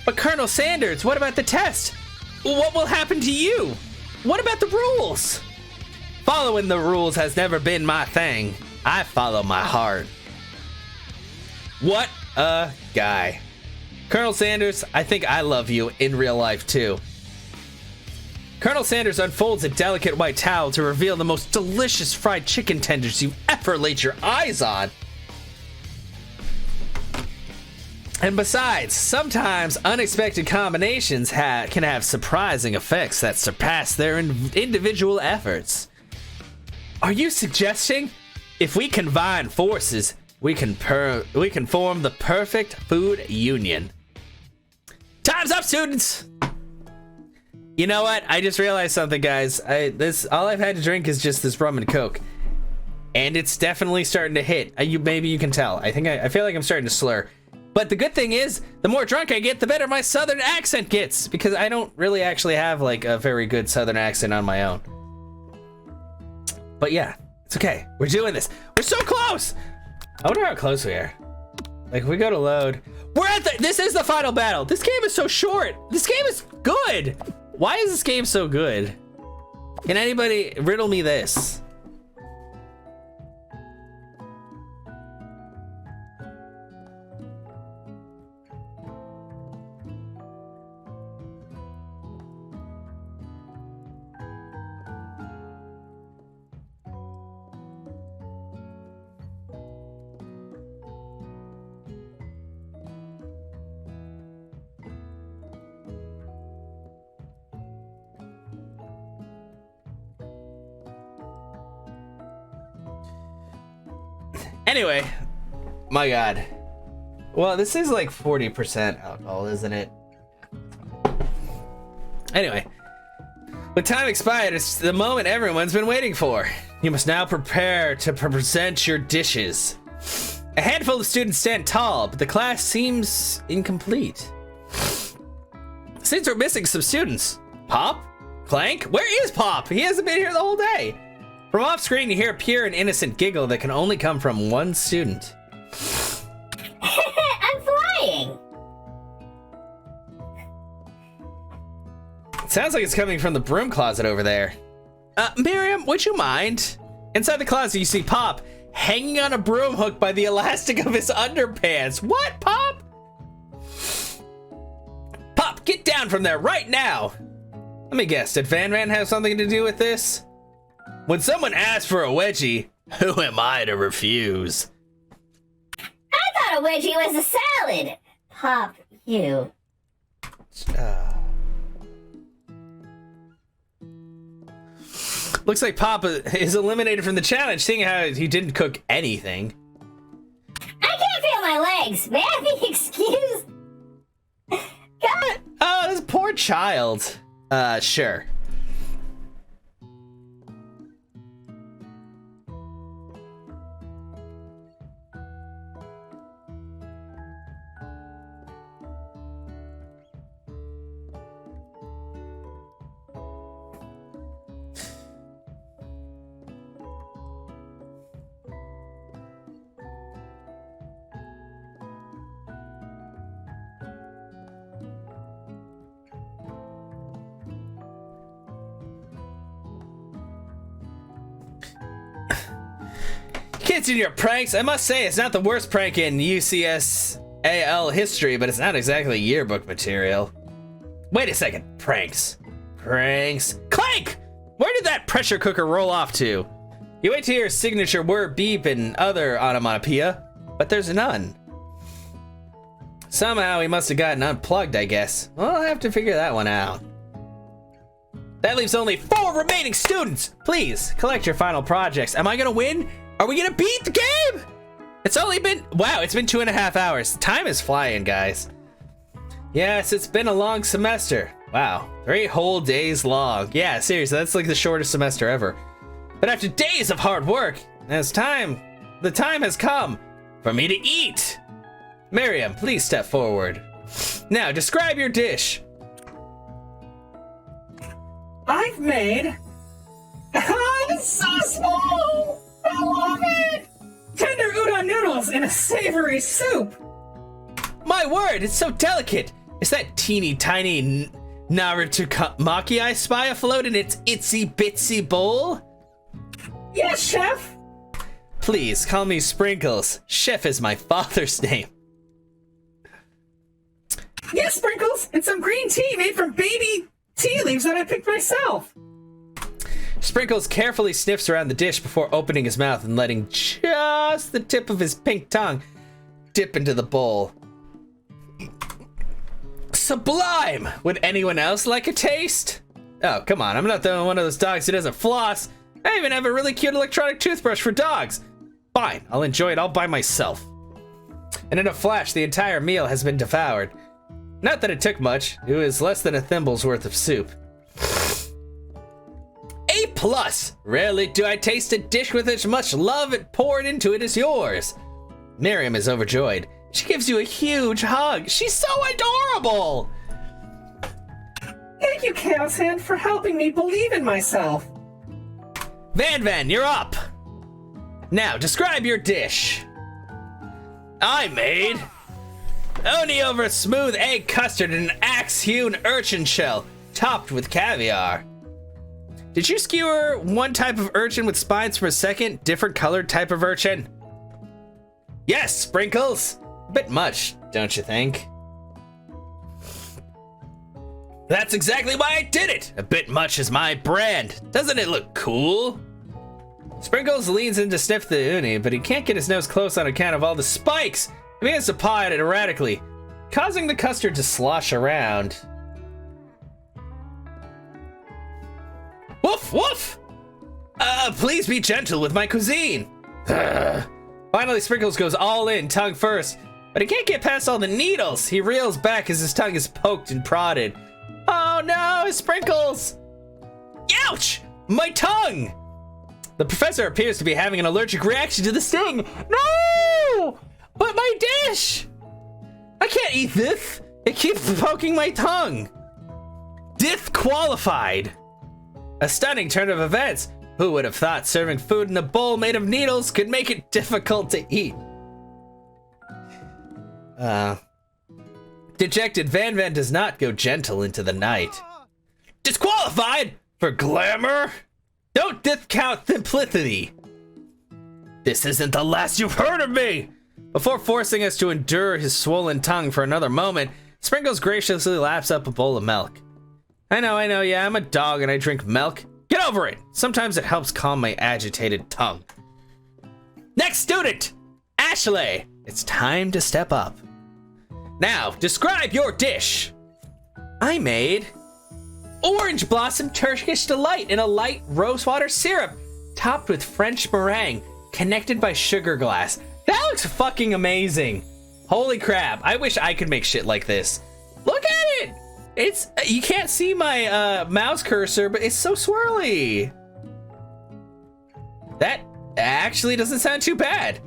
A: But Colonel Sanders, what about the test? What will happen to you? What about the rules? Following the rules has never been my thing. I follow my heart. What a guy. Colonel Sanders, I think I love you in real life too. Colonel Sanders unfolds a delicate white towel to reveal the most delicious fried chicken tenders you've ever laid your eyes on. And besides, sometimes unexpected combinations can have surprising effects that surpass their individual efforts. Are you suggesting if we combine forces, we can form the perfect food union? Time's up, students! You know what? I just realized something, guys. All I've had to drink is just this rum and coke, and it's definitely starting to hit. Maybe you can tell. I feel like I'm starting to slur. But the good thing is, the more drunk I get, the better my southern accent gets, because I don't really actually have like a very good southern accent on my own. But yeah, it's okay. We're doing this. We're so close. I wonder how close we are. Like, we go to load. This is the final battle. This game is so short. This game is good. Why is this game so good? Can anybody riddle me this? Anyway, my god. Well, this is like 40% alcohol, isn't it? Anyway, with time expired, it's the moment everyone's been waiting for. You must now prepare to present your dishes. A handful of students stand tall, but the class seems incomplete. Seems we're missing some students. Pop? Clank? Where is Pop? He hasn't been here the whole day. From off screen, you hear a pure and innocent giggle that can only come from one student.
C: I'm flying!
A: It sounds like it's coming from the broom closet over there. Miriam, would you mind? Inside the closet, you see Pop hanging on a broom hook by the elastic of his underpants. What, Pop? Pop, get down from there right now! Let me guess, did Van Van have something to do with this? When someone asks for a wedgie, who am I to refuse?
C: I thought a wedgie was a salad! Pop, you.
A: Looks like Pop is eliminated from the challenge, seeing how he didn't cook anything.
C: I can't feel my legs! May I be excused? God.
A: Oh, this poor child. Sure. Continue your pranks. I must say, it's not the worst prank in UCS AL history, but it's not exactly yearbook material. Wait a second. Pranks. Pranks. Clank! Where did that pressure cooker roll off to? You wait to hear signature word beep and other onomatopoeia, but there's none. Somehow he must have gotten unplugged, I guess. Well, I'll have to figure that one out. That leaves only 4 remaining students. Please, collect your final projects. Am I gonna win? Are we gonna beat the game? It's only been, wow, it's been 2.5 hours. Time is flying, guys. Yes, it's been a long semester. Wow, 3 whole days long. Yeah, seriously, that's like the shortest semester ever. But after days of hard work, the time has come for me to eat. Miriam, please step forward. Now, describe your dish.
B: I've made... Oh, it's so small! I love it! Tender udon noodles in a savory soup!
A: My word, it's so delicate! Is that teeny tiny Naruto-maki I spy afloat in its itsy bitsy bowl?
B: Yes, Chef!
A: Please, call me Sprinkles. Chef is my father's name.
B: Yes, Sprinkles! And some green tea made from baby tea leaves that I picked myself!
A: Sprinkles carefully sniffs around the dish before opening his mouth and letting just the tip of his pink tongue dip into the bowl. Sublime! Would anyone else like a taste? Oh, come on, I'm not the one of those dogs who doesn't floss. I even have a really cute electronic toothbrush for dogs. Fine, I'll enjoy it all by myself. And in a flash, the entire meal has been devoured. Not that it took much, it was less than a thimble's worth of soup. A+! Rarely do I taste a dish with as much love poured into it as yours. Miriam is overjoyed. She gives you a huge hug. She's so adorable!
B: Thank you, Chaos Hand, for helping me believe in myself.
A: Van, you're up! Now, describe your dish. I made oni over smooth egg custard and an axe-hewn urchin shell, topped with caviar. Did you skewer one type of urchin with spines for a second, different colored type of urchin? Yes, Sprinkles. A bit much, don't you think? That's exactly why I did it. A bit much is my brand. Doesn't it look cool? Sprinkles leans in to sniff the uni, but he can't get his nose close on account of all the spikes. He begins to paw at it erratically, causing the custard to slosh around. Woof, woof! Please be gentle with my cuisine. Finally, Sprinkles goes all in, tongue first, but he can't get past all the needles. He reels back as his tongue is poked and prodded. Oh no, Sprinkles! Ouch! My tongue! The professor appears to be having an allergic reaction to the sting. No! But my dish! I can't eat this. It keeps poking my tongue. Disqualified. A stunning turn of events. Who would have thought serving food in a bowl made of needles could make it difficult to eat? Dejected, Van does not go gentle into the night. Disqualified? For glamour? Don't discount simplicity. This isn't the last you've heard of me! Before forcing us to endure his swollen tongue for another moment, Sprinkles graciously laps up a bowl of milk. I know, yeah, I'm a dog and I drink milk. Get over it! Sometimes it helps calm my agitated tongue. Next student! Ashley! It's time to step up. Now, describe your dish! I made Orange Blossom Turkish Delight in a light rosewater syrup, topped with French meringue, connected by sugar glass. That looks fucking amazing! Holy crap, I wish I could make shit like this. Look at it! It's, you can't see my mouse cursor, but it's so swirly. That actually doesn't sound too bad.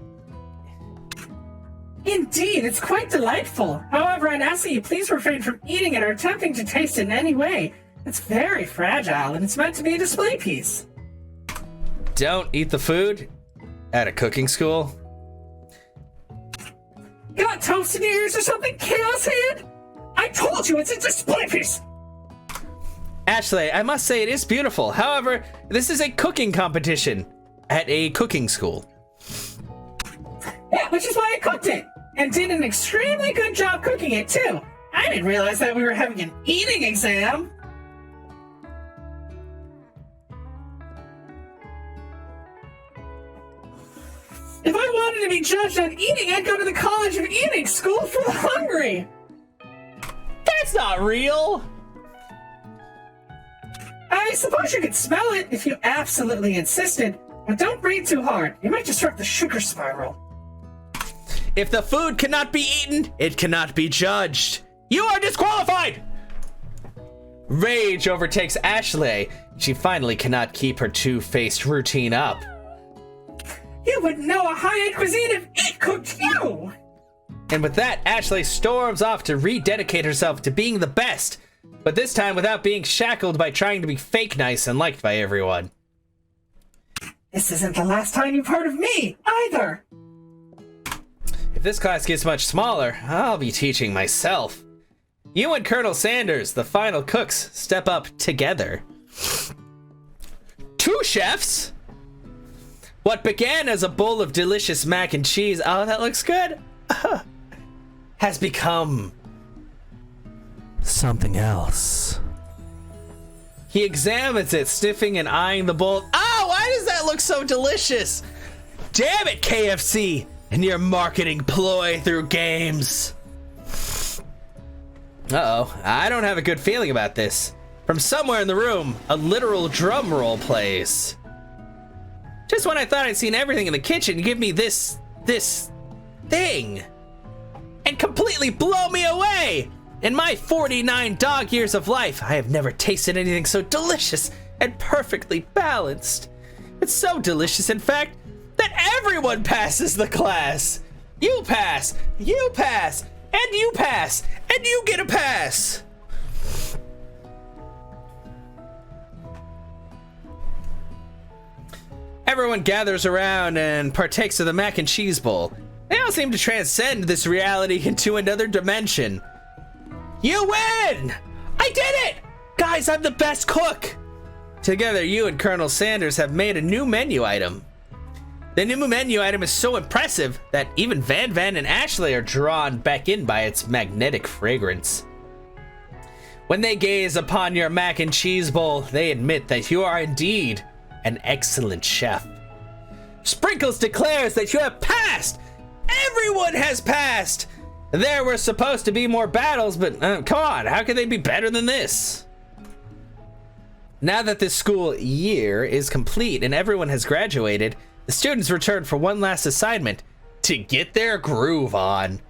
B: Indeed, it's quite delightful. However, I'd ask that you please refrain from eating it or attempting to taste it in any way. It's very fragile, and it's meant to be a display piece.
A: Don't eat the food at a cooking school.
B: Got toast in your ears or something, Chaos Hand? I told you it's a display piece!
A: Ashley, I must say it is beautiful. However, this is a cooking competition at a cooking school.
B: Yeah, which is why I cooked it! And did an extremely good job cooking it, too. I didn't realize that we were having an eating exam. If I wanted to be judged on eating, I'd go to the College of Eating School for the Hungry.
A: That's not real.
B: I suppose you could smell it if you absolutely insisted, but don't breathe too hard. You might disrupt the sugar spiral.
A: If the food cannot be eaten, it cannot be judged. You are disqualified! Rage overtakes Ashley. She finally cannot keep her two-faced routine up.
B: You wouldn't know a high-end cuisine if it cooked you!
A: And with that, Ashley storms off to rededicate herself to being the best, but this time without being shackled by trying to be fake nice and liked by everyone.
B: This isn't the last time you've heard of me, either!
A: If this class gets much smaller, I'll be teaching myself. You and Colonel Sanders, the final cooks, step up together. 2 chefs? What began as a bowl of delicious mac and cheese, oh, that looks good, has become something else. He examines it, sniffing and eyeing the bowl. Oh, why does that look so delicious? Damn it, KFC, and your marketing ploy through games. Uh-oh, I don't have a good feeling about this. From somewhere in the room, a literal drum roll plays. Just when I thought I'd seen everything in the kitchen, you give me this thing and completely blow me away. In my 49 dog years of life, I have never tasted anything so delicious and perfectly balanced. It's so delicious, in fact, that everyone passes the class. You pass, and you pass, and you get a pass. Everyone gathers around and partakes of the mac and cheese bowl. They all seem to transcend this reality into another dimension. You win! I did it! Guys, I'm the best cook! Together, you and Colonel Sanders have made a new menu item. The new menu item is so impressive that even Van Van and Ashley are drawn back in by its magnetic fragrance. When they gaze upon your mac and cheese bowl, they admit that you are indeed an excellent chef. Sprinkles declares that you have passed! Everyone has passed! There were supposed to be more battles, but come on, how can they be better than this? Now that this school year is complete and everyone has graduated, the students return for one last assignment, to get their groove on.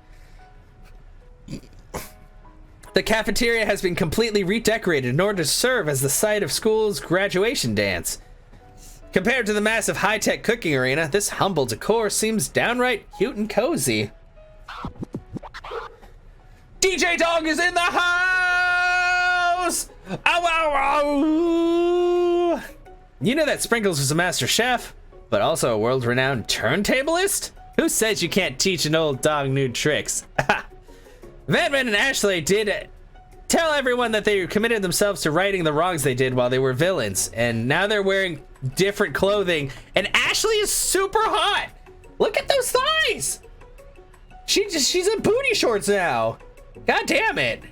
A: The cafeteria has been completely redecorated in order to serve as the site of school's graduation dance. Compared to the massive high-tech cooking arena, this humble decor seems downright cute and cozy. DJ Dog is in the house! Ow, ow, ow! You know that Sprinkles was a master chef, but also a world-renowned turntablist? Who says you can't teach an old dog new tricks? Van Van and Ashley did tell everyone that they committed themselves to righting the wrongs they did while they were villains, and now they're wearing different clothing, and Ashley is super hot. Look at those thighs. She's in booty shorts now. God damn it.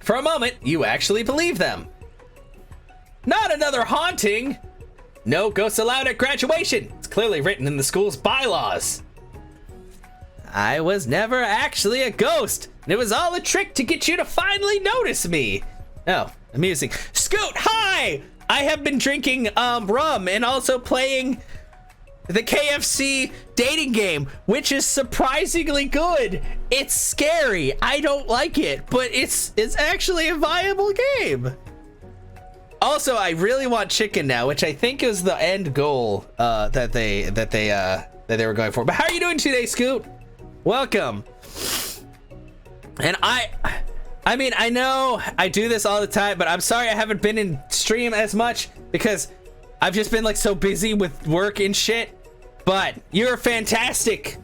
A: For a moment, you actually believe them. Not another haunting. No ghosts allowed at graduation. It's clearly written in the school's bylaws. I was never actually a ghost. And it was all a trick to get you to finally notice me. Oh, amusing. Scoot, hi! I have been drinking rum and also playing the KFC dating game, which is surprisingly good. It's scary. I don't like it, but it's actually a viable game. Also, I really want chicken now, which I think is the end goal that they were going for. But how are you doing today, Scoot? Welcome. And I mean, I know I do this all the time, but I'm sorry I haven't been in stream as much because I've just been like so busy with work and shit. But you're fantastic.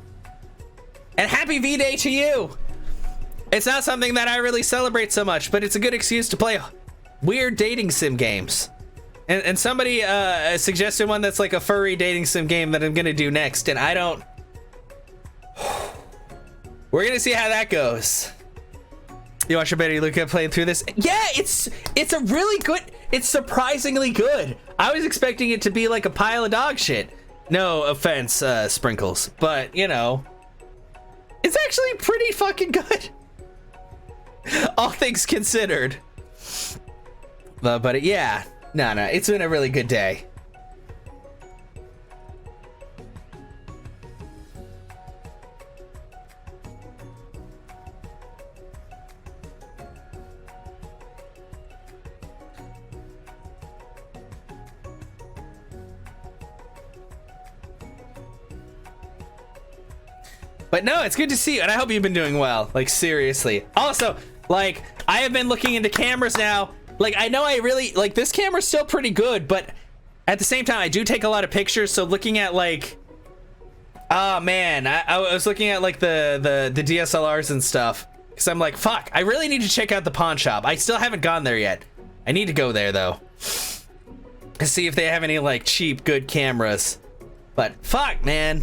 A: And happy V-Day to you. It's not something that I really celebrate so much, but it's a good excuse to play weird dating sim games. And somebody suggested one that's like a furry dating sim game that I'm gonna do next, and I don't... we're gonna see how that goes. You watch your Betty Luca playing through this? Yeah, it's a really good. It's surprisingly good. I was expecting it to be like a pile of dog shit. No offense, Sprinkles, but you know, it's actually pretty fucking good. All things considered. But yeah, no, it's been a really good day. But no, it's good to see you, and I hope you've been doing well. Like, seriously. Also, like, I have been looking into cameras now. Like, I know I really, like, this camera's still pretty good, but at the same time, I do take a lot of pictures, so looking at, like, oh, man, I was looking at, like, the DSLRs and stuff, because I'm like, fuck, I really need to check out the pawn shop. I still haven't gone there yet. I need to go there, though, to see if they have any, like, cheap, good cameras. But, fuck, man.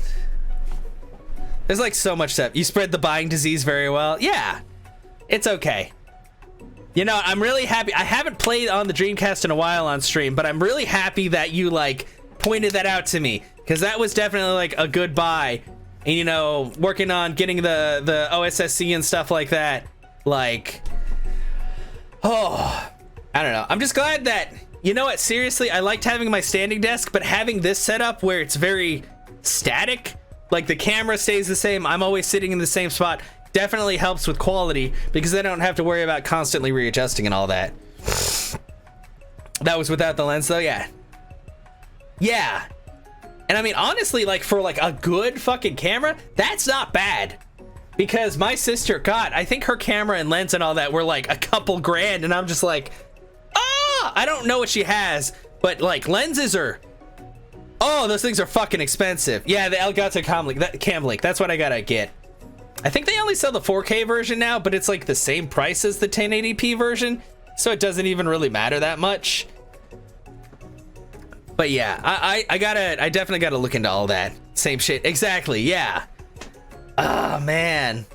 A: There's like so much stuff. You spread the buying disease very well. Yeah, it's okay. You know, I'm really happy. I haven't played on the Dreamcast in a while on stream, but I'm really happy that you like pointed that out to me, because that was definitely like a good buy. And you know, working on getting the OSSC and stuff like that, like, oh, I don't know. I'm just glad that, you know what, seriously, I liked having my standing desk, but having this setup where it's very static, like the camera stays the same, I'm always sitting in the same spot, definitely helps with quality, because I don't have to worry about constantly readjusting and all that. That was without the lens though. Yeah, and I mean, honestly, like for like a good fucking camera, that's not bad, because my sister, god, I think her camera and lens and all that were like a couple grand, and I'm just like, I don't know what she has, but like lenses are, oh, those things are fucking expensive. Yeah, the Elgato Camlink, that's what I gotta get. I think they only sell the 4K version now, but it's like the same price as the 1080p version, so it doesn't even really matter that much. But yeah, I definitely gotta look into all that. Same shit, exactly, yeah. Oh, man.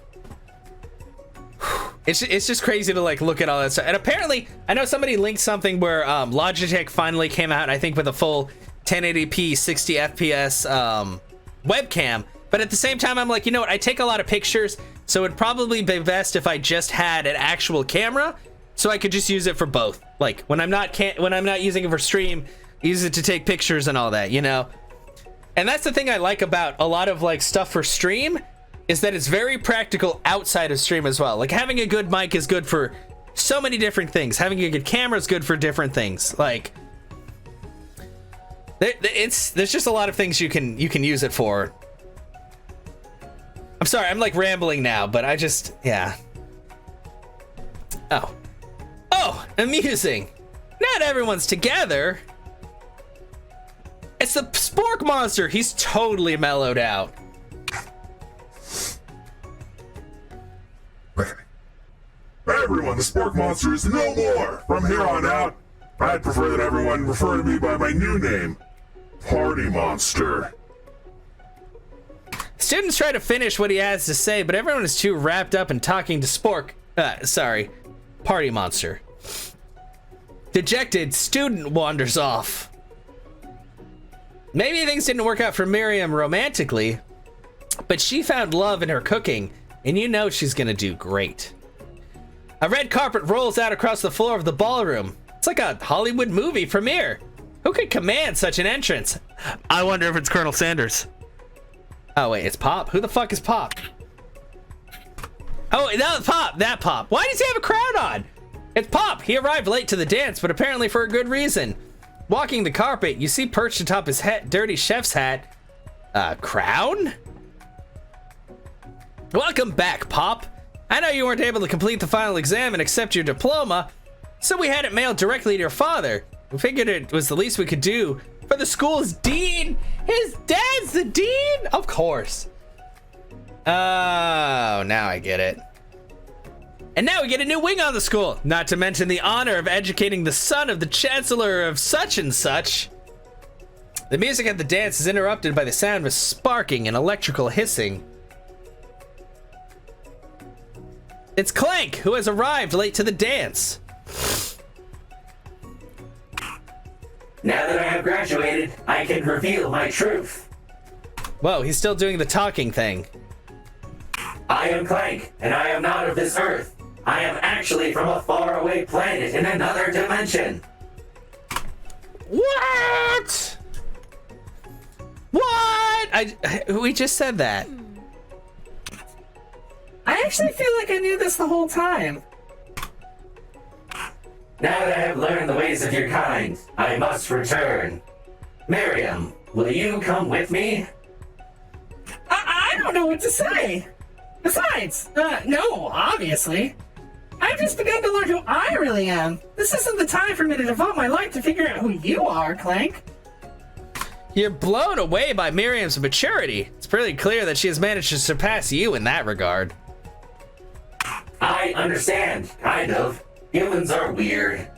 A: It's just crazy to like look at all that stuff. And apparently, I know somebody linked something where Logitech finally came out, I think with a full 1080p 60 FPS webcam, but at the same time I'm like, you know what, I take a lot of pictures, so it'd probably be best if I just had an actual camera so I could just use it for both. Like when I'm not using it for stream, use it to take pictures and all that, you know. And that's the thing I like about a lot of like stuff for stream, is that it's very practical outside of stream as well. Like having a good mic is good for so many different things. Having a good camera is good for different things. Like there's just a lot of things you can use it for. I'm sorry, I'm like rambling now, but I just, yeah. Oh, amusing. Not everyone's together. It's the Spork Monster. He's totally mellowed out.
D: Everyone, the Spork Monster is no more! From here on out, I'd prefer that everyone refer to me by my new name, Party Monster.
A: Students try to finish what he has to say, but everyone is too wrapped up in talking to Spork. Party Monster. Dejected, student wanders off. Maybe things didn't work out for Miriam romantically, but she found love in her cooking, and you know she's gonna do great. A red carpet rolls out across the floor of the ballroom. It's like a Hollywood movie premiere. Who could command such an entrance? I wonder if it's Colonel Sanders. Oh wait, it's Pop? Who the fuck is Pop? Oh, that Pop. Why does he have a crown on? It's Pop. He arrived late to the dance, but apparently for a good reason. Walking the carpet, you see perched atop his dirty chef's hat, crown? Welcome back, Pop. I know you weren't able to complete the final exam and accept your diploma, so we had it mailed directly to your father. We figured it was the least we could do for the school's dean. His dad's the dean? Of course. Oh, now I get it. And now we get a new wing on the school, not to mention the honor of educating the son of the chancellor of such and such. The music at the dance is interrupted by the sound of sparking and electrical hissing. It's Clank, who has arrived late to the dance.
E: Now that I have graduated, I can reveal my truth.
A: Whoa, he's still doing the talking thing.
E: I am Clank, and I am not of this earth. I am actually from a faraway planet in another dimension.
A: What? What? We just said that.
B: I actually feel like I knew this the whole time.
E: Now that I have learned the ways of your kind, I must return. Miriam, will you come with me?
B: I don't know what to say. Besides, no, obviously. I've just begun to learn who I really am. This isn't the time for me to devote my life to figure out who you are, Clank.
A: You're blown away by Miriam's maturity. It's pretty clear that she has managed to surpass you in that regard.
E: I understand, kind of. Humans are weird.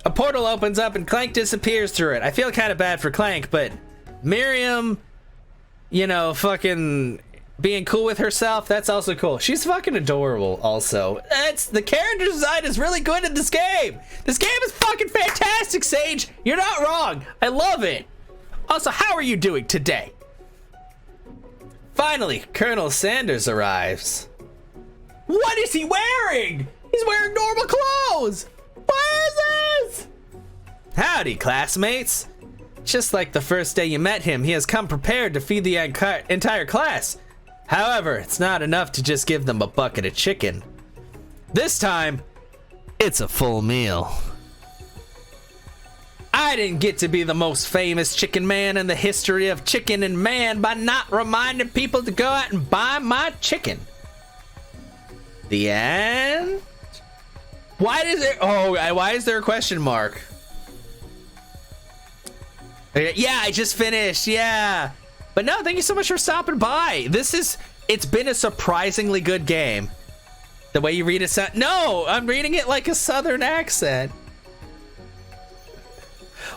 A: A portal opens up and Clank disappears through it. I feel kind of bad for Clank, but Miriam, you know, fucking being cool with herself, that's also cool. She's fucking adorable also. The character design is really good in this game. This game is fucking fantastic, Sage. You're not wrong. I love it. Also, how are you doing today? Finally, Colonel Sanders arrives. What is he wearing? He's wearing normal clothes. What is this? Howdy, classmates. Just like the first day you met him, he has come prepared to feed the entire class. However, it's not enough to just give them a bucket of chicken. This time, it's a full meal. I didn't get to be the most famous chicken man in the history of chicken and man by not reminding people to go out and buy my chicken. The end? Why is there a question mark? Yeah, I just finished, yeah. But no, thank you so much for stopping by. It's been a surprisingly good game. The way you read it, no, I'm reading it like a southern accent.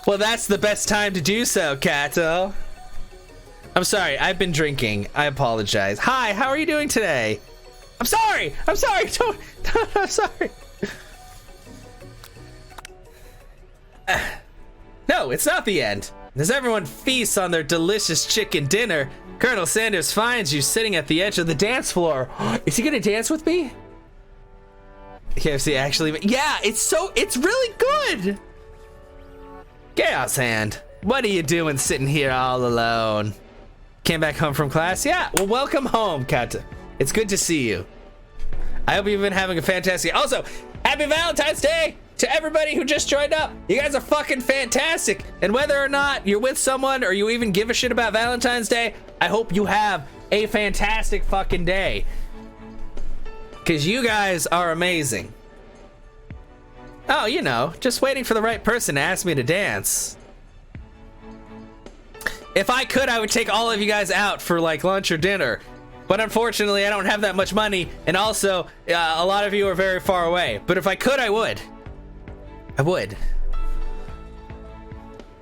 A: Well, that's the best time to do so, Kato. I'm sorry, I've been drinking. I apologize. Hi, how are you doing today? I'm sorry, I'm sorry, I'm sorry. No, it's not the end. As everyone feasts on their delicious chicken dinner, Colonel Sanders finds you sitting at the edge of the dance floor. Is he gonna dance with me? KFC actually, yeah, it's really good. Chaos Hand, what are you doing sitting here all alone? Came back home from class? Yeah, well, welcome home, Kata. It's good to see you. I hope you've been having a fantastic, also, happy Valentine's Day to everybody who just joined up. You guys are fucking fantastic. And whether or not you're with someone or you even give a shit about Valentine's Day, I hope you have a fantastic fucking day. Because you guys are amazing. Oh, you know, just waiting for the right person to ask me to dance. If I could, I would take all of you guys out for like lunch or dinner. But unfortunately, I don't have that much money. And also, a lot of you are very far away. But if I could, I would. I would.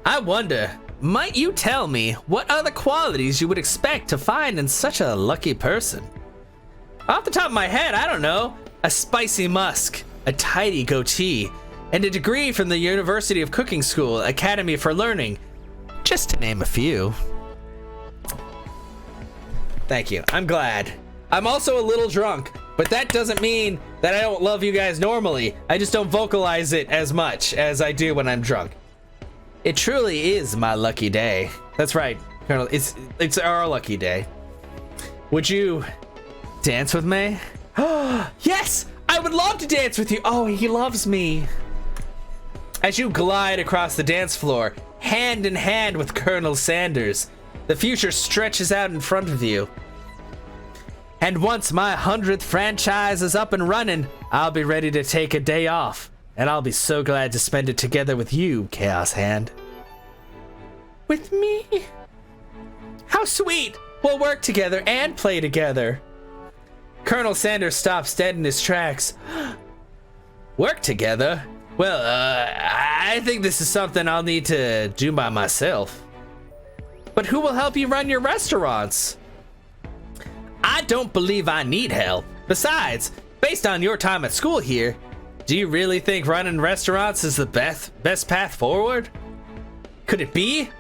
A: I wonder, might you tell me what other qualities you would expect to find in such a lucky person? Off the top of my head, I don't know. A spicy musk, a tidy goatee, and a degree from the University of Cooking School Academy for Learning, just to name a few. Thank you. I'm glad. I'm also a little drunk, but that doesn't mean that I don't love you guys normally. I just don't vocalize it as much as I do when I'm drunk. It truly is my lucky day. That's right, Colonel. It's our lucky day. Would you dance with me? Yes! I would love to dance with you. Oh, he loves me. As you glide across the dance floor, hand in hand with Colonel Sanders, the future stretches out in front of you. And once my 100th franchise is up and running, I'll be ready to take a day off. And I'll be so glad to spend it together with you, Chaos Hand. With me? How sweet! We'll work together and play together. Colonel Sanders stops dead in his tracks. Work together? Well, I think this is something I'll need to do by myself. But who will help you run your restaurants? I don't believe I need help. Besides, based on your time at school here, do you really think running restaurants is the best path forward? Could it be?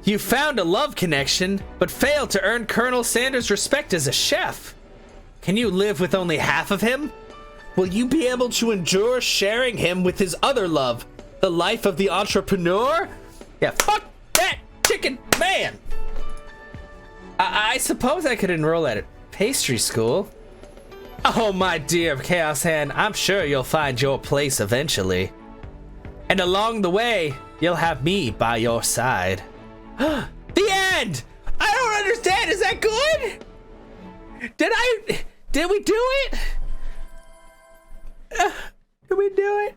A: You found a love connection, but failed to earn Colonel Sanders' respect as a chef. Can you live with only half of him? Will you be able to endure sharing him with his other love, the life of the entrepreneur? Yeah, fuck that chicken man! I suppose I could enroll at a pastry school. Oh, my dear Chaos Hand, I'm sure you'll find your place eventually. And along the way, you'll have me by your side. The end! I don't understand, is that good? Did we do it? Did we do it?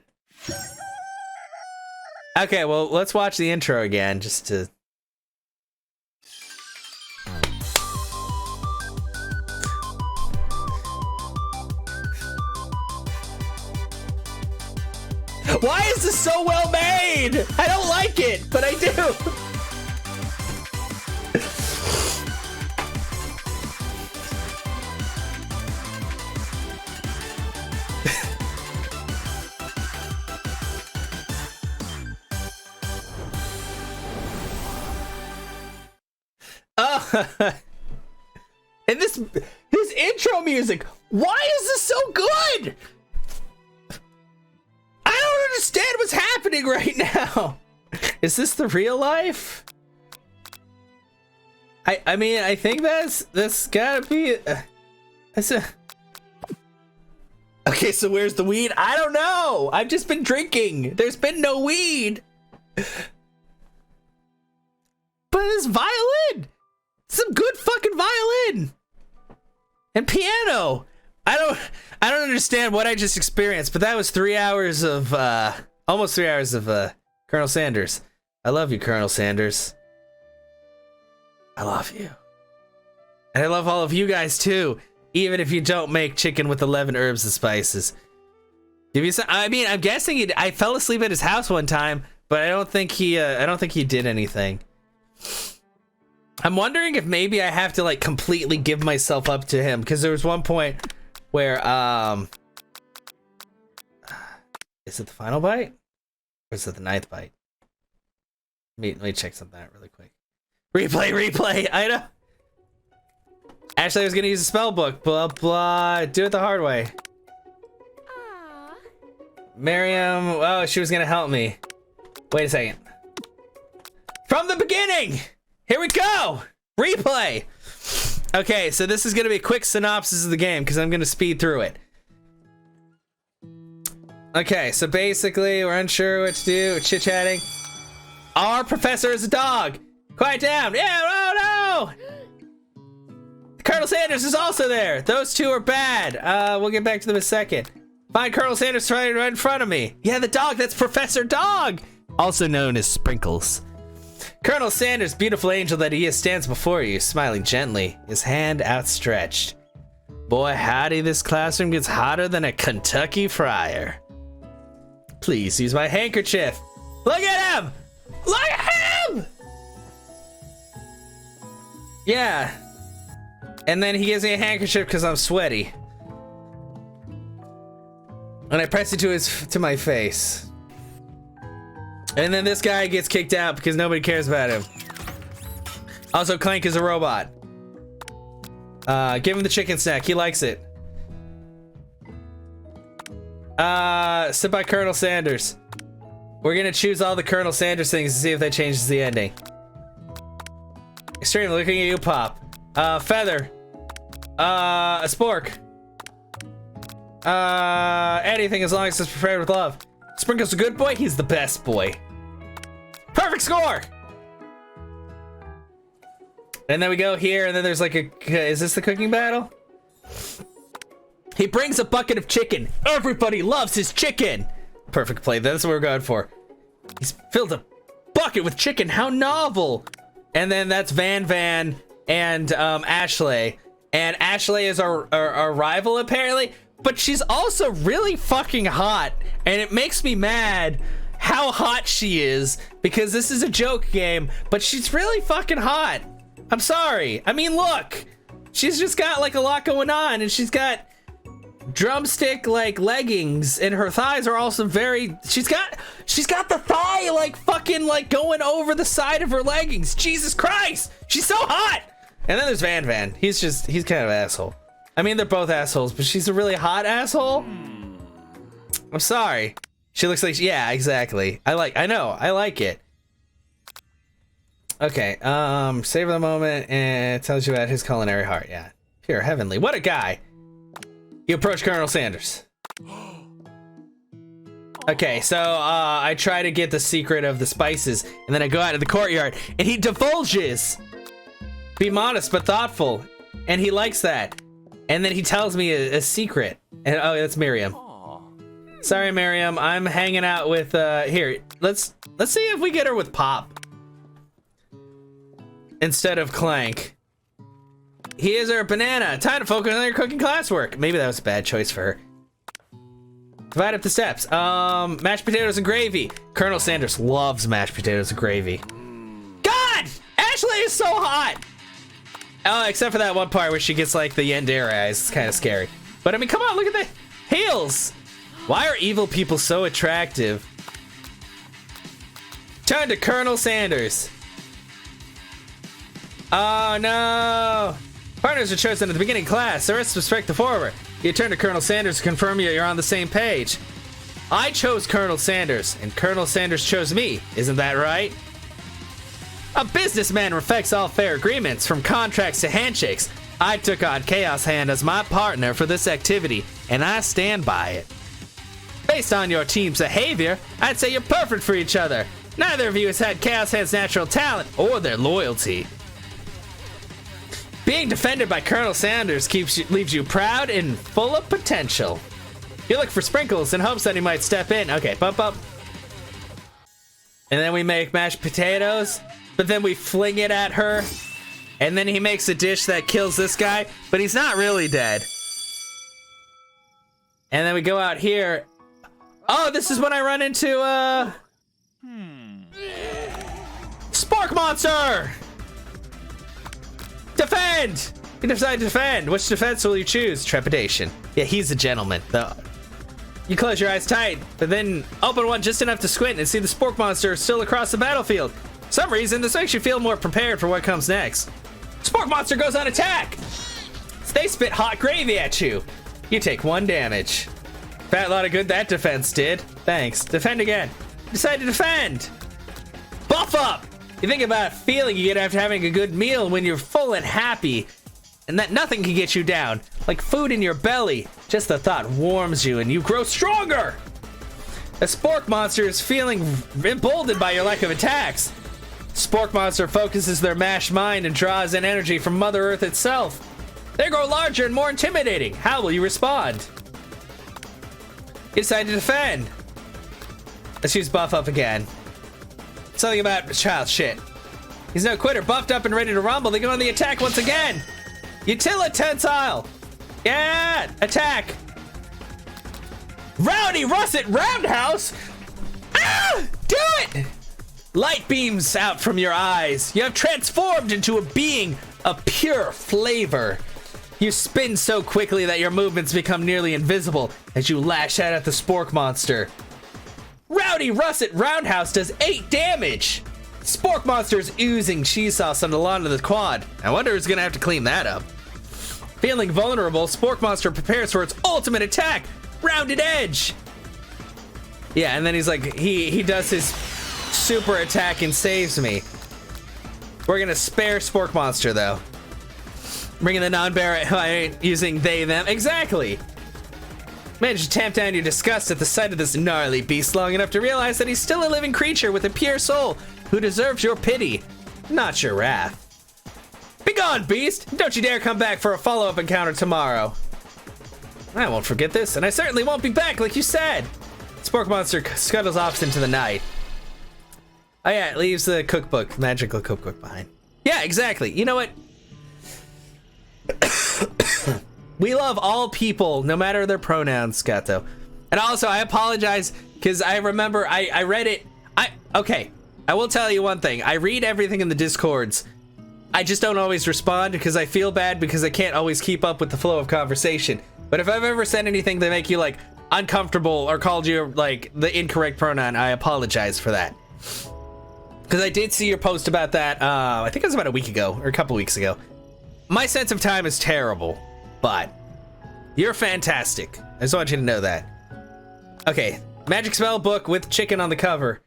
A: Okay, well, let's watch the intro again, just to... Why is this so well made? I don't like it, but I do. And this intro music, why is this so good? I don't understand what's happening right now. Is this the real life? I mean, I think that's gotta be okay, so where's the weed? I don't know. I've just been drinking. There's been no weed. But this violin, some good fucking violin and piano. I don't understand what I just experienced, but that was 3 hours of almost 3 hours of Colonel Sanders. I love you, Colonel Sanders. I love you. And I love all of you guys too, even if you don't make chicken with 11 herbs and spices. Give you some, I mean, I'm guessing I fell asleep at his house one time, but I don't think he did anything. I'm wondering if maybe I have to like completely give myself up to him, because there was one point where is it the final bite or is it the 9th bite? Let me check something out really quick. Replay. I know. Ashley was gonna use a spell book. Blah blah. Do it the hard way. Miriam. Oh, she was gonna help me. Wait a second. From the beginning. Here we go. Replay. Okay, so this is gonna be a quick synopsis of the game because I'm gonna speed through it. Okay, so basically we're unsure what to do. We're chit-chatting. Our professor is a dog. Quiet down. Yeah, oh no! Colonel Sanders is also there. Those two are bad. We'll get back to them in a second. Find Colonel Sanders right in front of me. Yeah, the dog, that's Professor Dog. Also known as Sprinkles. Colonel Sanders, beautiful angel that he is, stands before you, smiling gently, his hand outstretched. Boy, howdy, this classroom gets hotter than a Kentucky fryer. Please use my handkerchief. Look at him! Look at him! Yeah. And then he gives me a handkerchief because I'm sweaty. And I press it to my face. And then this guy gets kicked out because nobody cares about him. Also, Clank is a robot. Give him the chicken snack. He likes it. Sit by Colonel Sanders. We're gonna choose all the Colonel Sanders things to see if that changes the ending. Extreme, looking at you, Pop. Feather. A spork. Anything as long as it's prepared with love. Sprinkle's a good boy, he's the best boy. Perfect score! And then we go here, and then there's like is this the cooking battle? He brings a bucket of chicken. Everybody loves his chicken. Perfect play, that's what we're going for. He's filled a bucket with chicken, how novel. And then that's Van and Ashley. And Ashley is our rival apparently, but she's also really fucking hot. And it makes me mad how hot she is, because this is a joke game, but she's really fucking hot. I'm sorry. I mean, look. She's just got like a lot going on, and she's got drumstick like leggings, and her thighs are also very. She's got the thigh like fucking like going over the side of her leggings. Jesus Christ, she's so hot. And then there's Van Van. He's kind of an asshole. I mean, they're both assholes, but she's a really hot asshole. I'm sorry. She looks like, yeah, exactly. I like it. Okay, savor the moment, and it tells you about his culinary heart. Yeah, pure heavenly. What a guy. You approach Colonel Sanders. Okay, so I try to get the secret of the spices, and then I go out to the courtyard, and he divulges. Be modest but thoughtful, and he likes that. And then he tells me a secret, and oh, that's Miriam. Sorry, Miriam, I'm hanging out with here. Let's see if we get her with Pop instead of Clank. Here's her banana. Time to focus on your cooking classwork. Maybe that was a bad choice for her. Divide up the steps. Mashed potatoes and gravy. Colonel Sanders loves mashed potatoes and gravy. God! Ashley is so hot! Oh, except for that one part where she gets like the Yandere eyes. It's kind of scary. But I mean, come on, look at the heels. Why are evil people so attractive? Turn to Colonel Sanders. Oh no! Partners are chosen at the beginning of class, so let's respect the former. You turn to Colonel Sanders to confirm you're on the same page. I chose Colonel Sanders, and Colonel Sanders chose me. Isn't that right? A businessman respects all fair agreements, from contracts to handshakes. I took on Chaos Hand as my partner for this activity, and I stand by it. Based on your team's behavior, I'd say you're perfect for each other. Neither of you has had Chaos Hand's natural talent or their loyalty. Being defended by Colonel Sanders leaves you proud and full of potential. You look for Sprinkles in hopes that he might step in. Okay, bump up. And then we make mashed potatoes, but then we fling it at her. And then he makes a dish that kills this guy, but he's not really dead. And then we go out here. Oh, this is when I run into, Spork Monster! Defend! You decide to defend. Which defense will you choose? Trepidation. Yeah, he's a gentleman, though. You close your eyes tight, but then open one just enough to squint and see the Spork Monster still across the battlefield. For some reason, this makes you feel more prepared for what comes next. Spork Monster goes on attack! They spit hot gravy at you. You take 1 damage. Fat lot of good that defense did. Thanks. Defend again. Decide to defend. Buff up! You think about a feeling you get after having a good meal when you're full and happy, and that nothing can get you down. Like food in your belly. Just the thought warms you and you grow stronger! A Spork Monster is feeling emboldened by your lack of attacks. Spork Monster focuses their mashed mind and draws in energy from Mother Earth itself. They grow larger and more intimidating. How will you respond? You decide to defend. Let's use buff up again. Something about child shit. He's no quitter, buffed up and ready to rumble. They go on the attack once again. Utila Tensile. Yeah, attack. Rowdy Russet Roundhouse. Ah, do it. Light beams out from your eyes. You have transformed into a being of pure flavor. You spin so quickly that your movements become nearly invisible as you lash out at the Spork Monster. Rowdy Russet Roundhouse does 8 damage. Spork Monster's oozing cheese sauce on the lawn of the quad. I wonder who's gonna have to clean that up. Feeling vulnerable, Spork Monster prepares for its ultimate attack, Rounded Edge. Yeah, and then he's like, he does his super attack and saves me. We're gonna spare Spork Monster though. Bringing the non-bear using they, them. Exactly. Manage to tamp down your disgust at the sight of this gnarly beast long enough to realize that he's still a living creature with a pure soul who deserves your pity, not your wrath. Begone, beast! Don't you dare come back for a follow-up encounter tomorrow. I won't forget this, and I certainly won't be back like you said. Spork Monster scuttles off into the night. Oh yeah, it leaves the cookbook, magical cookbook behind. Yeah, exactly. You know what? We love all people, no matter their pronouns, Gato. And also, I apologize, because I remember I read it. Okay, I will tell you one thing. I read everything in the Discords, I just don't always respond because I feel bad because I can't always keep up with the flow of conversation. But if I've ever said anything that make you like uncomfortable or called you like the incorrect pronoun, I apologize for that. Because I did see your post about that, I think it was about a week ago or a couple weeks ago. My sense of time is terrible, but you're fantastic. I just want you to know that. Okay, magic spell book with chicken on the cover.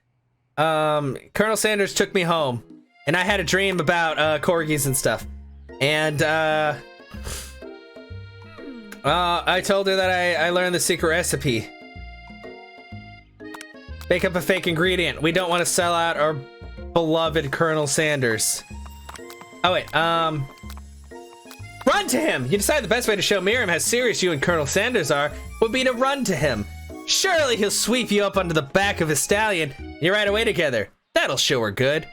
A: Colonel Sanders took me home, and I had a dream about corgis and stuff. And I told her that I learned the secret recipe. Make up a fake ingredient. We don't want to sell out our beloved Colonel Sanders. Oh wait, run to him! You decide the best way to show Miriam how serious you and Colonel Sanders are would be to run to him. Surely he'll sweep you up onto the back of his stallion and you ride away together. That'll show her good.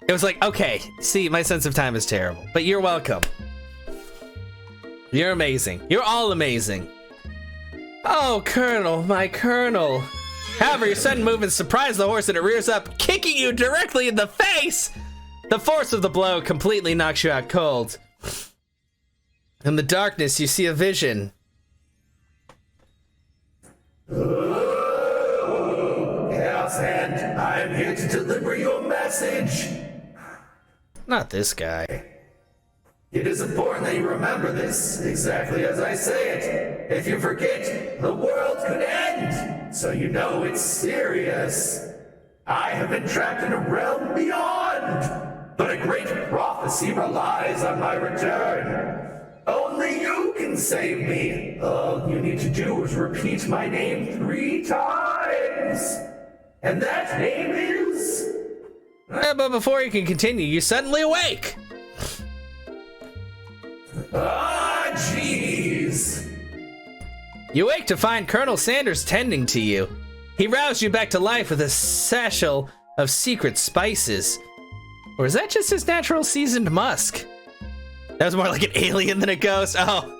A: It was like, okay, see, my sense of time is terrible, but you're welcome. You're amazing. You're all amazing. Oh, Colonel, my Colonel. However, your sudden movement surprised the horse and it rears up, kicking you directly in the face. The force of the blow completely knocks you out cold. In the darkness, you see a vision.
E: Chaos Hand, I'm here to deliver your message.
A: Not this guy.
E: It is important that you remember this exactly as I say it. If you forget, the world could end. So you know it's serious. I have been trapped in a realm beyond, but a great prophecy relies on my return. Only you can save me. All you need to do is repeat my name 3 times. And that name is...
A: But before you can continue, you suddenly awake.
E: Ah, jeez.
A: You wake to find Colonel Sanders tending to you. He roused you back to life with a satchel of secret spices. Or is that just his natural seasoned musk? That was more like an alien than a ghost. Oh,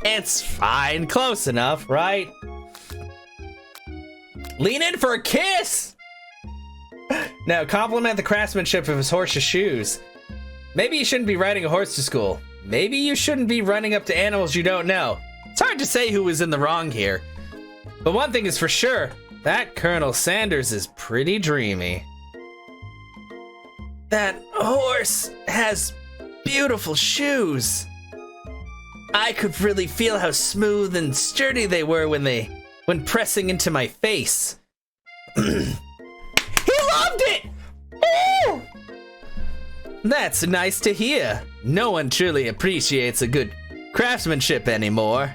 A: it's fine. Close enough, right? Lean in for a kiss. Now, compliment the craftsmanship of his horse's shoes. Maybe you shouldn't be riding a horse to school. Maybe you shouldn't be running up to animals you don't know. It's hard to say who was in the wrong here. But one thing is for sure, that Colonel Sanders is pretty dreamy. That horse has beautiful shoes. I could really feel how smooth and sturdy they were when pressing into my face. He loved it! Ooh! That's nice to hear. No one truly appreciates a good craftsmanship anymore.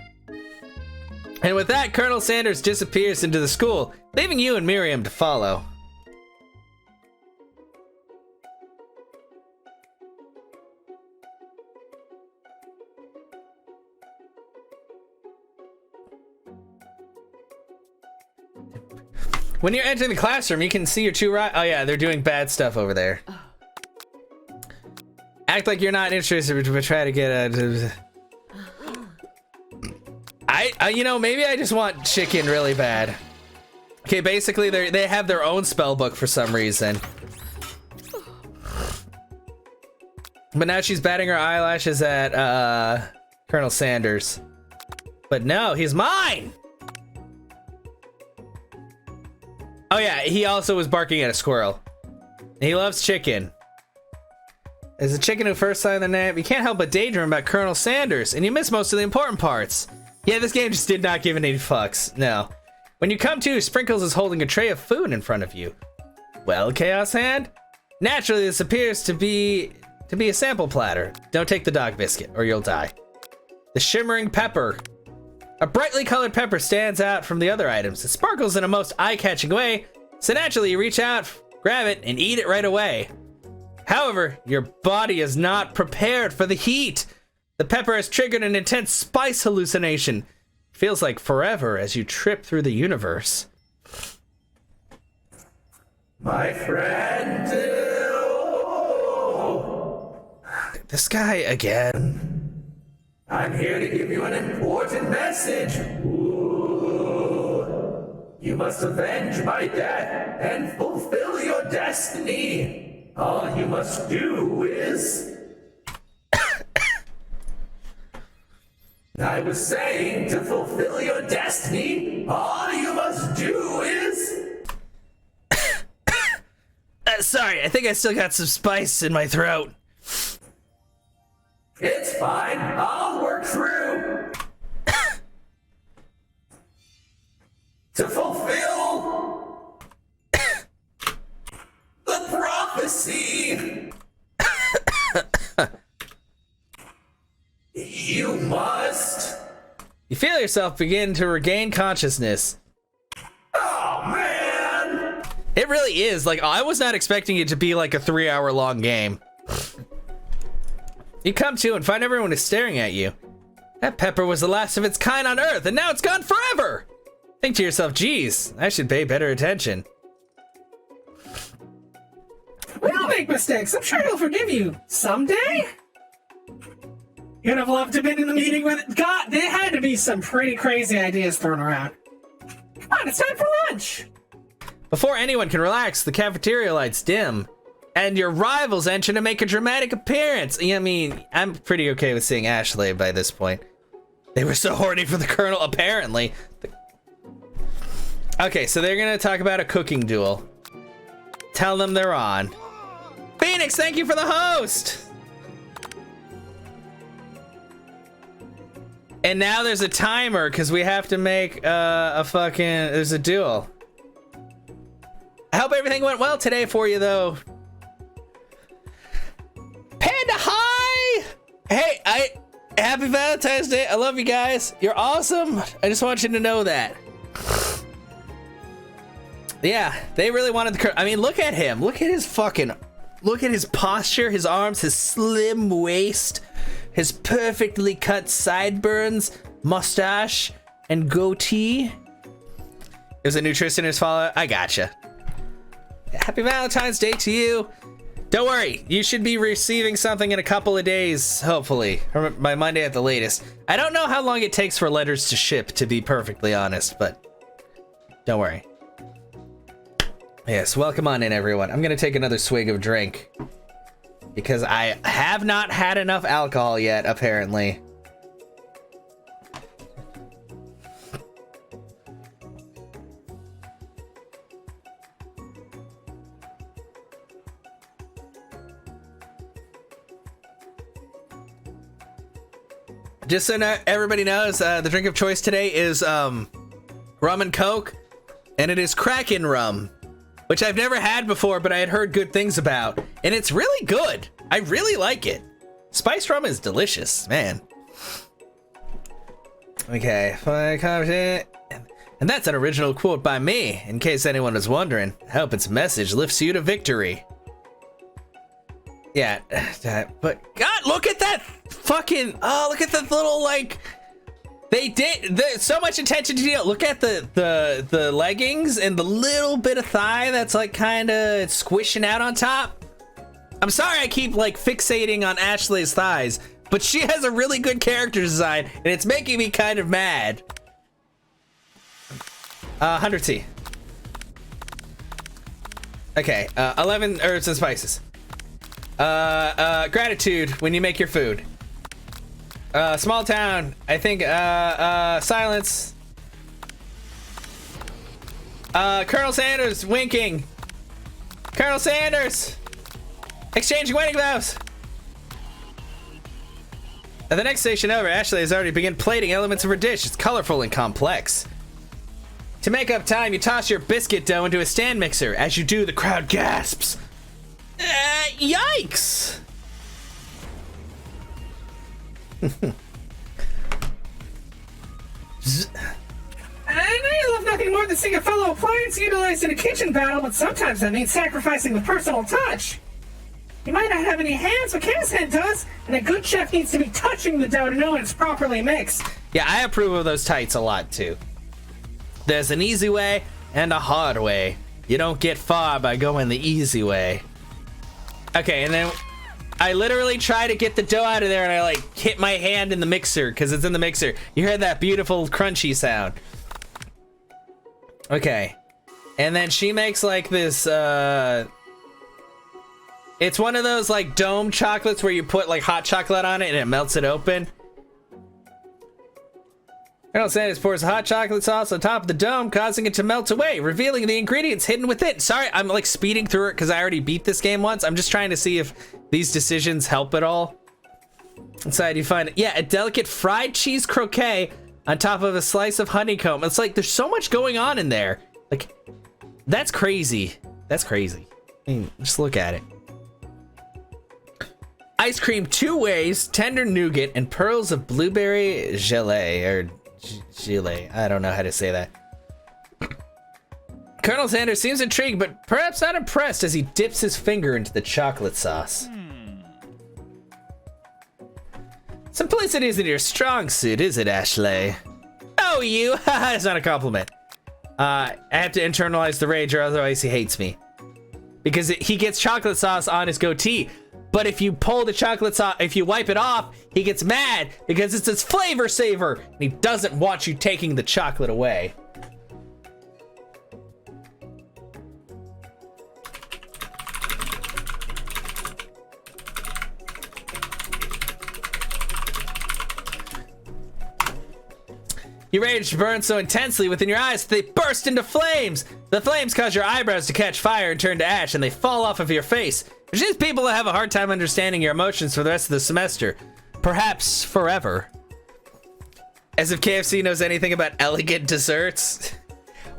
A: And with that, Colonel Sanders disappears into the school, leaving you and Miriam to follow. When you're entering the classroom, you can see your 2 right. Oh yeah, they're doing bad stuff over there. Act like you're not interested, but try to get a... you know, maybe I just want chicken really bad. Okay, basically they have their own spell book for some reason. But now she's batting her eyelashes at Colonel Sanders. But no, he's mine! Oh yeah, he also was barking at a squirrel. He loves chicken. As a chicken who first signed the name, you can't help but daydream about Colonel Sanders, and you miss most of the important parts. Yeah, this game just did not give any fucks. No. When you come to, Sprinkles is holding a tray of food in front of you. Well, Chaos Hand? Naturally, this appears to be a sample platter. Don't take the dog biscuit, or you'll die. The shimmering pepper. A brightly colored pepper stands out from the other items. It sparkles in a most eye-catching way, so naturally you reach out, grab it, and eat it right away. However, your body is not prepared for the heat. The pepper has triggered an intense spice hallucination. Feels like forever as you trip through the universe.
E: My friend.
A: This guy again.
E: I'm here to give you an important message. Ooh. You must avenge my death and fulfill your destiny. All you must do is I was saying, to fulfill your destiny, all you must do is...
A: Sorry, I think I still got some spice in my throat.
E: It's fine, I'll work through. To fulfill... the prophecy. You must...
A: You feel yourself begin to regain consciousness.
E: Oh, man!
A: It really is. Like, I was not expecting it to be like a 3-hour long game. You come to and find everyone is staring at you. That pepper was the last of its kind on Earth, and now it's gone forever! Think to yourself, geez, I should pay better attention.
B: We all make mistakes. I'm sure he'll forgive you. Someday? You'd have loved to have been in the meeting with it. God, there had to be some pretty crazy ideas thrown around. Come on, it's time for lunch.
A: Before anyone can relax, the cafeteria lights dim, and your rivals enter to make a dramatic appearance. I mean, I'm pretty okay with seeing Ashley by this point. They were so horny for the Colonel, apparently. Okay, so they're gonna talk about a cooking duel. Tell them they're on. Phoenix, thank you for the host! And now there's a timer, because we have to make there's a duel. I hope everything went well today for you, though. Panda, hi! Hey, happy Valentine's Day. I love you guys. You're awesome. I just want you to know that. Yeah, they really wanted the... I mean, look at him. Look at his posture, his arms, his slim waist, his perfectly cut sideburns, mustache, and goatee. Is a nutritionist follow? I gotcha. Happy Valentine's Day to you. Don't worry, you should be receiving something in a couple of days, hopefully, or by Monday at the latest. I don't know how long it takes for letters to ship, to be perfectly honest, but don't worry. Yes, welcome on in, everyone. I'm gonna take another swig of drink because I have not had enough alcohol yet, apparently. Just so everybody knows, the drink of choice today is rum and Coke, and it is Kraken rum, which I've never had before, but I had heard good things about, and it's really good. I really like it. Spice rum is delicious, man. Okay, and that's an original quote by me, in case anyone was wondering. I hope its message lifts you to victory. Yeah, but God, look at that fucking, oh, look at the little, like, they did so much attention to detail. Look at the leggings and the little bit of thigh that's like kind of squishing out on top. I'm sorry I keep like fixating on Ashley's thighs, but she has a really good character design and it's making me kind of mad. 100 tea. Okay, 11 herbs and spices. Gratitude when you make your food. Small town, I think, silence. Colonel Sanders, winking. Colonel Sanders! Exchanging wedding vows! At the next station over, Ashley has already begun plating elements of her dish. It's colorful and complex. To make up time, you toss your biscuit dough into a stand mixer. As you do, the crowd gasps. Yikes!
B: I know you love nothing more than seeing a fellow appliance utilized in a kitchen battle, but sometimes that means sacrificing the personal touch. You might not have any hands, but Cam's hand does, and a good chef needs to be touching the dough to know when it's properly mixed.
A: Yeah, I approve of those tights a lot, too. There's an easy way and a hard way. You don't get far by going the easy way. Okay, and then I literally try to get the dough out of there and I like hit my hand in the mixer because it's in the mixer. You heard that beautiful crunchy sound. Okay. And then she makes like this, it's one of those like dome chocolates where you put like hot chocolate on it and it melts it open. Colonel Sanders pours hot chocolate sauce on top of the dome, causing it to melt away, revealing the ingredients hidden within. Sorry, I'm like speeding through it because I already beat this game once. I'm just trying to see if these decisions help at all. Inside you find, yeah, a delicate fried cheese croquet on top of a slice of honeycomb. It's like there's so much going on in there. Like, that's crazy. That's crazy. I mean, just look at it. Ice cream 2 ways, tender nougat, and pearls of blueberry gelée, or gelée. I don't know how to say that. Colonel Sanders seems intrigued, but perhaps not impressed as he dips his finger into the chocolate sauce. Simplicity isn't your strong suit, is it, Ashley? Oh, you? Haha, it's not a compliment. I have to internalize the rage, or otherwise he hates me. Because he gets chocolate sauce on his goatee. But if you pull the chocolate sauce, if you wipe it off, he gets mad because it's his flavor saver. And he doesn't want you taking the chocolate away. Your rage burns so intensely within your eyes that they burst into flames. The flames cause your eyebrows to catch fire and turn to ash, and they fall off of your face. There's just people that have a hard time understanding your emotions for the rest of the semester. Perhaps forever. As if KFC knows anything about elegant desserts.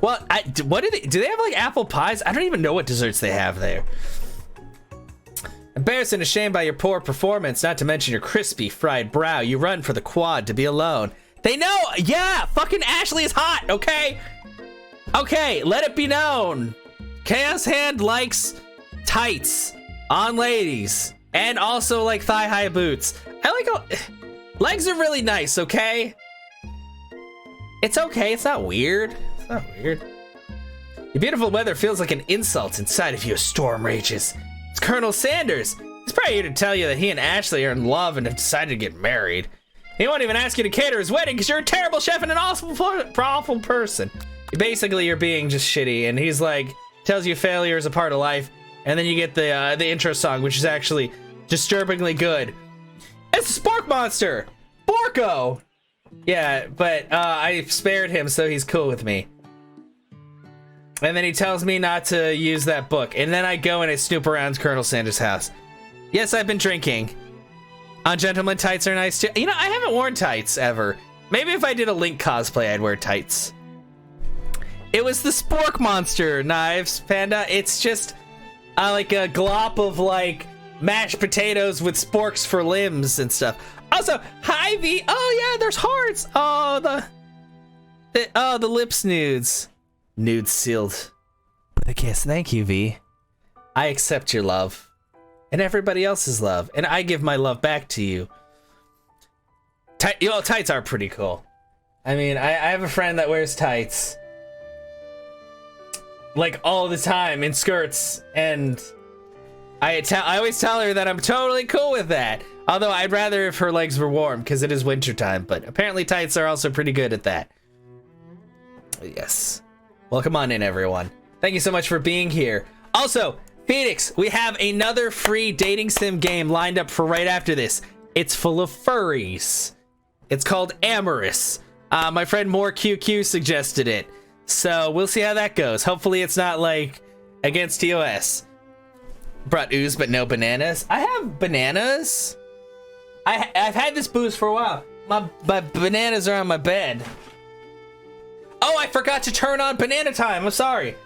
A: Well, what do they have like apple pies? I don't even know what desserts they have there. Embarrassed and ashamed by your poor performance, not to mention your crispy fried brow, you run for the quad to be alone. They know, yeah, fucking Ashley is hot, okay? Okay, let it be known. Chaos Hand likes tights on ladies and also like thigh-high boots. I like legs are really nice, okay? It's okay, it's not weird. It's not weird. Your beautiful weather feels like an insult inside of you. A storm rages. It's Colonel Sanders. He's probably here to tell you that he and Ashley are in love and have decided to get married. He won't even ask you to cater his wedding because you're a terrible chef and an awful person. Basically, you're being just shitty, and he's like, tells you failure is a part of life, and then you get the intro song, which is actually disturbingly good. It's a Spark Monster! Borko! Yeah, but I spared him, so he's cool with me. And then he tells me not to use that book, and then I go and I snoop around Colonel Sanders' house. Yes, I've been drinking. Gentlemen, tights are nice too. You know, I haven't worn tights ever. Maybe if I did a Link cosplay, I'd wear tights. It was the Spork Monster knives, Panda. It's just like a glop of like mashed potatoes with sporks for limbs and stuff. Also, hi V. Oh yeah, there's hearts. Oh the lips nudes. Nudes sealed with a kiss. Thank you, V. I accept your love. And everybody else's love, and I give my love back to you. Tights are pretty cool. I mean, I have a friend that wears tights like all the time in skirts, and I always tell her that I'm totally cool with that. Although I'd rather if her legs were warm because it is wintertime, but apparently tights are also pretty good at that. Yes. Welcome on in, everyone. Thank you so much for being here. Also, Phoenix, we have another free dating sim game lined up for right after this. It's full of furries. It's called Amorous. My friend More QQ suggested it. So we'll see how that goes. Hopefully it's not like against TOS. Brought ooze but no bananas. I have bananas. I've had this booze for a while. My bananas are on my bed. Oh, I forgot to turn on banana time. I'm sorry.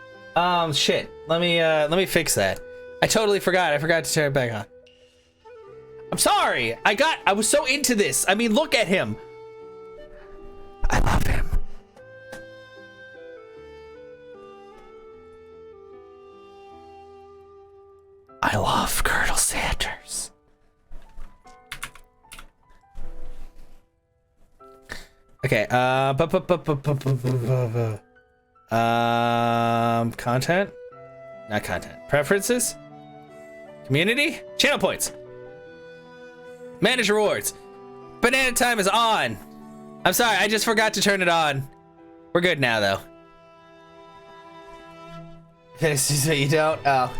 A: Shit. Let me fix that. I totally forgot. I forgot to turn it back on. I'm sorry. I was so into this. I mean, look at him. I love him. I love Colonel Sanders. Okay, content? Not content. Preferences? Community? Channel points. Manage rewards. Banana time is on. I'm sorry, I just forgot to turn it on. We're good now, though. This is what you don't? Oh.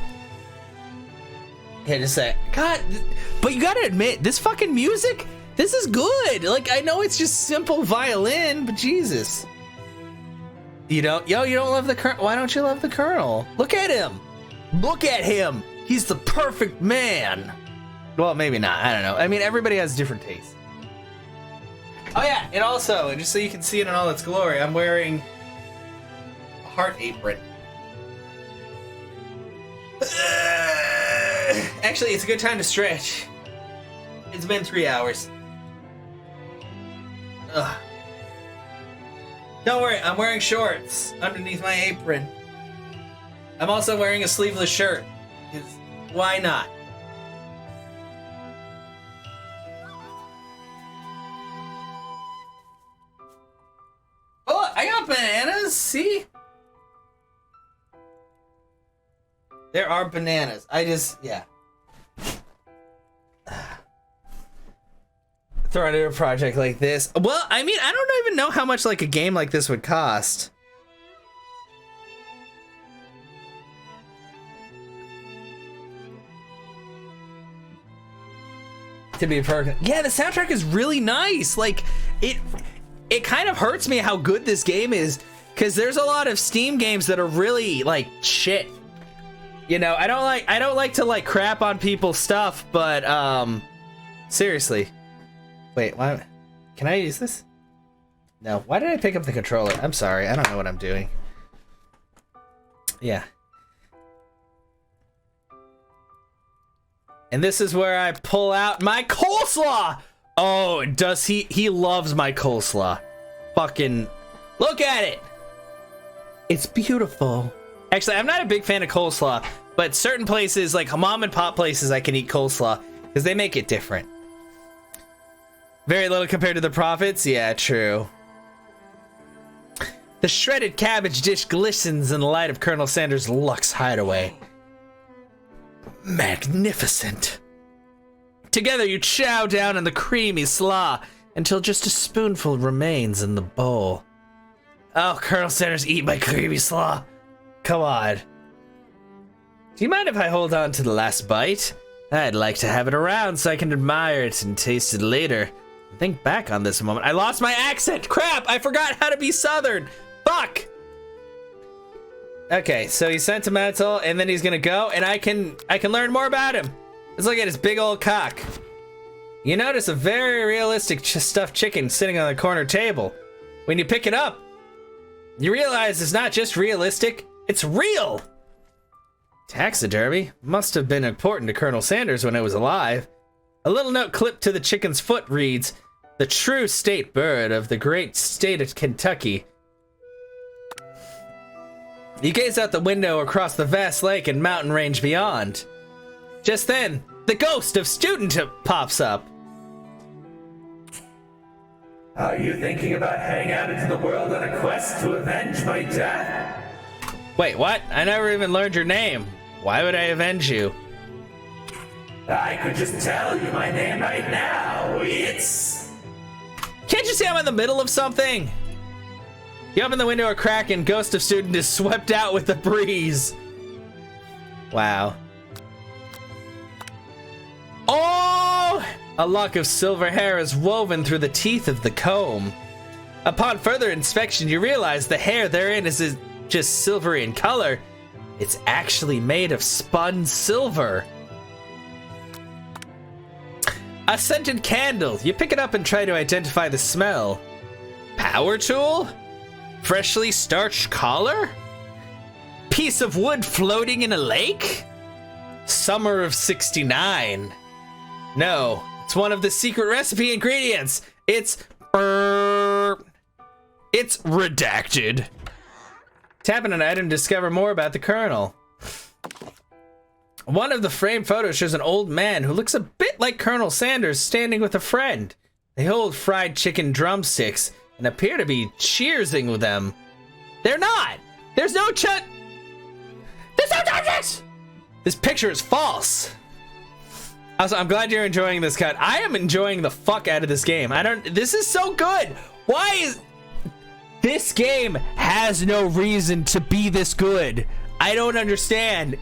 A: Here, just say, God, but you gotta admit, this fucking music This is good. Like, I know it's just simple violin, but Jesus. You don't love the Colonel? Why don't you love the Colonel? Look at him. Look at him. He's the perfect man. Well, maybe not. I don't know. I mean, everybody has different tastes. Oh yeah, and also, just so you can see it in all its glory, I'm wearing a heart apron. Actually, it's a good time to stretch. It's been 3 hours. Ugh. Don't worry, I'm wearing shorts underneath my apron. I'm also wearing a sleeveless shirt. 'Cause why not? Oh, I got bananas, see? There are bananas. Yeah. Throw into a project like this. Well, I mean, I don't even know how much like a game like this would cost. To be perfect. Yeah, the soundtrack is really nice. Like, it kind of hurts me how good this game is, because there's a lot of Steam games that are really like shit. You know, I don't like to like crap on people's stuff, but seriously. Wait, why can I use this? No, why did I pick up the controller? I'm sorry, I don't know what I'm doing. Yeah. And this is where I pull out my coleslaw! Oh, does he loves my coleslaw. Fucking look at it! It's beautiful. Actually, I'm not a big fan of coleslaw, but certain places, like mom and pop places, I can eat coleslaw, because they make it different. Very little compared to the profits? Yeah, true. The shredded cabbage dish glistens in the light of Colonel Sanders' Lux hideaway. Magnificent. Together you chow down on the creamy slaw until just a spoonful remains in the bowl. Oh, Colonel Sanders, eat my creamy slaw. Come on. Do you mind if I hold on to the last bite? I'd like to have it around so I can admire it and taste it later. Think back on this moment. I lost my accent. Crap, I forgot how to be Southern. Fuck. Okay, so he's sentimental, and then he's gonna go, and I can learn more about him. Let's look at his big old cock. You notice a very realistic stuffed chicken sitting on the corner table. When you pick it up, you realize it's not just realistic, it's real. Taxidermy must have been important to Colonel Sanders when it was alive. A little note clipped to the chicken's foot reads, "The true state bird of the great state of Kentucky." You gaze out the window across the vast lake and mountain range beyond. Just then, the ghost of Student pops up.
E: Are you thinking about heading out into the world on a quest to avenge my death?
A: Wait, what? I never even learned your name. Why would I avenge you?
E: I could just tell you my name right now. It's...
A: Can't you see I'm in the middle of something? You open the window a crack and Ghost of Student is swept out with the breeze. Wow. Oh! A lock of silver hair is woven through the teeth of the comb. Upon further inspection, you realize the hair therein is just silvery in color. It's actually made of spun silver. A scented candle. You pick it up and try to identify the smell. Power tool? Freshly starched collar? Piece of wood floating in a lake? Summer of '69. No, it's one of the secret recipe ingredients. It's redacted. Tap on an item to discover more about the Colonel. One of the framed photos shows an old man who looks a bit like Colonel Sanders standing with a friend. They hold fried chicken drumsticks and appear to be cheersing with them. They're not! There's no drumsticks! This picture is false. Also, I'm glad you're enjoying this cut. I am enjoying the fuck out of this game. This is so good. Why is... This game has no reason to be this good. I don't understand.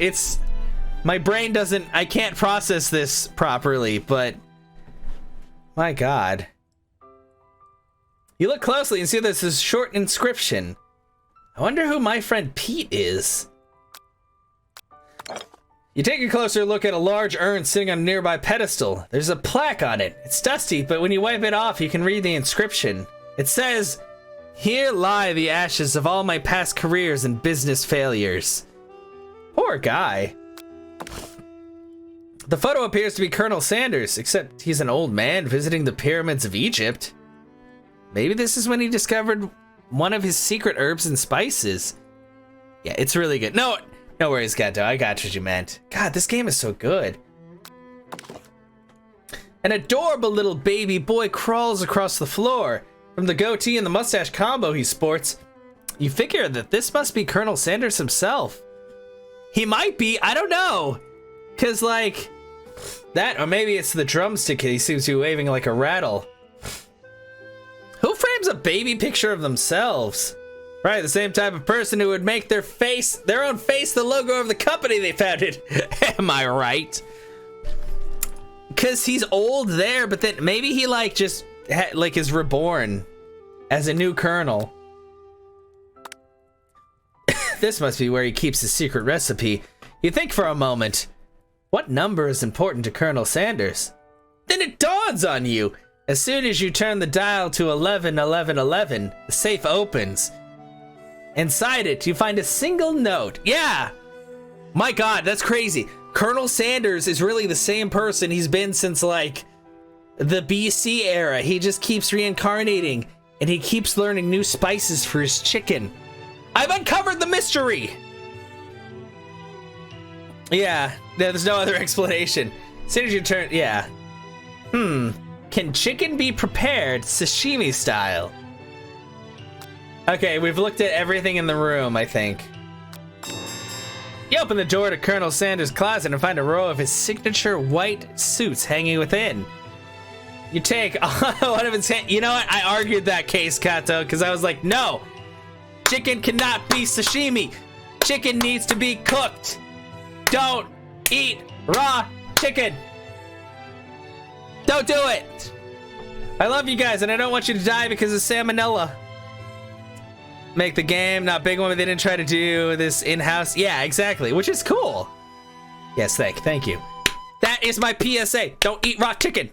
A: My brain doesn't, I can't process this properly, but My God. You look closely and see there's this short inscription. I wonder who my friend Pete is. You take a closer look at a large urn sitting on a nearby pedestal. There's a plaque on it. It's dusty, but when you wipe it off, you can read the inscription. It says, "Here lie the ashes of all my past careers and business failures." Poor guy. The photo appears to be Colonel Sanders, except he's an old man visiting the pyramids of Egypt. Maybe this is when he discovered one of his secret herbs and spices. Yeah, it's really good. No worries, Gato. I got what you meant. God, this game is so good. An adorable little baby boy crawls across the floor. From the goatee and the mustache combo he sports, you figure that this must be Colonel Sanders himself. He might be, I don't know. Cause like, that, or maybe it's the drumstick he seems to be waving like a rattle. Who frames a baby picture of themselves? Right, the same type of person who would make their own face, the logo of the company they founded. Am I right? Cause he's old there, but then maybe he like just like is reborn as a new colonel. This must be where he keeps his secret recipe. You think for a moment, what number is important to Colonel Sanders? Then it dawns on you. As soon as you turn the dial to 111111, the safe opens. Inside it, you find a single note. Yeah! My God, that's crazy. Colonel Sanders is really the same person he's been since, like, the BC era. He just keeps reincarnating, and he keeps learning new spices for his chicken. I've uncovered the mystery! Yeah, there's no other explanation. As soon as you turn, yeah. Can chicken be prepared sashimi style? Okay, we've looked at everything in the room, I think. You open the door to Colonel Sanders' closet and find a row of his signature white suits hanging within. You take one of his hands. You know what? I argued that case, Kato, because I was like, no! Chicken cannot be sashimi! Chicken needs to be cooked! Don't eat raw chicken! Don't do it! I love you guys, and I don't want you to die because of salmonella. Make the game not big one, but they didn't try to do this in-house. Yeah, exactly, which is cool. Yes, thank you. That is my PSA. Don't eat raw chicken.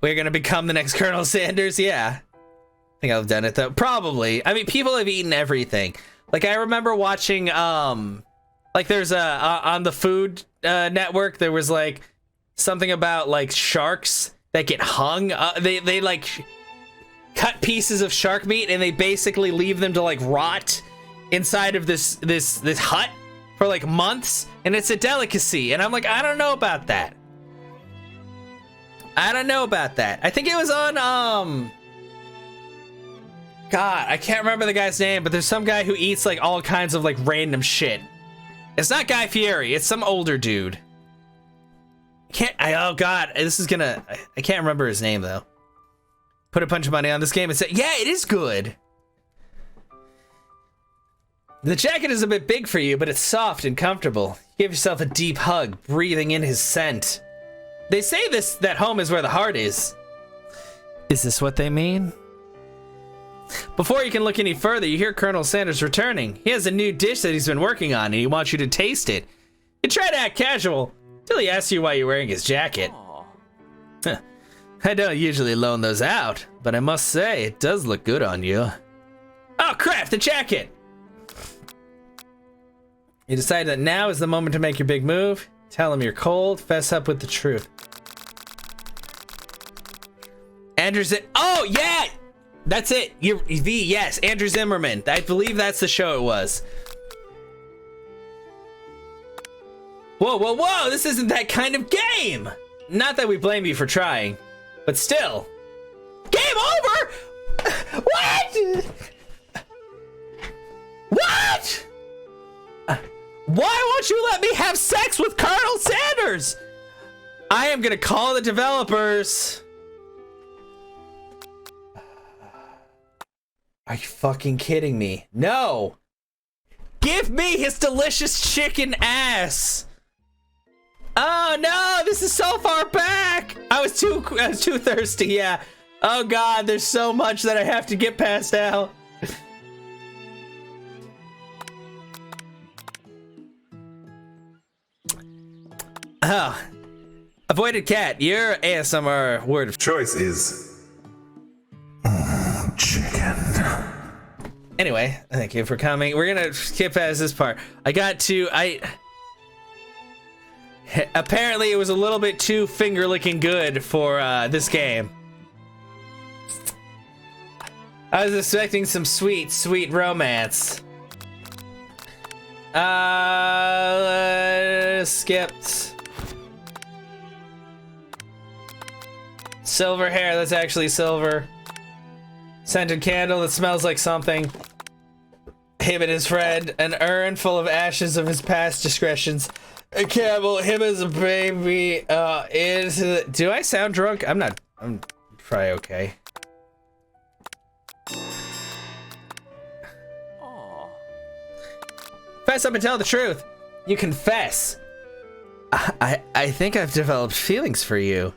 A: We're gonna become the next Colonel Sanders. Yeah, I think I've done it though. Probably. I mean, people have eaten everything. Like I remember watching, like there's on the Food Network, there was like something about like sharks that get hung. They like cut pieces of shark meat and they basically leave them to like rot inside of this hut for like months, and it's a delicacy. And I'm like, I don't know about that. I don't know about that. I think it was on God, I can't remember the guy's name, but there's some guy who eats like all kinds of like random shit. It's not Guy Fieri, it's some older dude. Oh God, I can't remember his name though. Put a bunch of money on this game and say, yeah, it is good. The jacket is a bit big for you, but it's soft and comfortable. Give yourself a deep hug, breathing in his scent. They say that home is where the heart is. Is this what they mean? Before you can look any further, you hear Colonel Sanders returning. He has a new dish that he's been working on, and he wants you to taste it. You try to act casual, until he asks you why you're wearing his jacket. I don't usually loan those out, but I must say, it does look good on you. Oh crap, the jacket! You decide that now is the moment to make your big move. Tell him you're cold, fess up with the truth. Andrew oh yeah! That's it, yes, Andrew Zimmerman. I believe that's the show it was. Whoa, this isn't that kind of game! Not that we blame you for trying, but still. Game over?! What?! What?! Why won't you let me have sex with Colonel Sanders?! I am gonna call the developers. Are you fucking kidding me? No! Give me his delicious chicken ass! Oh no, this is so far back. I was too thirsty, yeah. Oh god, there's so much that I have to get past now. Oh. Avoided cat, your ASMR word of
D: Choice is chicken.
A: Anyway, thank you for coming. We're gonna skip past this part. Apparently it was a little bit too finger-licking good for this game. I was expecting some sweet, sweet romance. Skipped. Silver hair, that's actually silver. Scented candle that smells like something. Him and his friend, an urn full of ashes of his past discretions. A camel, him as a baby, do I sound drunk? I'm probably okay. Fess up and tell the truth. You confess. I think I've developed feelings for you.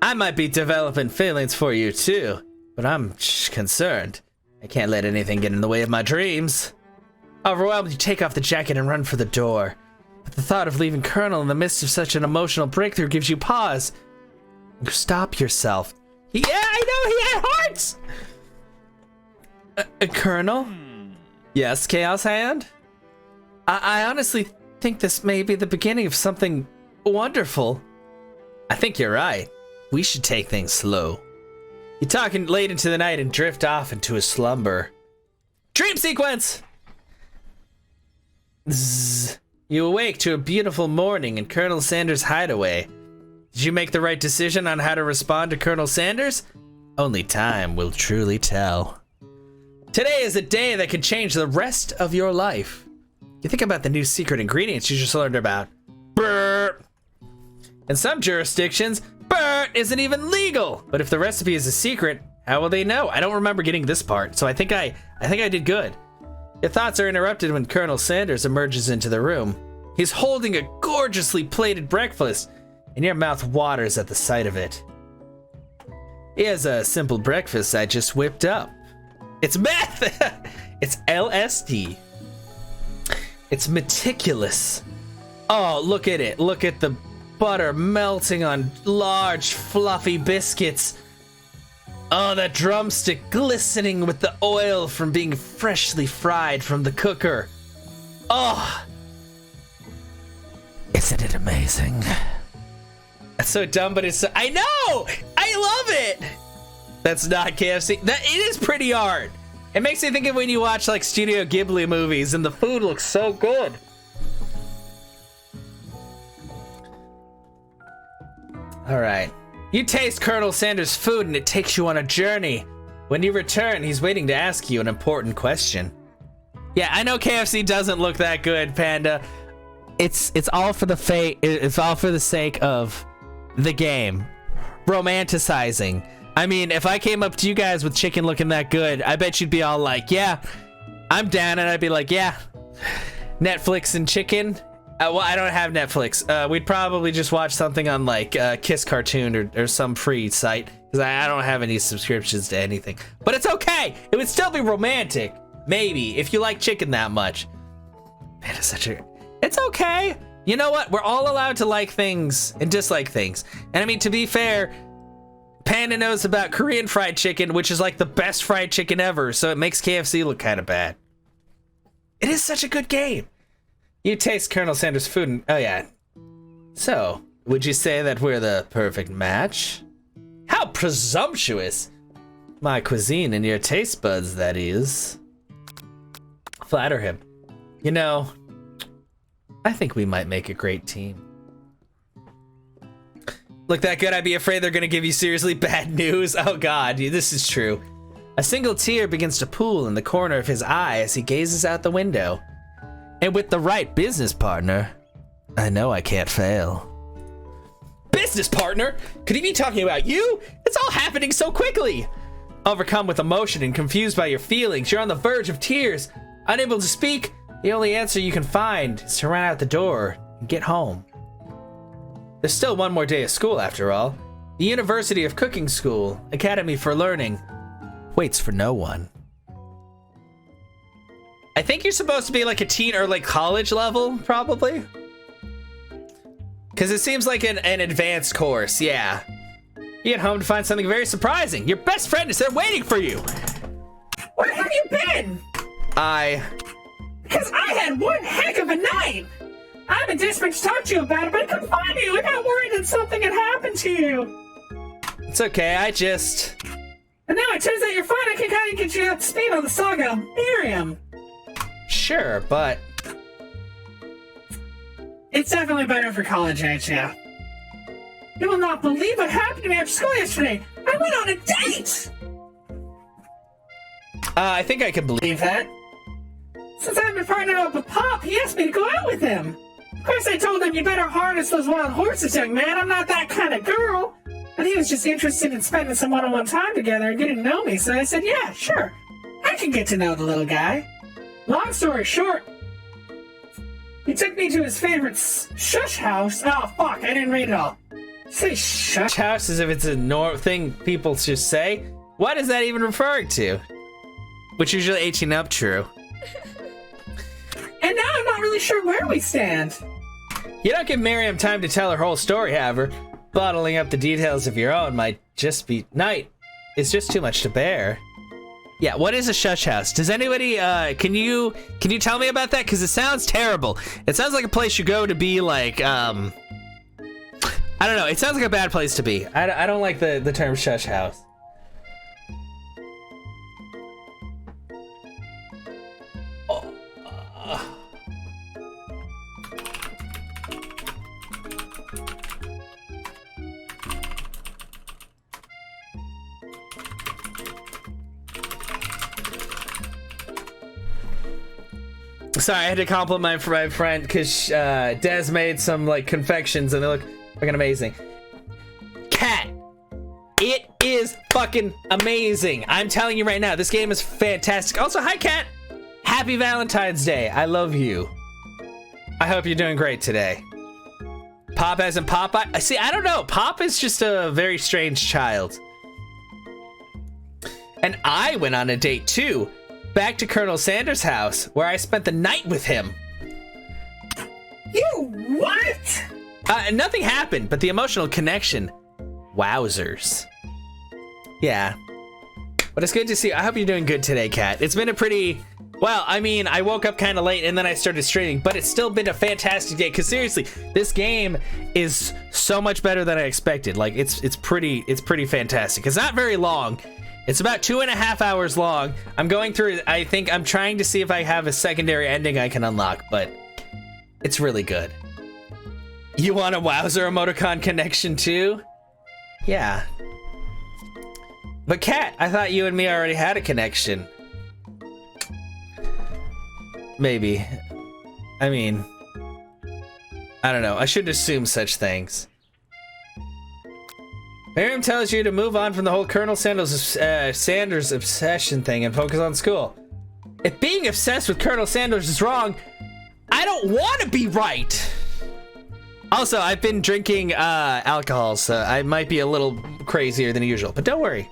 A: I might be developing feelings for you too, but I'm concerned. I can't let anything get in the way of my dreams. Overwhelmed, you take off the jacket and run for the door. But the thought of leaving Colonel in the midst of such an emotional breakthrough gives you pause. You stop yourself. Yeah, I know, he had hearts! Colonel? Yes, Chaos Hand? I honestly think this may be the beginning of something wonderful. I think you're right. We should take things slow. You talk late into the night and drift off into a slumber. Dream sequence! Zzz. You awake to a beautiful morning in Colonel Sanders' hideaway. Did you make the right decision on how to respond to Colonel Sanders? Only time will truly tell. Today is a day that could change the rest of your life. You think about the new secret ingredients you just learned about. Burp. In some jurisdictions, burp isn't even legal. But if the recipe is a secret, how will they know? I don't remember getting this part, so I think I did good. Your thoughts are interrupted when Colonel Sanders emerges into the room. He's holding a gorgeously plated breakfast, and your mouth waters at the sight of it. Here's a simple breakfast I just whipped up. It's meth! It's LSD. It's meticulous. Oh, look at it. Look at the butter melting on large, fluffy biscuits. Oh, that drumstick glistening with the oil from being freshly fried from the cooker. Oh! Isn't it amazing? That's so dumb, but it's so... I know! I love it! That's not KFC. It is pretty art. It makes me think of when you watch like Studio Ghibli movies and the food looks so good. All right. You taste Colonel Sanders' food and it takes you on a journey. When you return, he's waiting to ask you an important question. Yeah, I know KFC doesn't look that good, Panda. It's all for the it's all for the sake of the game. Romanticizing. I mean, if I came up to you guys with chicken looking that good, I bet you'd be all like, yeah, I'm down. And I'd be like, yeah, Netflix and chicken. Well, I don't have Netflix. We'd probably just watch something on like Kiss Cartoon or some free site, because I don't have any subscriptions to anything. But it's okay. It would still be romantic, maybe, if you like chicken that much. Man, it's okay. You know what? We're all allowed to like things and dislike things. And I mean, to be fair, Panda knows about Korean fried chicken, which is like the best fried chicken ever, so it makes KFC look kind of bad. It is such a good game. You taste Colonel Sanders' food and... Oh, yeah. So, would you say that we're the perfect match? How presumptuous! My cuisine and your taste buds, that is. Flatter him. You know, I think we might make a great team. Look that good, I'd be afraid they're gonna give you seriously bad news. Oh god, this is true. A single tear begins to pool in the corner of his eye as he gazes out the window. And with the right business partner, I know I can't fail. Business partner? Could he be talking about you? It's all happening so quickly. Overcome with emotion and confused by your feelings, you're on the verge of tears. Unable to speak, the only answer you can find is to run out the door and get home. There's still one more day of school after all. The University of Cooking School, Academy for Learning, waits for no one. I think you're supposed to be like a teen or like college level, probably. Because it seems like an advanced course, yeah. You get home to find something very surprising. Your best friend is there waiting for you.
B: Where have you been? Because I had one heck of a night. I've been desperate to talk to you about it, but I couldn't find you. I got worried that something had happened to you.
A: It's okay,
B: And now it turns out you're fine. I can kind of get you up to speed on the saga of Miriam.
A: Sure, but...
B: It's definitely better for college age, yeah. You will not believe what happened to me after school yesterday. I went on a date!
A: I think I can believe
B: Believe that? Since I've been partnered up with Pop, he asked me to go out with him. Of course, I told him, you better harness those wild horses, young man. I'm not that kind of girl. But he was just interested in spending some one-on-one time together and getting to know me, so I said, yeah, sure. I can get to know the little guy. Long story short, he took me to his favorite shush house. Oh, fuck, I didn't read it all. Say shush
A: house as if it's a thing people just say. What is that even referring to? Which usually 18 up, true.
B: And now I'm not really sure where we stand.
A: You don't give Miriam time to tell her whole story, however. Bottling up the details of your own might just be... It's just too much to bear. Yeah, what is a shush house? Does anybody, can you tell me about that? Because it sounds terrible. It sounds like a place you go to be like, I don't know. It sounds like a bad place to be. I don't like the term shush house. Sorry, I had to compliment my friend because Des made some like confections and they look fucking amazing. Cat, it is fucking amazing. I'm telling you right now, this game is fantastic. Also, hi Cat, happy Valentine's Day. I love you. I hope you're doing great today. Pop as in Pop. See, I don't know. Pop is just a very strange child. And I went on a date too. Back to Colonel Sanders' house, where I spent the night with him.
B: You what?
A: Nothing happened, but the emotional connection. Wowzers. Yeah. But it's good to see you. I hope you're doing good today, Kat. It's been a pretty... Well, I mean, I woke up kind of late and then I started streaming, but it's still been a fantastic day. Because seriously, this game is so much better than I expected. Like, it's pretty fantastic. It's not very long. It's about 2.5 hours long. I'm going through it. I think I'm trying to see if I have a secondary ending I can unlock, but it's really good. You want a Wowzer emoticon connection too? Yeah. But Kat, I thought you and me already had a connection. Maybe. I mean, I don't know. I shouldn't assume such things. Miriam tells you to move on from the whole Colonel Sanders obsession thing and focus on school. If being obsessed with Colonel Sanders is wrong, I don't want to be right. Also, I've been drinking alcohol, so I might be a little crazier than usual, but don't worry.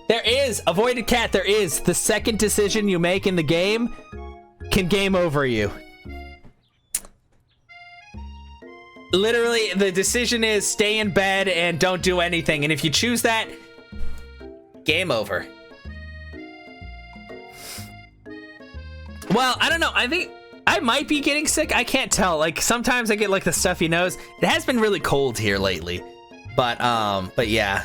A: There is, avoided cat, there is. The second decision you make in the game can game over you. Literally, the decision is stay in bed and don't do anything. And if you choose that, game over. Well, I don't know. I think I might be getting sick. I can't tell. Like, sometimes I get like the stuffy nose. It has been really cold here lately. But yeah.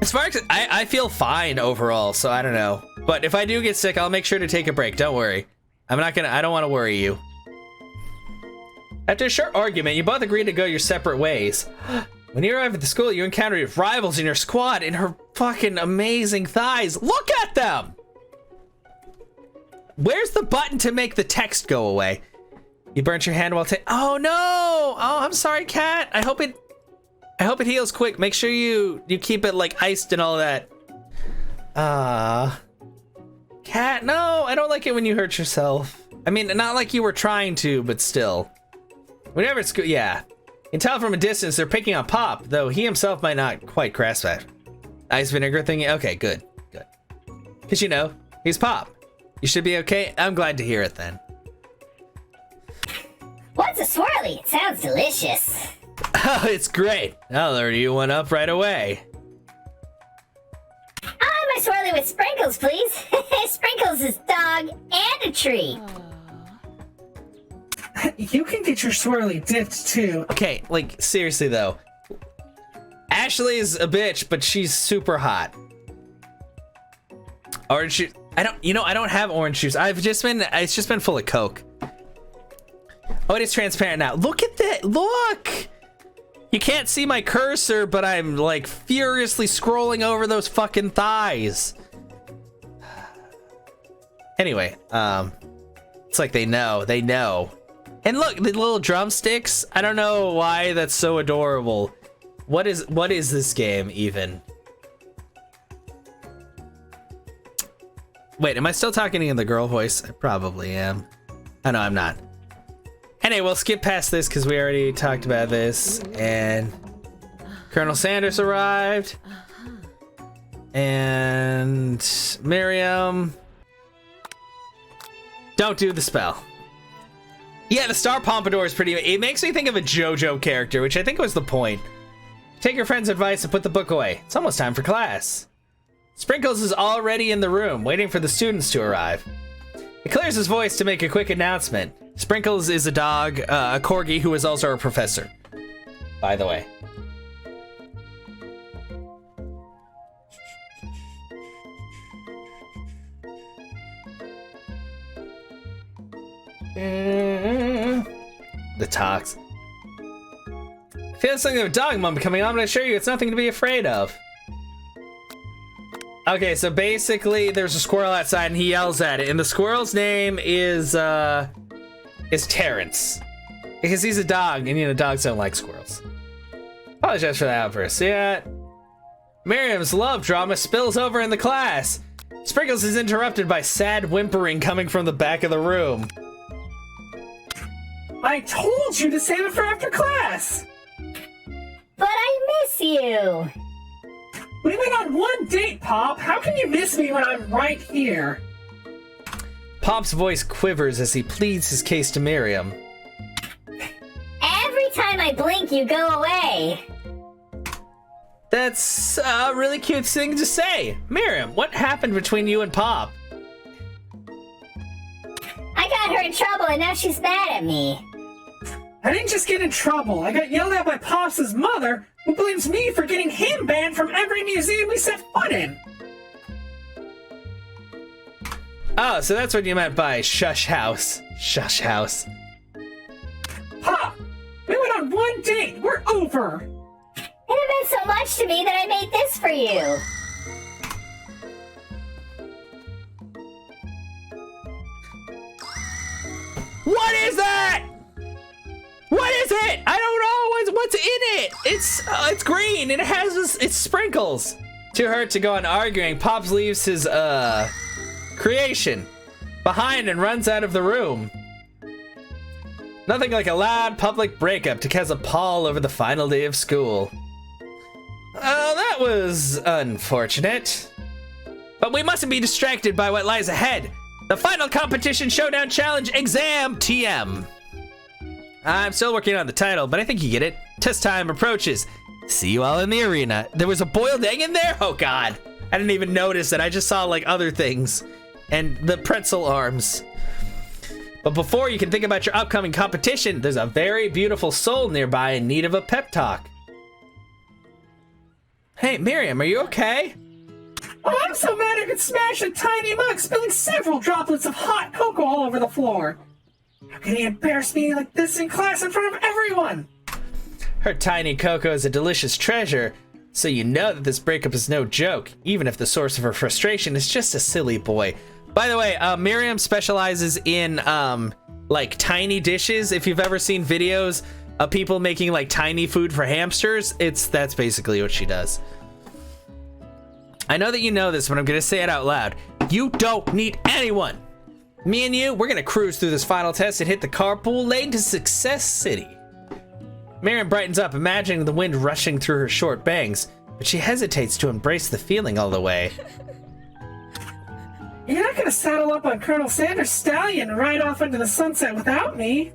A: As far as I feel fine overall, so I don't know. But if I do get sick, I'll make sure to take a break. Don't worry. I don't want to worry you. After a short argument, you both agree to go your separate ways. When you arrive at the school, you encounter your rivals in your squad and her fucking amazing thighs. Look at them! Where's the button to make the text go away? You burnt your hand while oh no! Oh, I'm sorry, Cat. I hope it heals quick. Make sure you keep it like iced and all that. Cat, no, I don't like it when you hurt yourself. I mean, not like you were trying to, but still. Whenever it's yeah. You can tell from a distance they're picking on Pop, though he himself might not quite grasp that. Ice vinegar thing? Okay, good. Good. Because, you know, he's Pop. You should be okay. I'm glad to hear it then.
C: What's a swirly? It sounds delicious.
A: Oh, it's great. I'll order you one up right away.
C: I'll have my swirly with sprinkles, please. Sprinkles is dog and a tree.
B: You can get your swirly dipped too.
A: Okay, like, seriously though. Ashley is a bitch, but she's super hot. Orange juice. I don't have orange juice. It's just been full of Coke. Oh, it is transparent now. Look at that. Look. You can't see my cursor, but I'm like furiously scrolling over those fucking thighs. Anyway, it's like they know. And look, the little drumsticks. I don't know why that's so adorable. What is this game even? Wait, am I still talking in the girl voice? I probably am. Oh, no, I'm not. Anyway, we'll skip past this because we already talked about this. And Colonel Sanders arrived. And Miriam. Don't do the spell. Yeah, the Star Pompadour is pretty... It makes me think of a JoJo character, which I think was the point. Take your friend's advice and put the book away. It's almost time for class. Sprinkles is already in the room, waiting for the students to arrive. He clears his voice to make a quick announcement. Sprinkles is a dog, a corgi who is also a professor, by the way. The talks. I feel something of a dog moment coming on, but I assure you it's nothing to be afraid of. Okay, so basically there's a squirrel outside and he yells at it, and the squirrel's name is Terrence. Because he's a dog, and you know, dogs don't like squirrels. Apologize for the outburst. Yeah. Miriam's love drama spills over in the class. Sprinkles is interrupted by sad whimpering coming from the back of the room.
B: I told you to save it for after class!
C: But I miss you.
B: We went on one date, Pop. How can you miss me when I'm right here?
A: Pop's voice quivers as he pleads his case to Miriam.
C: Every time I blink, you go away.
A: That's a really cute thing to say. Miriam, what happened between you and Pop?
C: I got her in trouble and now she's mad at me.
B: I didn't just get in trouble. I got yelled at by Pops' mother, who blames me for getting him banned from every museum we set foot in.
A: Oh, so that's what you meant by shush house. Shush house.
B: Pop, we went on one date. We're over.
C: It meant so much to me that I made this for you.
A: What is that? What is it? I don't know. What's in it? It's green and it has this. It's sprinkles. Too hurt to go on arguing, Pops leaves his creation behind and runs out of the room. Nothing like a loud public breakup to cast a pall over the final day of school. Oh, that was unfortunate. But we mustn't be distracted by what lies ahead. The final competition showdown challenge exam TM. I'm still working on the title, but I think you get it. Test time approaches. See you all in the arena. There was a boiled egg in there? Oh God. I didn't even notice it. I just saw like other things. And the pretzel arms. But before you can think about your upcoming competition, there's a very beautiful soul nearby in need of a pep talk. Hey, Miriam, are you okay?
B: Oh, I'm so mad I could smash a tiny mug, spilling several droplets of hot cocoa all over the floor. How can he embarrass me like this in class in front of everyone?
A: Her tiny cocoa is a delicious treasure, so you know that this breakup is no joke, even if the source of her frustration is just a silly boy. By the way, Miriam specializes in like tiny dishes. If you've ever seen videos of people making like tiny food for hamsters, that's basically what she does. I know that you know this, but I'm gonna say it out loud. You don't need anyone. Me and you, we're gonna cruise through this final test and hit the carpool lane to Success City. Miriam brightens up, imagining the wind rushing through her short bangs, but she hesitates to embrace the feeling all the way.
B: You're not gonna saddle up on Colonel Sanders' stallion and ride off into the sunset without me.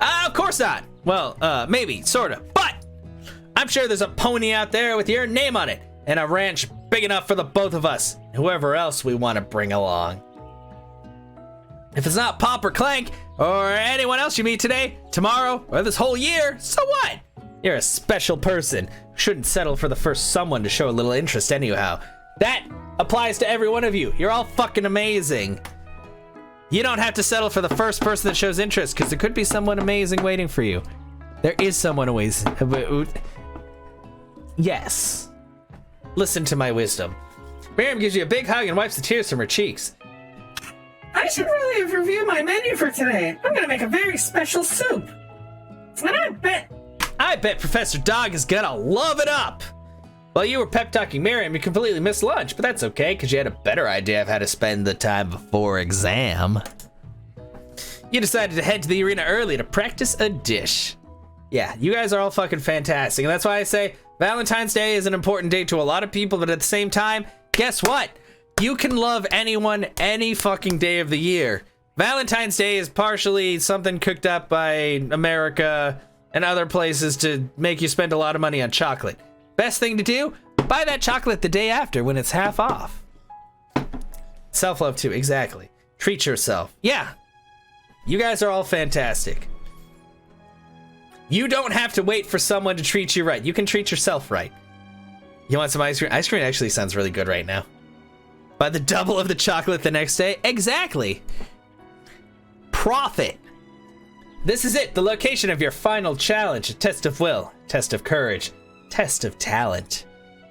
A: Of course not. Well, maybe, sorta. But I'm sure there's a pony out there with your name on it, and a ranch big enough for the both of us, and whoever else we want to bring along. If it's not Pop or Clank, or anyone else you meet today, tomorrow, or this whole year, so what? You're a special person who shouldn't settle for the first someone to show a little interest anyhow. That applies to every one of you. You're all fucking amazing. You don't have to settle for the first person that shows interest, because there could be someone amazing waiting for you. There is someone always. Yes. Listen to my wisdom. Miriam gives you a big hug and wipes the tears from her cheeks.
B: I should really have reviewed my menu for today. I'm gonna make a very special soup. And I bet
A: Professor Dog is gonna love it up. While you were pep talking Miriam, you completely missed lunch, but that's okay, because you had a better idea of how to spend the time before exam. You decided to head to the arena early to practice a dish. Yeah, you guys are all fucking fantastic, and that's why I say Valentine's Day is an important day to a lot of people, but at the same time, guess what? You can love anyone any fucking day of the year. Valentine's Day is partially something cooked up by America and other places to make you spend a lot of money on chocolate. Best thing to do, buy that chocolate the day after when it's half off. Self-love too, exactly. Treat yourself. Yeah, you guys are all fantastic. You don't have to wait for someone to treat you right. You can treat yourself right. You want some ice cream? Ice cream actually sounds really good right now. Buy the double of the chocolate the next day. Exactly. Profit. This is it, the location of your final challenge. A test of will, test of courage, test of talent.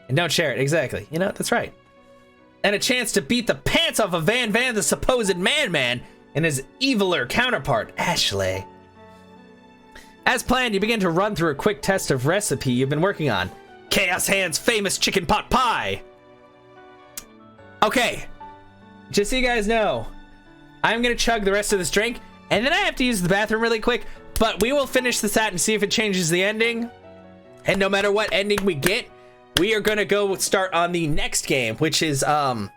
A: And don't share it, exactly. You know, that's right. And a chance to beat the pants off of Van, the supposed man, and his eviler counterpart, Ashley. As planned, you begin to run through a quick test of recipe you've been working on. Chaos Hand's famous chicken pot pie. Okay, just so you guys know, I'm gonna chug the rest of this drink, and then I have to use the bathroom really quick, but we will finish this out and see if it changes the ending. And no matter what ending we get, we are gonna go start on the next game, which is a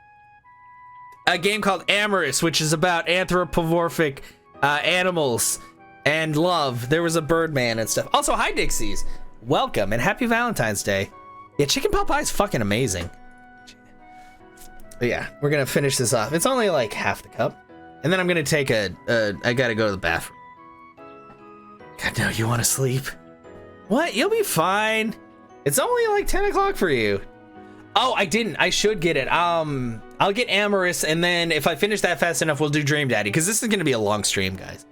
A: game called Amorous, which is about anthropomorphic animals and love. There was a Birdman and stuff. Also, hi Dixies, welcome and happy Valentine's Day. Yeah, chicken pot pie is fucking amazing. But yeah, we're gonna finish this off. It's only like half the cup, and then I'm gonna take I gotta go to the bathroom. God no, you want to sleep? What? You'll be fine. It's only like 10 o'clock for you. Oh, I didn't. I should get it. I'll get Amorous, and then if I finish that fast enough, we'll do Dream Daddy, because this is gonna be a long stream, guys.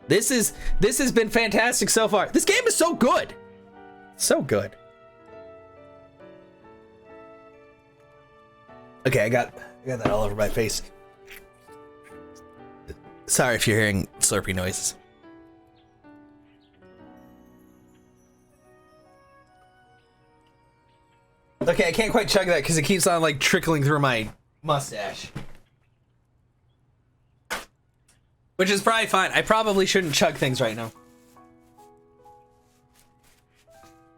A: This has been fantastic so far. This game is so good. So good. Okay, I got that all over my face. Sorry if you're hearing slurpy noises. Okay, I can't quite chug that because it keeps on like trickling through my mustache. Which is probably fine. I probably shouldn't chug things right now.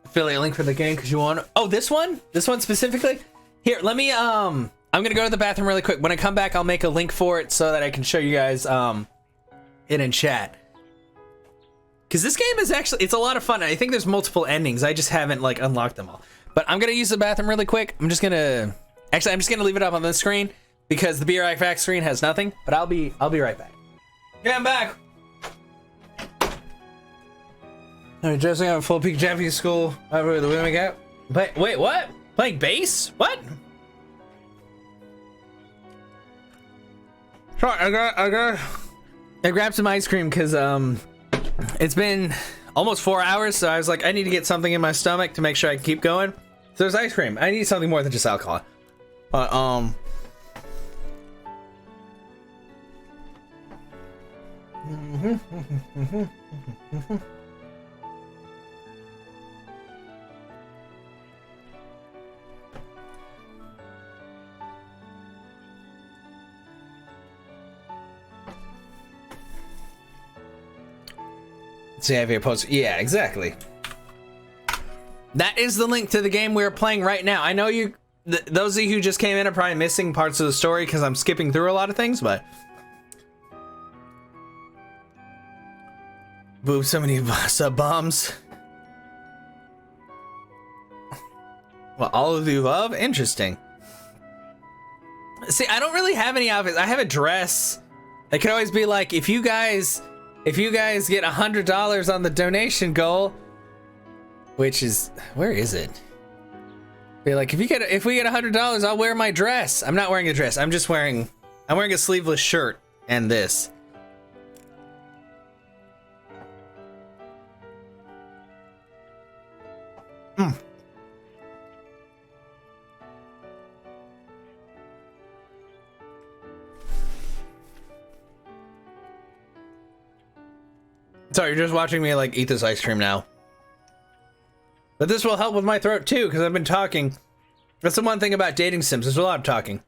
A: Affiliate link for the game because you want. Oh, this one? This one specifically? Here, let me I'm gonna go to the bathroom really quick. When I come back, I'll make a link for it so that I can show you guys it in chat. Because this game is actually, it's a lot of fun. I think there's multiple endings. I just haven't like unlocked them all. But I'm gonna use the bathroom really quick. I'm just gonna leave it up on the screen because the BRI fact screen has nothing. But I'll be right back. Yeah, I'm back. Alright, dressing up in full peak Japanese school over the women gap. Wait, what? Playing bass? What? Sorry, I grabbed some ice cream because it's been almost 4 hours, so I was like, I need to get something in my stomach to make sure I can keep going. So there's ice cream. I need something more than just alcohol. But So you have your post. Yeah, exactly. That is the link to the game we're playing right now. I know you, those of you who just came in are probably missing parts of the story because I'm skipping through a lot of things, but. Boob, so many sub bombs. Well, all of the above? Interesting. See, I don't really have any outfits. I have a dress. It could always be like, if you guys get $100 on the donation goal, which is, where is it? Be like, if we get $100, I'll wear my dress. I'm not wearing a dress. I'm wearing a sleeveless shirt and this. Sorry, you're just watching me like eat this ice cream now. But this will help with my throat too, because I've been talking. That's the one thing about dating sims, there's a lot of talking.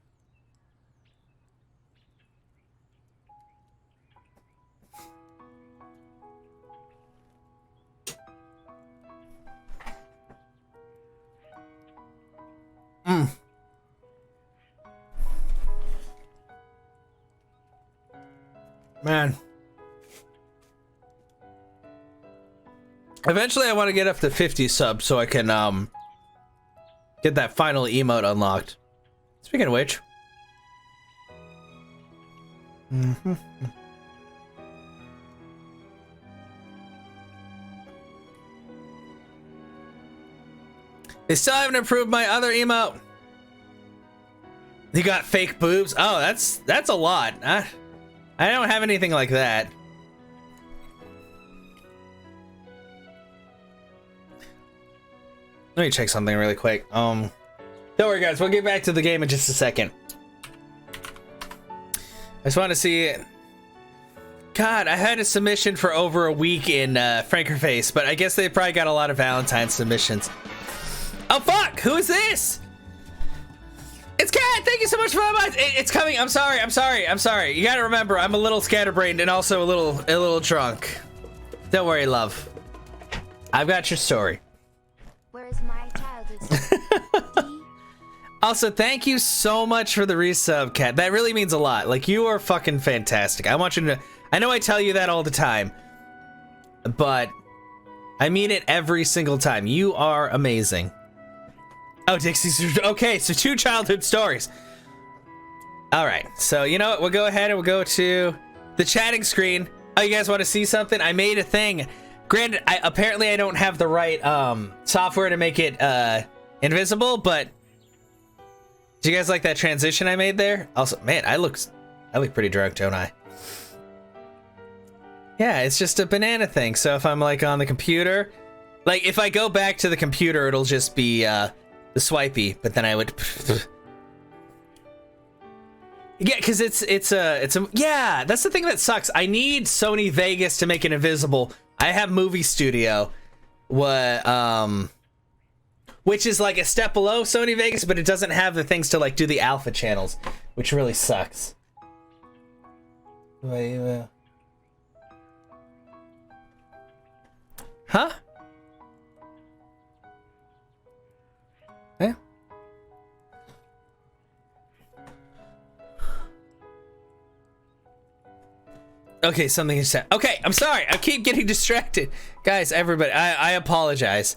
A: Man. Eventually I want to get up to 50 subs so I can get that final emote unlocked. Speaking of which. They still haven't improved my other emote. You got fake boobs? Oh, that's a lot. I don't have anything like that. Let me check something really quick. Don't worry guys, we'll get back to the game in just a second. I just want to see it. God, I had a submission for over a week in Frankerface, but I guess they probably got a lot of Valentine's submissions. Oh fuck! Who is this? It's Kat! Thank you so much for that. It's coming. I'm sorry. You gotta remember, I'm a little scatterbrained and also a little drunk. Don't worry, love. I've got your story.
F: Where's my childhood?
A: Also, thank you so much for the resub, Kat. That really means a lot. Like, you are fucking fantastic. I want you to... I know I tell you that all the time, but I mean it every single time. You are amazing. Oh, Dixie's... Okay, so 2 childhood stories. All right, so you know what? We'll go ahead and we'll go to the chatting screen. Oh, you guys want to see something? I made a thing. Granted, apparently I don't have the right software to make it invisible, but do you guys like that transition I made there? Also, man, I look pretty drunk, don't I? Yeah, it's just a banana thing. So if I'm like on the computer, like if I go back to the computer, it'll just be the swipey, but then I would yeah, because it's a yeah, that's the thing that sucks. I need Sony Vegas to make it invisible. I have Movie Studio, which is like a step below Sony Vegas, but it doesn't have the things to like do the alpha channels, which really sucks. Huh? Yeah. Okay, something is said. Okay, I'm sorry. I keep getting distracted. Guys, everybody, I apologize.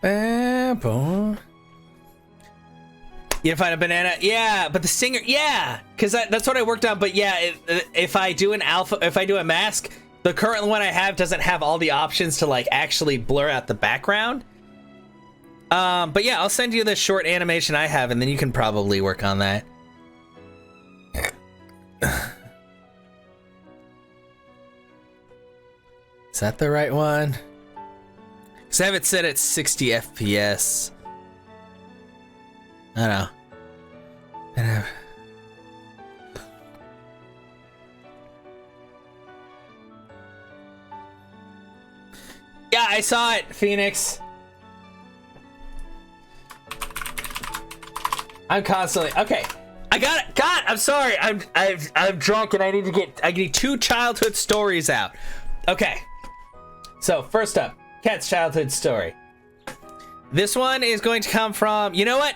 A: You find a banana? Yeah, but the singer, yeah, because that's what I worked on. But yeah, if I do a mask, the current one I have doesn't have all the options to like actually blur out the background. But yeah, I'll send you the short animation I have, and then you can probably work on that. Is that the right one? Because I have it set at 60 FPS. I don't know. Yeah, I saw it, Phoenix. I'm constantly... Okay. I got it. God, I'm sorry. I'm drunk and I need 2 childhood stories out. Okay. So first up, Kat's childhood story. This one is going to come from, you know what?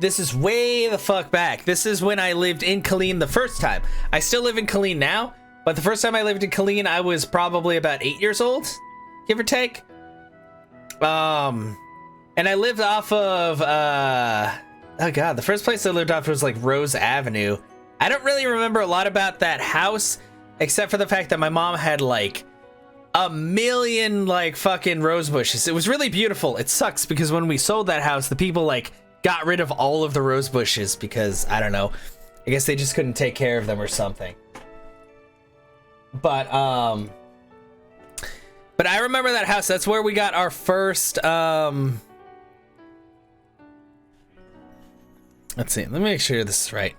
A: This is way the fuck back. This is when I lived in Killeen the first time. I still live in Killeen now, but the first time I lived in Killeen, I was probably about 8 years old, give or take. And I lived off of, oh god, the first place I lived off was like Rose Avenue. I don't really remember a lot about that house, except for the fact that my mom had like a million like fucking rose bushes. It was really beautiful. It sucks because when we sold that house, the people like got rid of all of the rose bushes because, I don't know, I guess they just couldn't take care of them or something. But I remember that house. That's where we got our first, let's see, let me make sure this is right.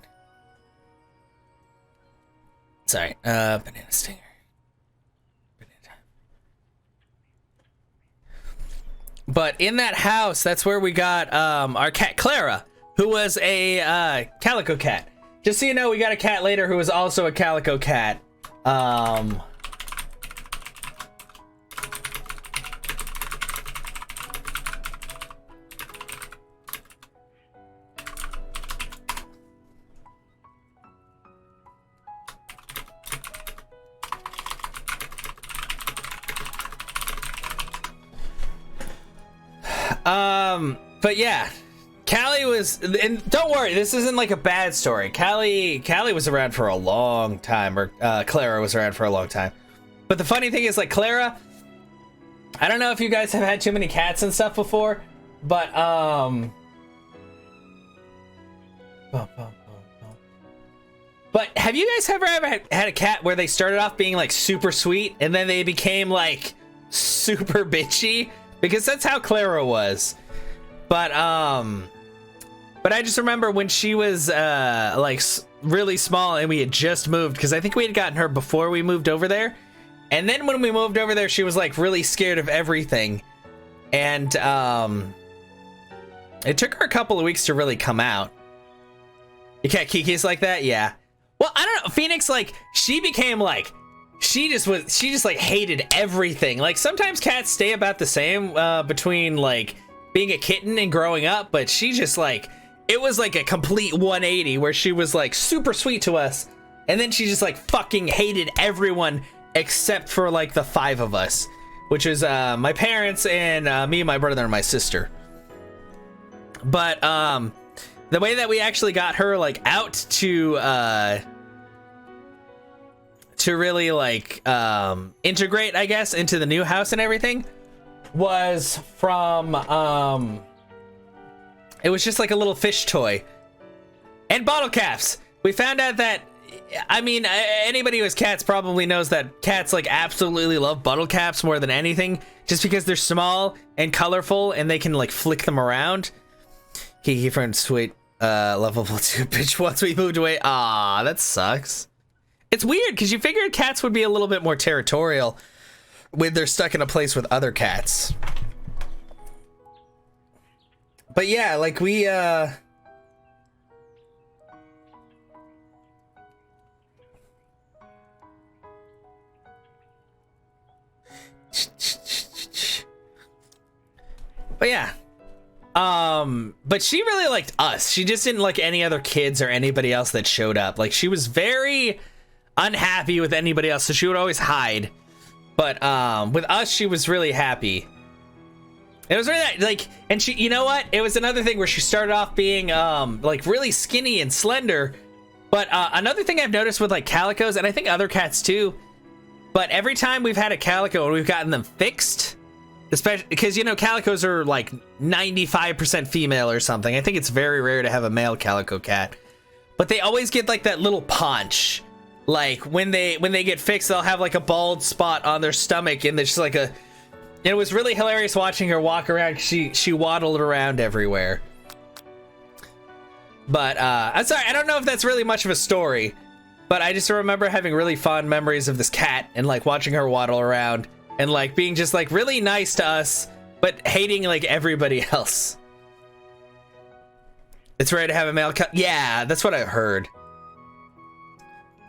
A: Sorry, banana stinger. But in that house, that's where we got our cat Clara, who was a calico cat. Just so you know, we got a cat later who was also a calico cat. But yeah, Callie was, and don't worry, this isn't like a bad story. Callie was around for a long time, or Clara was around for a long time. But the funny thing is, like, Clara, I don't know if you guys have had too many cats and stuff before, but but have you guys ever had a cat where they started off being like super sweet and then they became like super bitchy? Because that's how Clara was. But I just remember when she was like really small and we had just moved, because I think we had gotten her before we moved over there. And then when we moved over there, she was like really scared of everything. And it took her a couple of weeks to really come out. Your cat Kiki's like that? Yeah. Well, I don't know. Phoenix, like, she became like, she just like hated everything. Like, sometimes cats stay about the same between like being a kitten and growing up, but she just like, it was like a complete 180 where she was like super sweet to us, and then she just like fucking hated everyone except for like the 5 of us, which is my parents and me, my brother, and my sister. But the way that we actually got her like out to really like integrate, I guess, into the new house and everything was from it was just like a little fish toy and bottle caps. We found out that, I mean, anybody who has cats probably knows that cats like absolutely love bottle caps more than anything, just because they're small and colorful and they can like flick them around. Kiki friend sweet lovable 2 bitch once we moved away. Ah, that sucks. It's weird because you figured cats would be a little bit more territorial when they're stuck in a place with other cats. But yeah, like we but yeah. But she really liked us. She just didn't like any other kids or anybody else that showed up. Like, she was very unhappy with anybody else, so she would always hide. But with us, she was really happy. It was really like, and she, you know what? It was another thing where she started off being like really skinny and slender. But another thing I've noticed with like calicos, and I think other cats too, but every time we've had a calico and we've gotten them fixed, especially because, you know, calicos are like 95% female or something. I think it's very rare to have a male calico cat, but they always get like that little paunch. Like when they get fixed, they'll have like a bald spot on their stomach, and there's just like a. And it was really hilarious watching her walk around. She waddled around everywhere. But I'm sorry, I don't know if that's really much of a story, but I just remember having really fond memories of this cat and like watching her waddle around and like being just like really nice to us, but hating like everybody else. It's rare to have a male cat. Yeah, that's what I heard.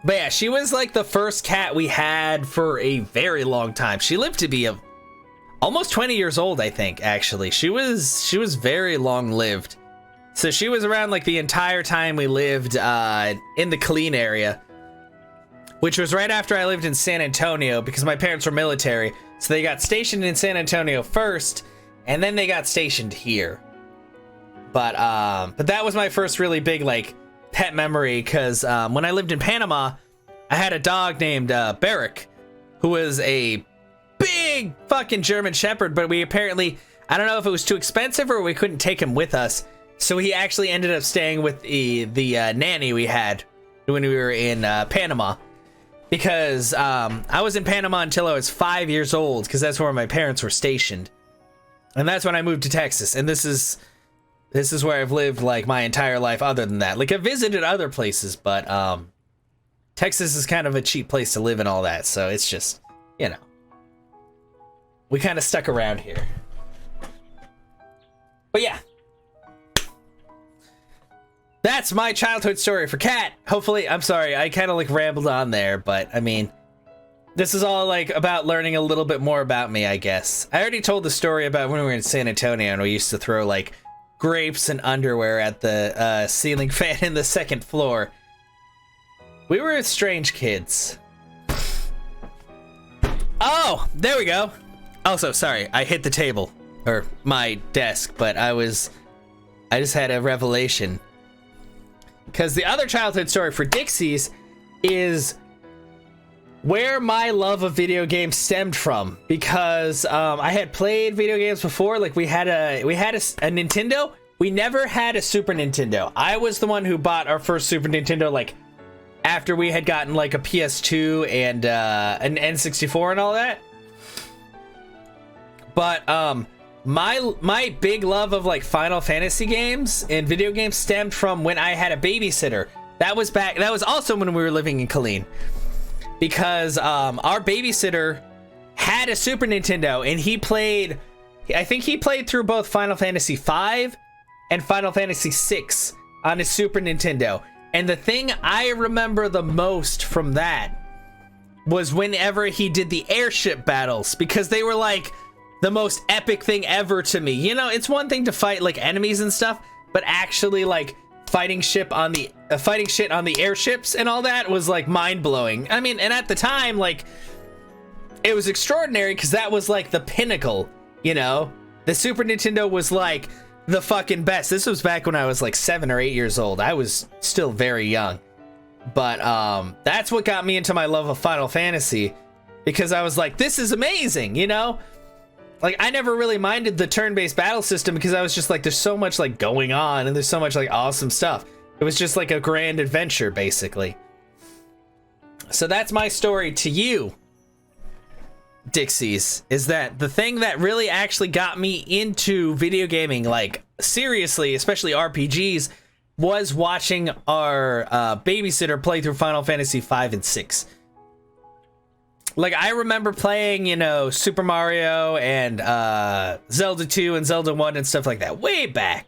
A: But yeah, she was like the first cat we had for a very long time. She lived to be almost 20 years old, I think, actually. She was very long lived. So she was around like the entire time we lived in the Killeen area, which was right after I lived in San Antonio because my parents were military. So they got stationed in San Antonio first, and then they got stationed here. But that was my first really big like pet memory because when I lived in Panama, I had a dog named Barrick, who was a big fucking German Shepherd, but we apparently, I don't know if it was too expensive or we couldn't take him with us. So he actually ended up staying with the nanny we had when we were in Panama. Because I was in Panama until I was 5 years old, because that's where my parents were stationed. And that's when I moved to Texas. And this is where I've lived like my entire life other than that. Like I've visited other places, but Texas is kind of a cheap place to live and all that. So it's just, you know, we kind of stuck around here. But yeah. That's my childhood story for Cat. Hopefully, I'm sorry, I kind of like rambled on there, but I mean, this is all like about learning a little bit more about me, I guess. I already told the story about when we were in San Antonio and we used to throw like grapes and underwear at the ceiling fan in the second floor. We were strange kids. Oh, there we go. Also, sorry, I hit the table or my desk, but I just had a revelation. Because the other childhood story for Dixie's is where my love of video games stemmed from. Because I had played video games before. Like we had a Nintendo. We never had a Super Nintendo. I was the one who bought our first Super Nintendo like after we had gotten like a PS2 and an N64 and all that. But my big love of like Final Fantasy games and video games stemmed from when I had a babysitter. That was also when we were living in Killeen, because our babysitter had a Super Nintendo and I think he played through both Final Fantasy V and Final Fantasy VI on his Super Nintendo. And the thing I remember the most from that was whenever he did the airship battles, because they were like the most epic thing ever to me. You know, it's one thing to fight like enemies and stuff, but actually like fighting shit on the airships and all that was like mind-blowing. I mean, and at the time, like, it was extraordinary because that was like the pinnacle, you know? The Super Nintendo was like the fucking best. This was back when I was like 7 or 8 years old. I was still very young. But that's what got me into my love of Final Fantasy, because I was like, this is amazing, you know? Like, I never really minded the turn-based battle system because I was just like, there's so much like going on and there's so much like awesome stuff. It was just like a grand adventure, basically. So that's my story to you, Dixies, is that the thing that really actually got me into video gaming, like seriously, especially RPGs, was watching our babysitter play through Final Fantasy V and VI. Like, I remember playing, you know, Super Mario and Zelda 2 and Zelda 1 and stuff like that way back.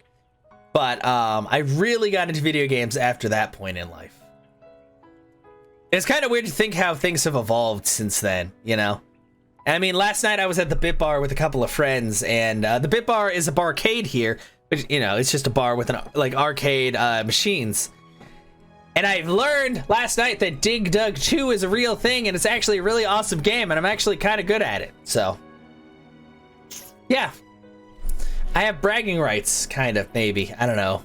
A: But I really got into video games after that point in life. It's kind of weird to think how things have evolved since then, you know? I mean, last night I was at the Bit Bar with a couple of friends, and the Bit Bar is a barcade here, which, you know, it's just a bar with like arcade machines. And I learned last night that Dig Dug 2 is a real thing, and it's actually a really awesome game, and I'm actually kind of good at it. So, yeah. I have bragging rights, kind of, maybe. I don't know.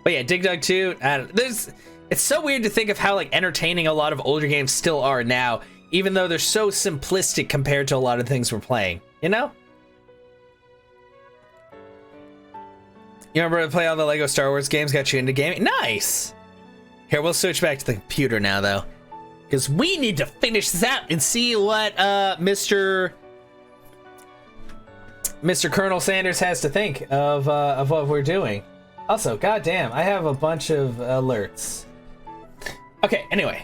A: But yeah, Dig Dug 2, it's so weird to think of how like entertaining a lot of older games still are now, even though they're so simplistic compared to a lot of things we're playing, you know? You remember to play all the Lego Star Wars games, got you into gaming? Nice! Here, we'll switch back to the computer now, though, because we need to finish this out and see what Mr. Colonel Sanders has to think of what we're doing. Also, goddamn, I have a bunch of alerts. Okay, anyway.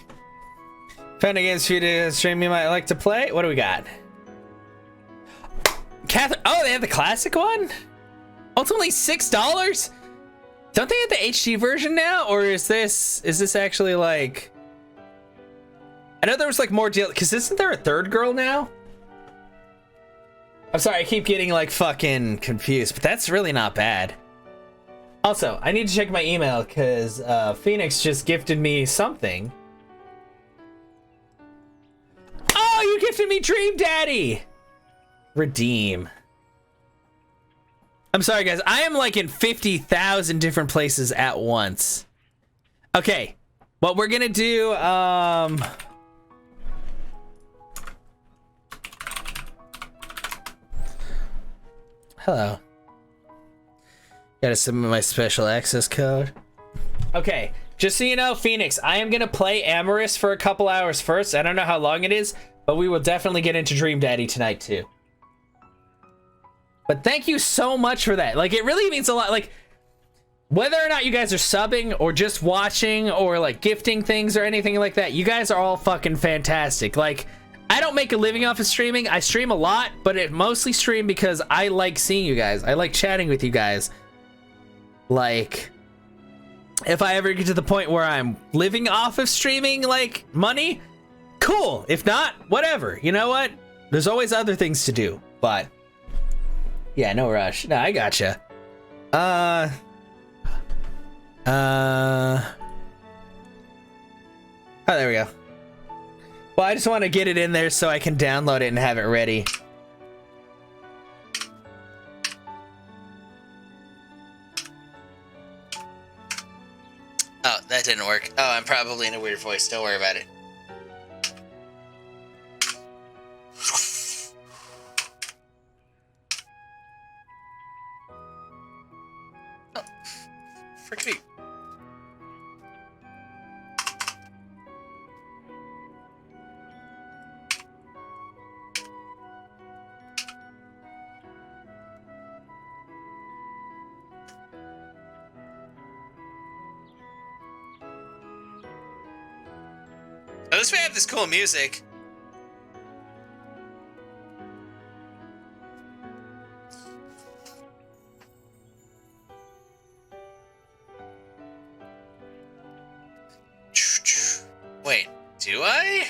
A: Found a games for you to stream you might like to play. What do we got? Catherine. Oh, they have the classic one? Oh, it's only $6? Don't they have the HD version now, or is this actually like? I know there was like more deal, because isn't there a third girl now? I'm sorry, I keep getting like fucking confused, but that's really not bad. Also, I need to check my email because Phoenix just gifted me something. Oh, you gifted me Dream Daddy! Redeem. I'm sorry, guys. I am like in 50,000 different places at once. Okay. What we're gonna do, hello. Gotta submit my special access code. Okay. Just so you know, Phoenix, I am gonna play Amorous for a couple hours first. I don't know how long it is, but we will definitely get into Dream Daddy tonight too. But thank you so much for that. Like, it really means a lot. Like, whether or not you guys are subbing or just watching or like gifting things or anything like that, you guys are all fucking fantastic. Like, I don't make a living off of streaming. I stream a lot, but it mostly stream because I like seeing you guys. I like chatting with you guys. Like, if I ever get to the point where I'm living off of streaming, like, money, cool. If not, whatever. You know what? There's always other things to do, but yeah, no rush. No, I gotcha. Oh, there we go. Well, I just want to get it in there so I can download it and have it ready. Oh, that didn't work. Oh, I'm probably in a weird voice. Don't worry about it. Oh, frick me. At least we have this cool music. Wait, do I?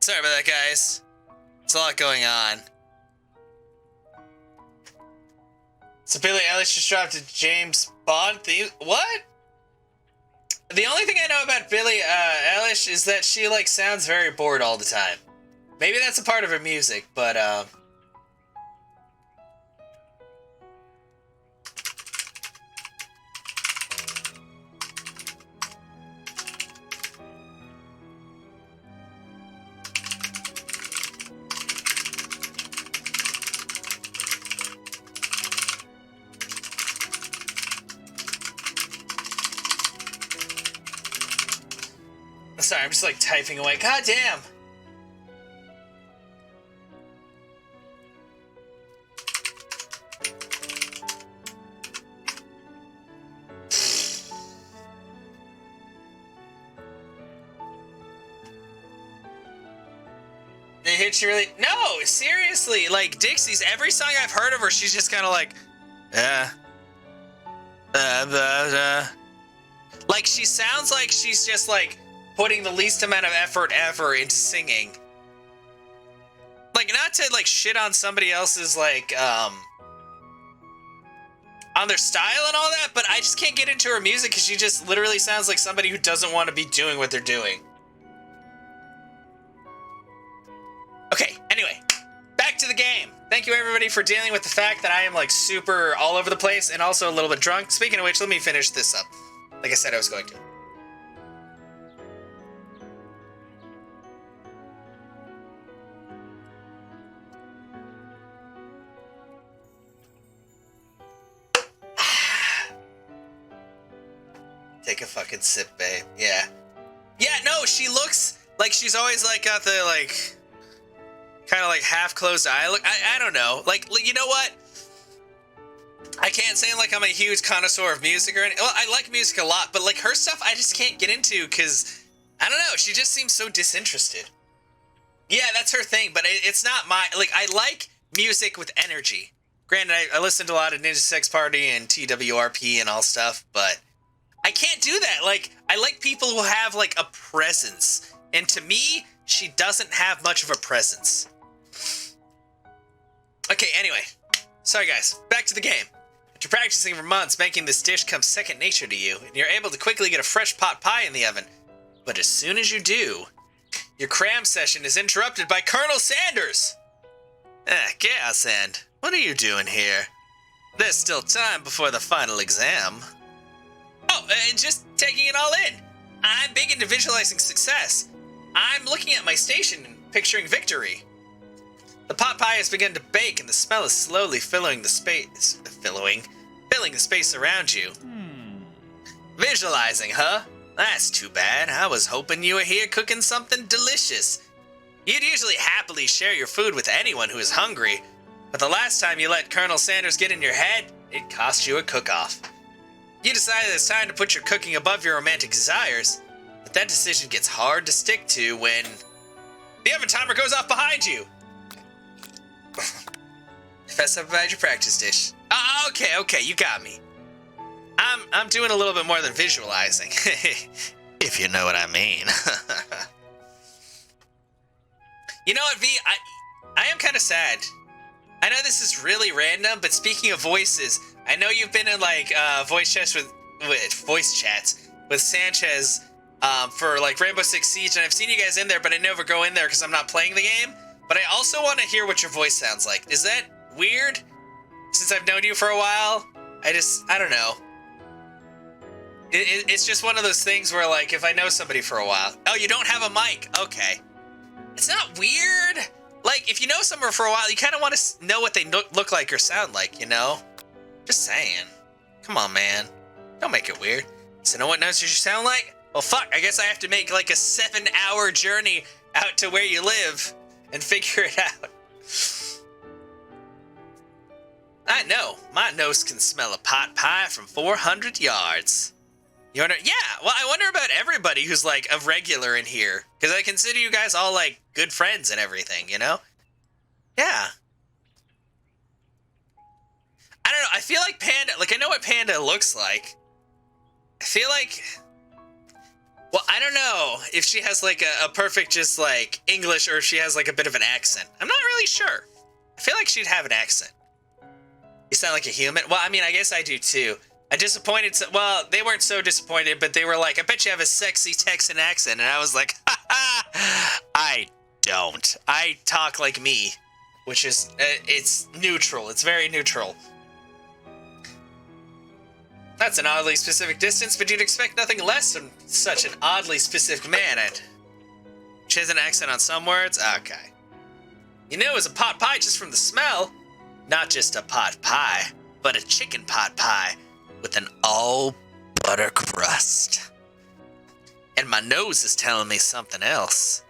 A: Sorry about that, guys. There's a lot going on. So Billie Eilish just dropped a James Bond theme. What? The only thing I know about Billie Eilish is that she like sounds very bored all the time. Maybe that's a part of her music, but sorry, I'm just like typing away. God damn. They hit you really? No, seriously. Like Dixie's, every song I've heard of her, she's just kind of like, like she sounds like she's just like putting the least amount of effort ever into singing. Like, not to like shit on somebody else's like on their style and all that, but I just can't get into her music because she just literally sounds like somebody who doesn't want to be doing what they're doing. Okay, anyway, back to the game. Thank you everybody for dealing with the fact that I am like super all over the place and also a little bit drunk. Speaking of which, let me finish this up. Like I said I was going to. Take a fucking sip, babe. Yeah. Yeah, no, she looks like she's always like got the like kind of like half closed eye look. I don't know. Like, you know what? I can't say like I'm a huge connoisseur of music or anything. Well, I like music a lot, but like her stuff I just can't get into because I don't know. She just seems so disinterested. Yeah, that's her thing, but it's not my like. I like music with energy. Granted, I listen to a lot of Ninja Sex Party and TWRP and all stuff, but I can't do that. Like, I like people who have like a presence, and to me, she doesn't have much of a presence. Okay, anyway, sorry guys, back to the game. After practicing for months, making this dish comes second nature to you, and you're able to quickly get a fresh pot pie in the oven. But as soon as you do, your cram session is interrupted by Colonel Sanders! Chaos Hand, what are you doing here? There's still time before the final exam. Oh, just taking it all in. I'm big into visualizing success. I'm looking at my station and picturing victory. The pot pie has begun to bake and the smell is slowly filling the space around you. Visualizing, huh? That's too bad. I was hoping you were here cooking something delicious. You'd usually happily share your food with anyone who is hungry, but the last time you let Colonel Sanders get in your head, it cost you a cook-off. You decided it's time to put your cooking above your romantic desires, but that decision gets hard to stick to when the oven timer goes off behind you. Fess up about your practice dish. Oh, okay, you got me. I'm doing a little bit more than visualizing, if you know what I mean. You know what, V? I am kind of sad. I know this is really random, but speaking of voices, I know you've been in like voice chats with Sanchez for like Rainbow Six Siege, and I've seen you guys in there, but I never go in there because I'm not playing the game. But I also want to hear what your voice sounds like. Is that weird? Since I've known you for a while, I don't know. It's just one of those things where like if I know somebody for a while, oh, you don't have a mic, okay. It's not weird. Like, if you know someone for a while, you kind of want to know what they look like or sound like, you know? Just saying. Come on, man. Don't make it weird. So no one knows what you sound like? Well, fuck, I guess I have to make like a 7-hour journey out to where you live and figure it out. I know. My nose can smell a pot pie from 400 yards. You wonder? Yeah, well, I wonder about everybody who's like a regular in here. Because I consider you guys all like good friends and everything, you know? Yeah. I don't know, I feel like Panda, like I know what Panda looks like. I feel like, well, I don't know if she has like a perfect just like English or if she has like a bit of an accent. I'm not really sure. I feel like she'd have an accent. You sound like a human? Well, I mean, I guess I do too. I disappointed, well, they weren't so disappointed, but they were like, I bet you have a sexy Texan accent. And I was like, I don't. I talk like me, which is, it's neutral. It's very neutral. That's an oddly specific distance, but you'd expect nothing less from such an oddly specific man. She has an accent on some words? Okay. You knew it was a pot pie just from the smell. Not just a pot pie, but a chicken pot pie with an all-butter crust. And my nose is telling me something else.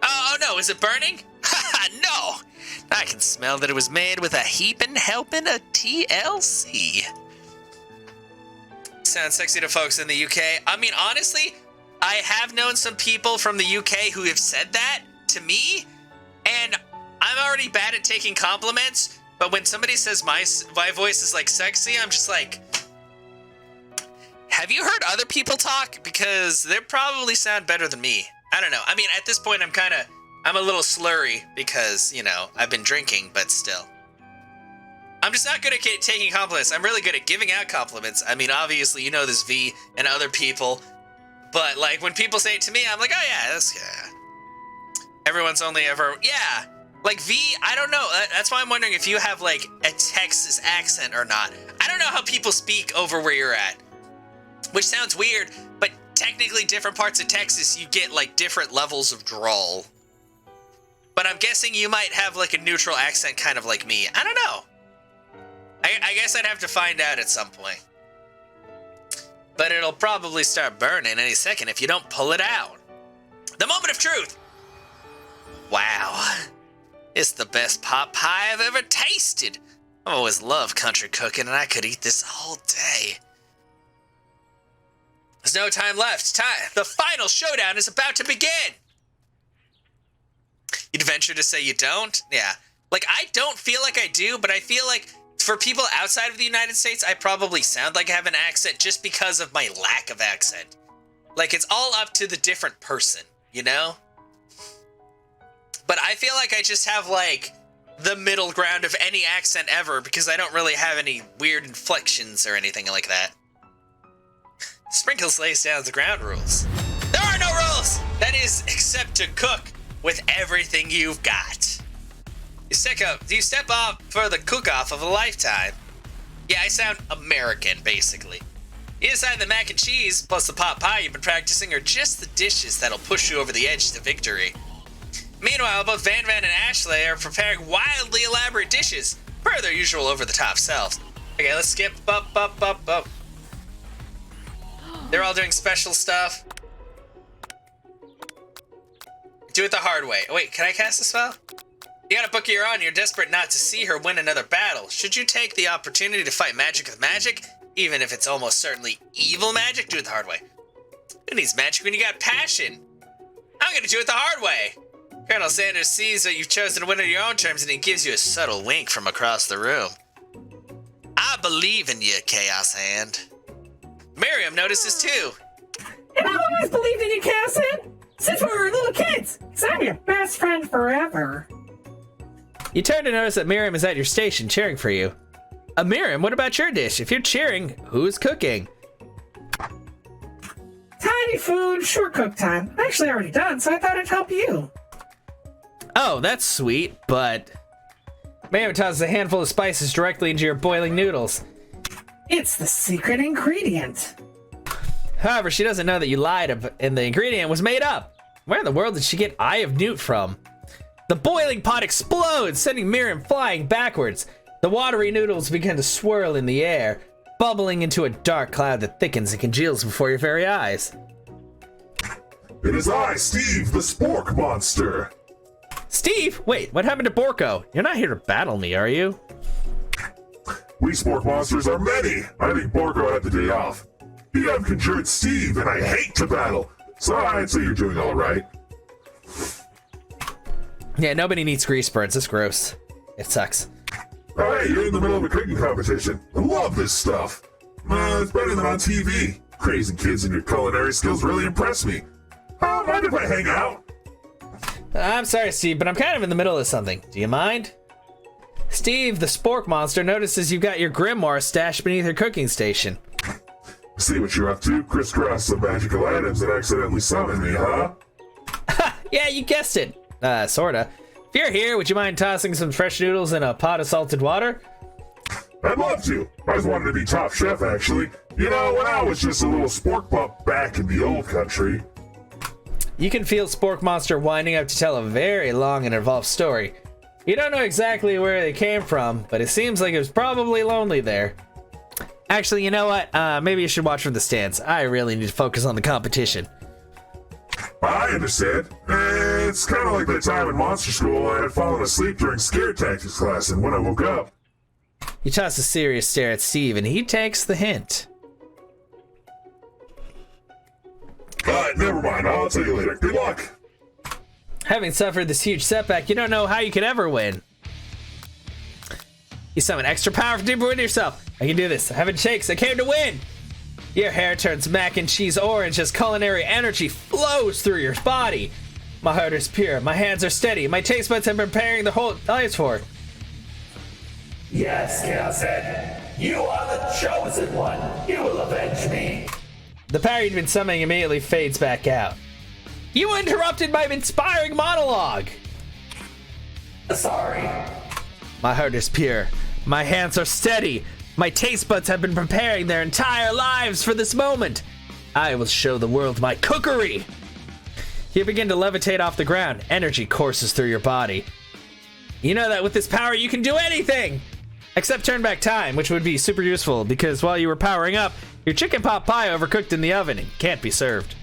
A: Oh no, is it burning? Haha, no! I can smell that it was made with a heaping helping of TLC. Sounds sexy to folks in the UK. I mean, honestly, I have known some people from the UK who have said that to me, and I'm already bad at taking compliments, but when somebody says my voice is like sexy, I'm just like, have you heard other people talk? Because they probably sound better than me. I don't know. I mean, at this point, I'm a little slurry because, you know, I've been drinking, but still. I'm just not good at taking compliments. I'm really good at giving out compliments. I mean, obviously, you know this, V and other people. But, like, when people say it to me, I'm like, oh, yeah, yeah. Everyone's only ever, yeah. Like, V, I don't know. That's why I'm wondering if you have, like, a Texas accent or not. I don't know how people speak over where you're at. Which sounds weird, but technically different parts of Texas, you get, like, different levels of drawl. But I'm guessing you might have, like, a neutral accent kind of like me. I don't know. I guess I'd have to find out at some point. but it'll probably start burning any second if you don't pull it out. The moment of truth. Wow. It's the best pot pie I've ever tasted. I've always loved country cooking, and I could eat this all day. There's no time left. The final showdown is about to begin. You'd venture to say you don't? Yeah. Like, I don't feel like I do, but I feel like for people outside of the United States, I probably sound like I have an accent just because of my lack of accent. Like, it's all up to the different person, you know? But I feel like I just have, like, the middle ground of any accent ever because I don't really have any weird inflections or anything like that. Sprinkles lays down the ground rules. There are no rules! That is, except to cook with everything you've got. You step up for the cook-off of a lifetime. Yeah, I sound American, basically. You decide the mac and cheese plus the pot pie you've been practicing are just the dishes that'll push you over the edge to victory. Meanwhile, both Van and Ashley are preparing wildly elaborate dishes, per their usual over-the-top selves. Okay, let's skip up. They're all doing special stuff. Do it the hard way. Wait, can I cast a spell? You got a book of your own, you're desperate not to see her win another battle. Should you take the opportunity to fight magic with magic, even if it's almost certainly evil magic, do it the hard way. Who needs magic when you got passion? I'm gonna do it the hard way. Colonel Sanders sees that you've chosen to win on your own terms and he gives you a subtle wink from across the room. I believe in you, Chaos Hand. Miriam notices too.
B: And I've always believed in you, Chaos Hand, since we were little kids. 'Cause I'm your best friend forever.
A: You turn to notice that Miriam is at your station cheering for you. Miriam, what about your dish? If you're cheering, who's cooking?
B: Tiny food, short cook time. Actually already done, so I thought I'd help you.
A: Oh, that's sweet, but... Miriam tosses a handful of spices directly into your boiling noodles.
B: It's the secret ingredient.
A: However, she doesn't know that you lied and the ingredient was made up. Where in the world did she get Eye of Newt from? The boiling pot explodes, sending Miriam flying backwards. The watery noodles begin to swirl in the air, bubbling into a dark cloud that thickens and congeals before your very eyes.
D: It is I, Steve, the Spork Monster.
A: Steve? Wait, what happened to Borko? You're not here to battle me, are you?
D: We Spork Monsters are many. I think Borko had the day off. You have conjured Steve, and I hate to battle, so I'd say you're doing all right.
A: Yeah, nobody needs grease birds. It's gross. It sucks.
D: Hey, you're in the middle of a cooking competition. I love this stuff. It's better than on TV. Crazy kids and your culinary skills really impress me. Mind if I hang out?
A: I'm sorry, Steve, but I'm kind of in the middle of something. Do you mind? Steve, the Spork Monster, notices you've got your grimoire stashed beneath your cooking station.
D: See what you're up to? Crisscross some magical items that accidentally summon me, huh?
A: Yeah, you guessed it. Sorta. If you're here, would you mind tossing some fresh noodles in a pot of salted water?
D: I'd love to. I was wanting to be top chef, actually. You know, when I was just a little spork pup back in the old country.
A: You can feel Spork Monster winding up to tell a very long and involved story. You don't know exactly where they came from, but it seems like it was probably lonely there. Actually, you know what? Maybe you should watch from the stands. I really need to focus on the competition.
D: I understand. It's kind of like that time in monster school I had fallen asleep during scare tactics class, and when I woke up...
A: You toss a serious stare at Steve, and he takes the hint.
D: Never mind. I'll tell you later. Good luck.
A: Having suffered this huge setback, you don't know how you could ever win. You summon extra power from deeper within yourself. I can do this. I haven't shakes. I came to win. Your hair turns mac and cheese orange as culinary energy flows through your body. My heart is pure. My hands are steady. My taste buds have been preparing the whole lives for it.
E: Yes, Chaos Head. You are the chosen one. You will avenge me.
A: The power you'd been summoning immediately fades back out. You interrupted my inspiring monologue.
E: Sorry.
A: My heart is pure. My hands are steady. My taste buds have been preparing their entire lives for this moment. I will show the world my cookery. You begin to levitate off the ground. Energy courses through your body. You know that with this power you can do anything! Except turn back time, which would be super useful because while you were powering up, Your chicken pot pie overcooked in the oven and can't be served.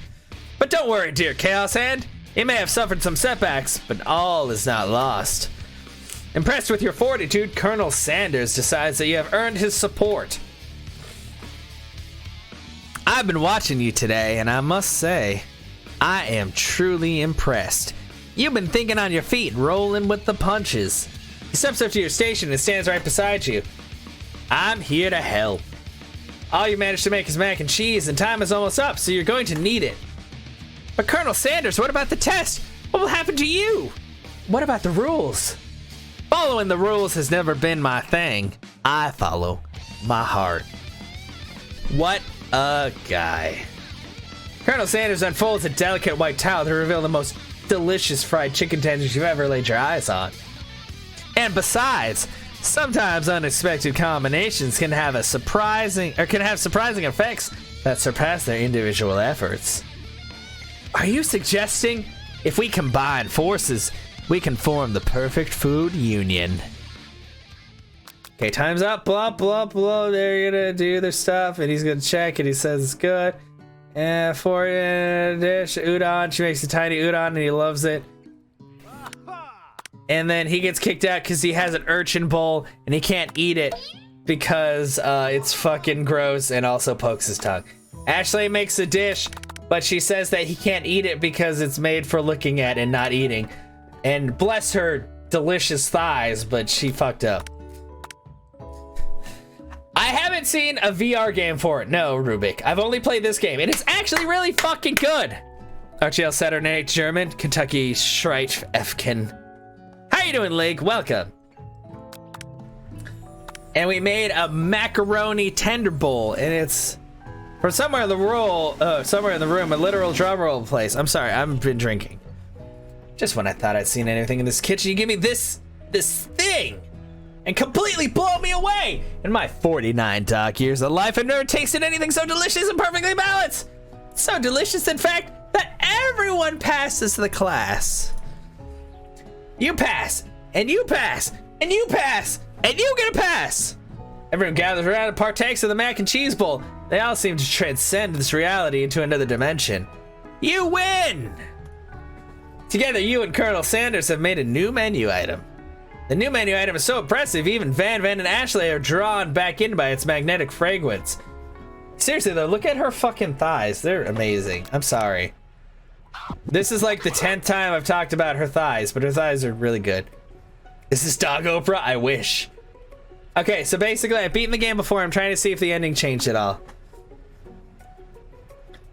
A: But don't worry, dear Chaos Hand. You may have suffered some setbacks, but all is not lost. Impressed with your fortitude, Colonel Sanders decides that you have earned his support. I've been watching you today, and I must say, I am truly impressed. You've been thinking on your feet, rolling with the punches. He steps up to your station and stands right beside you. I'm here to help. All you managed to make is mac and cheese, and time is almost up, so you're going to need it. But Colonel Sanders, what about the test? What will happen to you? What about the rules? Following the rules has never been my thing. I follow my heart. What a guy. Colonel Sanders unfolds a delicate white towel to reveal the most delicious fried chicken tenders you've ever laid your eyes on. And besides, sometimes unexpected combinations can have surprising effects that surpass their individual efforts. Are you suggesting if we combine forces, we can form the perfect food union? Okay, time's up. Blah, blah, blah. They're gonna do their stuff, and he's gonna check, and he says it's good. And for a dish, udon. She makes a tiny udon, and he loves it. And then he gets kicked out because he has an urchin bowl, and he can't eat it because it's fucking gross, and also pokes his tongue. Ashley makes a dish, but she says that he can't eat it because it's made for looking at and not eating. And bless her delicious thighs, but she fucked up. I haven't seen a VR game for it. No, Rubik. I've only played this game, and it's actually really fucking good. RTL Saturday German, Kentucky Schreit Efken. How you doing, Link? Welcome. And we made a macaroni tender bowl, and it's from somewhere in the room, a literal drum roll place. I'm sorry, I've been drinking. Just when I thought I'd seen anything in this kitchen, you give me this thing and completely blow me away. In my 49 dark years of life, I've never tasted anything so delicious and perfectly balanced. So delicious, in fact, that everyone passes the class. You pass, and you pass, and you pass, and you get a pass. Everyone gathers around and partakes of the mac and cheese bowl. They all seem to transcend this reality into another dimension. You win! Together, you and Colonel Sanders have made a new menu item. The new menu item is so impressive, even Van and Ashley are drawn back in by its magnetic fragrance. Seriously though, look at her fucking thighs. They're amazing. I'm sorry. This is like the 10th time I've talked about her thighs, but her thighs are really good. Is this dog Oprah? I wish. Okay, so basically I've beaten the game before. I'm trying to see if the ending changed at all.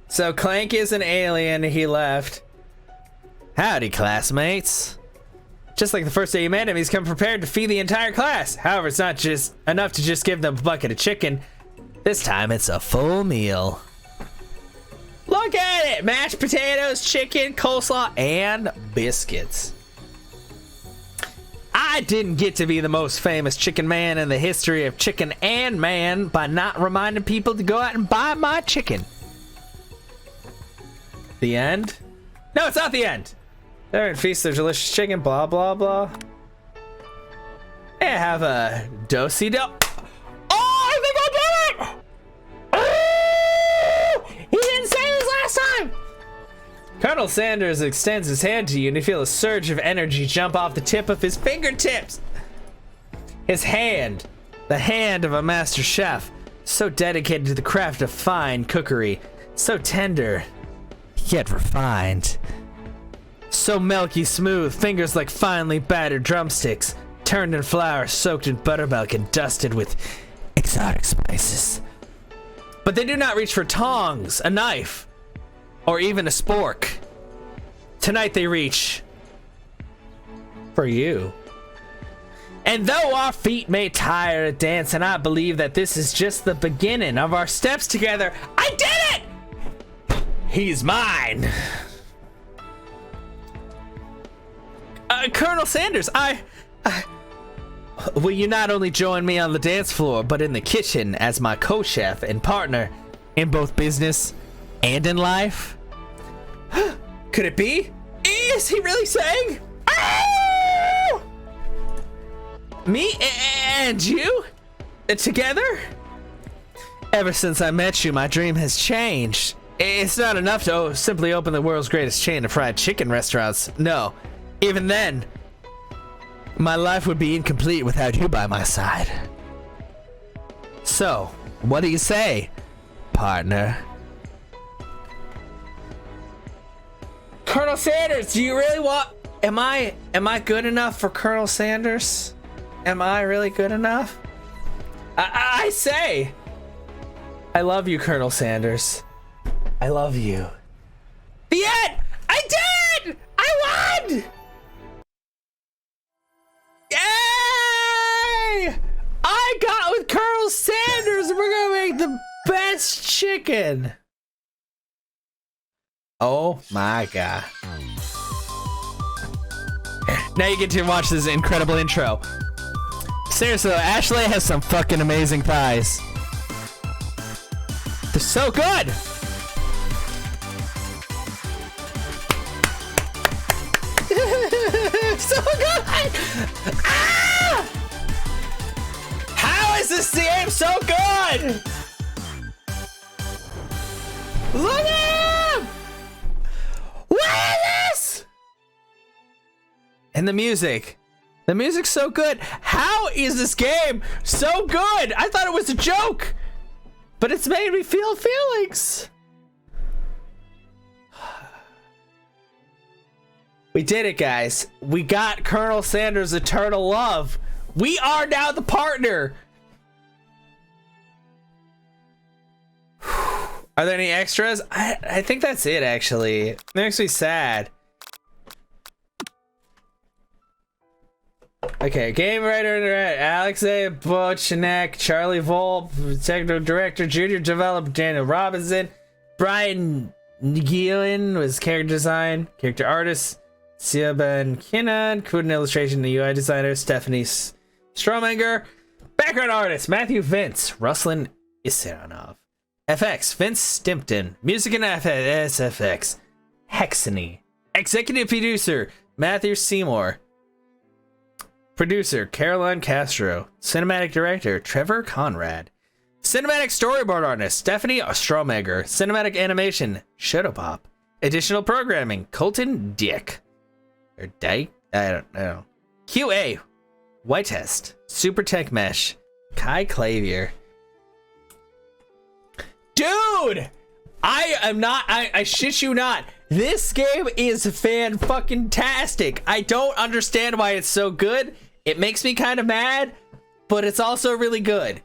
A: So Clank is an alien. He left. Howdy, classmates. Just like the first day you met him, he's come prepared to feed the entire class. However, it's not just enough to just give them a bucket of chicken. This time it's a full meal. Look at it! Mashed potatoes, chicken, coleslaw, and biscuits. I didn't get to be the most famous chicken man in the history of chicken and man by not reminding people to go out and buy my chicken. The end? No, it's not the end. There and feast their delicious chicken, blah, blah, blah. And have a do-si-do. Oh, I think I did it! Oh! He didn't say this last time! Colonel Sanders extends his hand to you and you feel a surge of energy jump off the tip of his fingertips. His hand, the hand of a master chef, so dedicated to the craft of fine cookery, so tender, yet refined. So milky smooth, fingers like finely battered drumsticks, turned in flour, soaked in buttermilk, and dusted with exotic spices. But they do not reach for tongs, a knife, or even a spork. Tonight they reach for you. And though our feet may tire at dancing, I believe that this is just the beginning of our steps together. I did it! He's mine. Colonel Sanders, will you not only join me on the dance floor, but in the kitchen as my co-chef and partner in both business and in life? Could it be? Is he really saying? Oh! Me and you? Together? Ever since I met you, my dream has changed. It's not enough to simply open the world's greatest chain of fried chicken restaurants. No, even then, my life would be incomplete without you by my side. So, what do you say, partner? Colonel Sanders, do you really want... Am I good enough for Colonel Sanders? Am I really good enough? I say, I love you, Colonel Sanders. I love you. The end! I did! I won! Yay! I got with Colonel Sanders, and we're gonna make the best chicken. Oh my god. Now you get to watch this incredible intro. Seriously though, Ashley has some fucking amazing thighs. They're so good! So good! Ah! How is this game so good? Look at him! What is this? And the music. The music's so good. How is this game so good? I thought it was a joke, but it's made me feel feelings. We did it, guys. We got Colonel Sanders' eternal love. We are now the partner. Are there any extras? I think that's it, actually. It makes me sad. Okay, game writer, Alexei Bochenek, Charlie Volpe, technical director, junior developer Daniel Robinson, Brian Nguyen was character design, character artist, Siobhan Kinnan, code and illustration, the UI designer, Stephanie Strominger, background artist, Matthew Vince, Ruslan Isiranov, FX, Vince Stimpton, music and SFX, Hexany, executive producer, Matthew Seymour, producer, Caroline Castro, cinematic director, Trevor Conrad, cinematic storyboard artist, Stephanie Strominger, cinematic animation, Shadowpop, additional programming, Colton Dick. Or Dyke? I don't know. QA, White Test, Super Tech Mesh, Kai Clavier. Dude! I shit you not. This game is fan-fucking-tastic. I don't understand why it's so good. It makes me kind of mad, but it's also really good.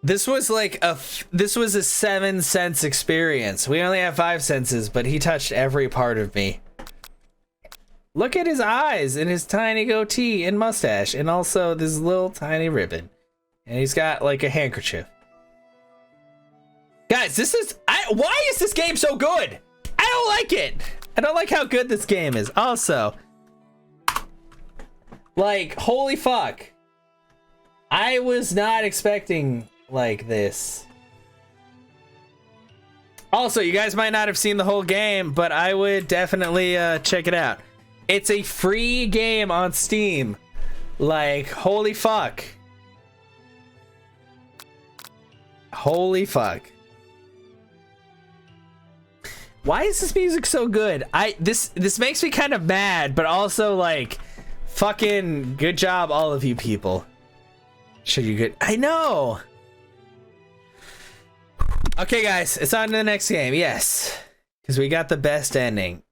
A: This was like this was a 7 sense experience. We only have 5 senses, but he touched every part of me. Look at his eyes and his tiny goatee and mustache, and also this little tiny ribbon. And he's got like a handkerchief. Guys, this is why is this game so good? I don't like it. I don't like how good this game is. Also, like, holy fuck. I was not expecting like this. Also, you guys might not have seen the whole game, but I would definitely check it out. It's a free game on Steam. Like, holy fuck. Holy fuck. Why is this music so good? This makes me kind of mad, but also like, fucking good job, all of you people. Should you get? I know. Okay, guys, it's on to the next game. Yes, because we got the best ending.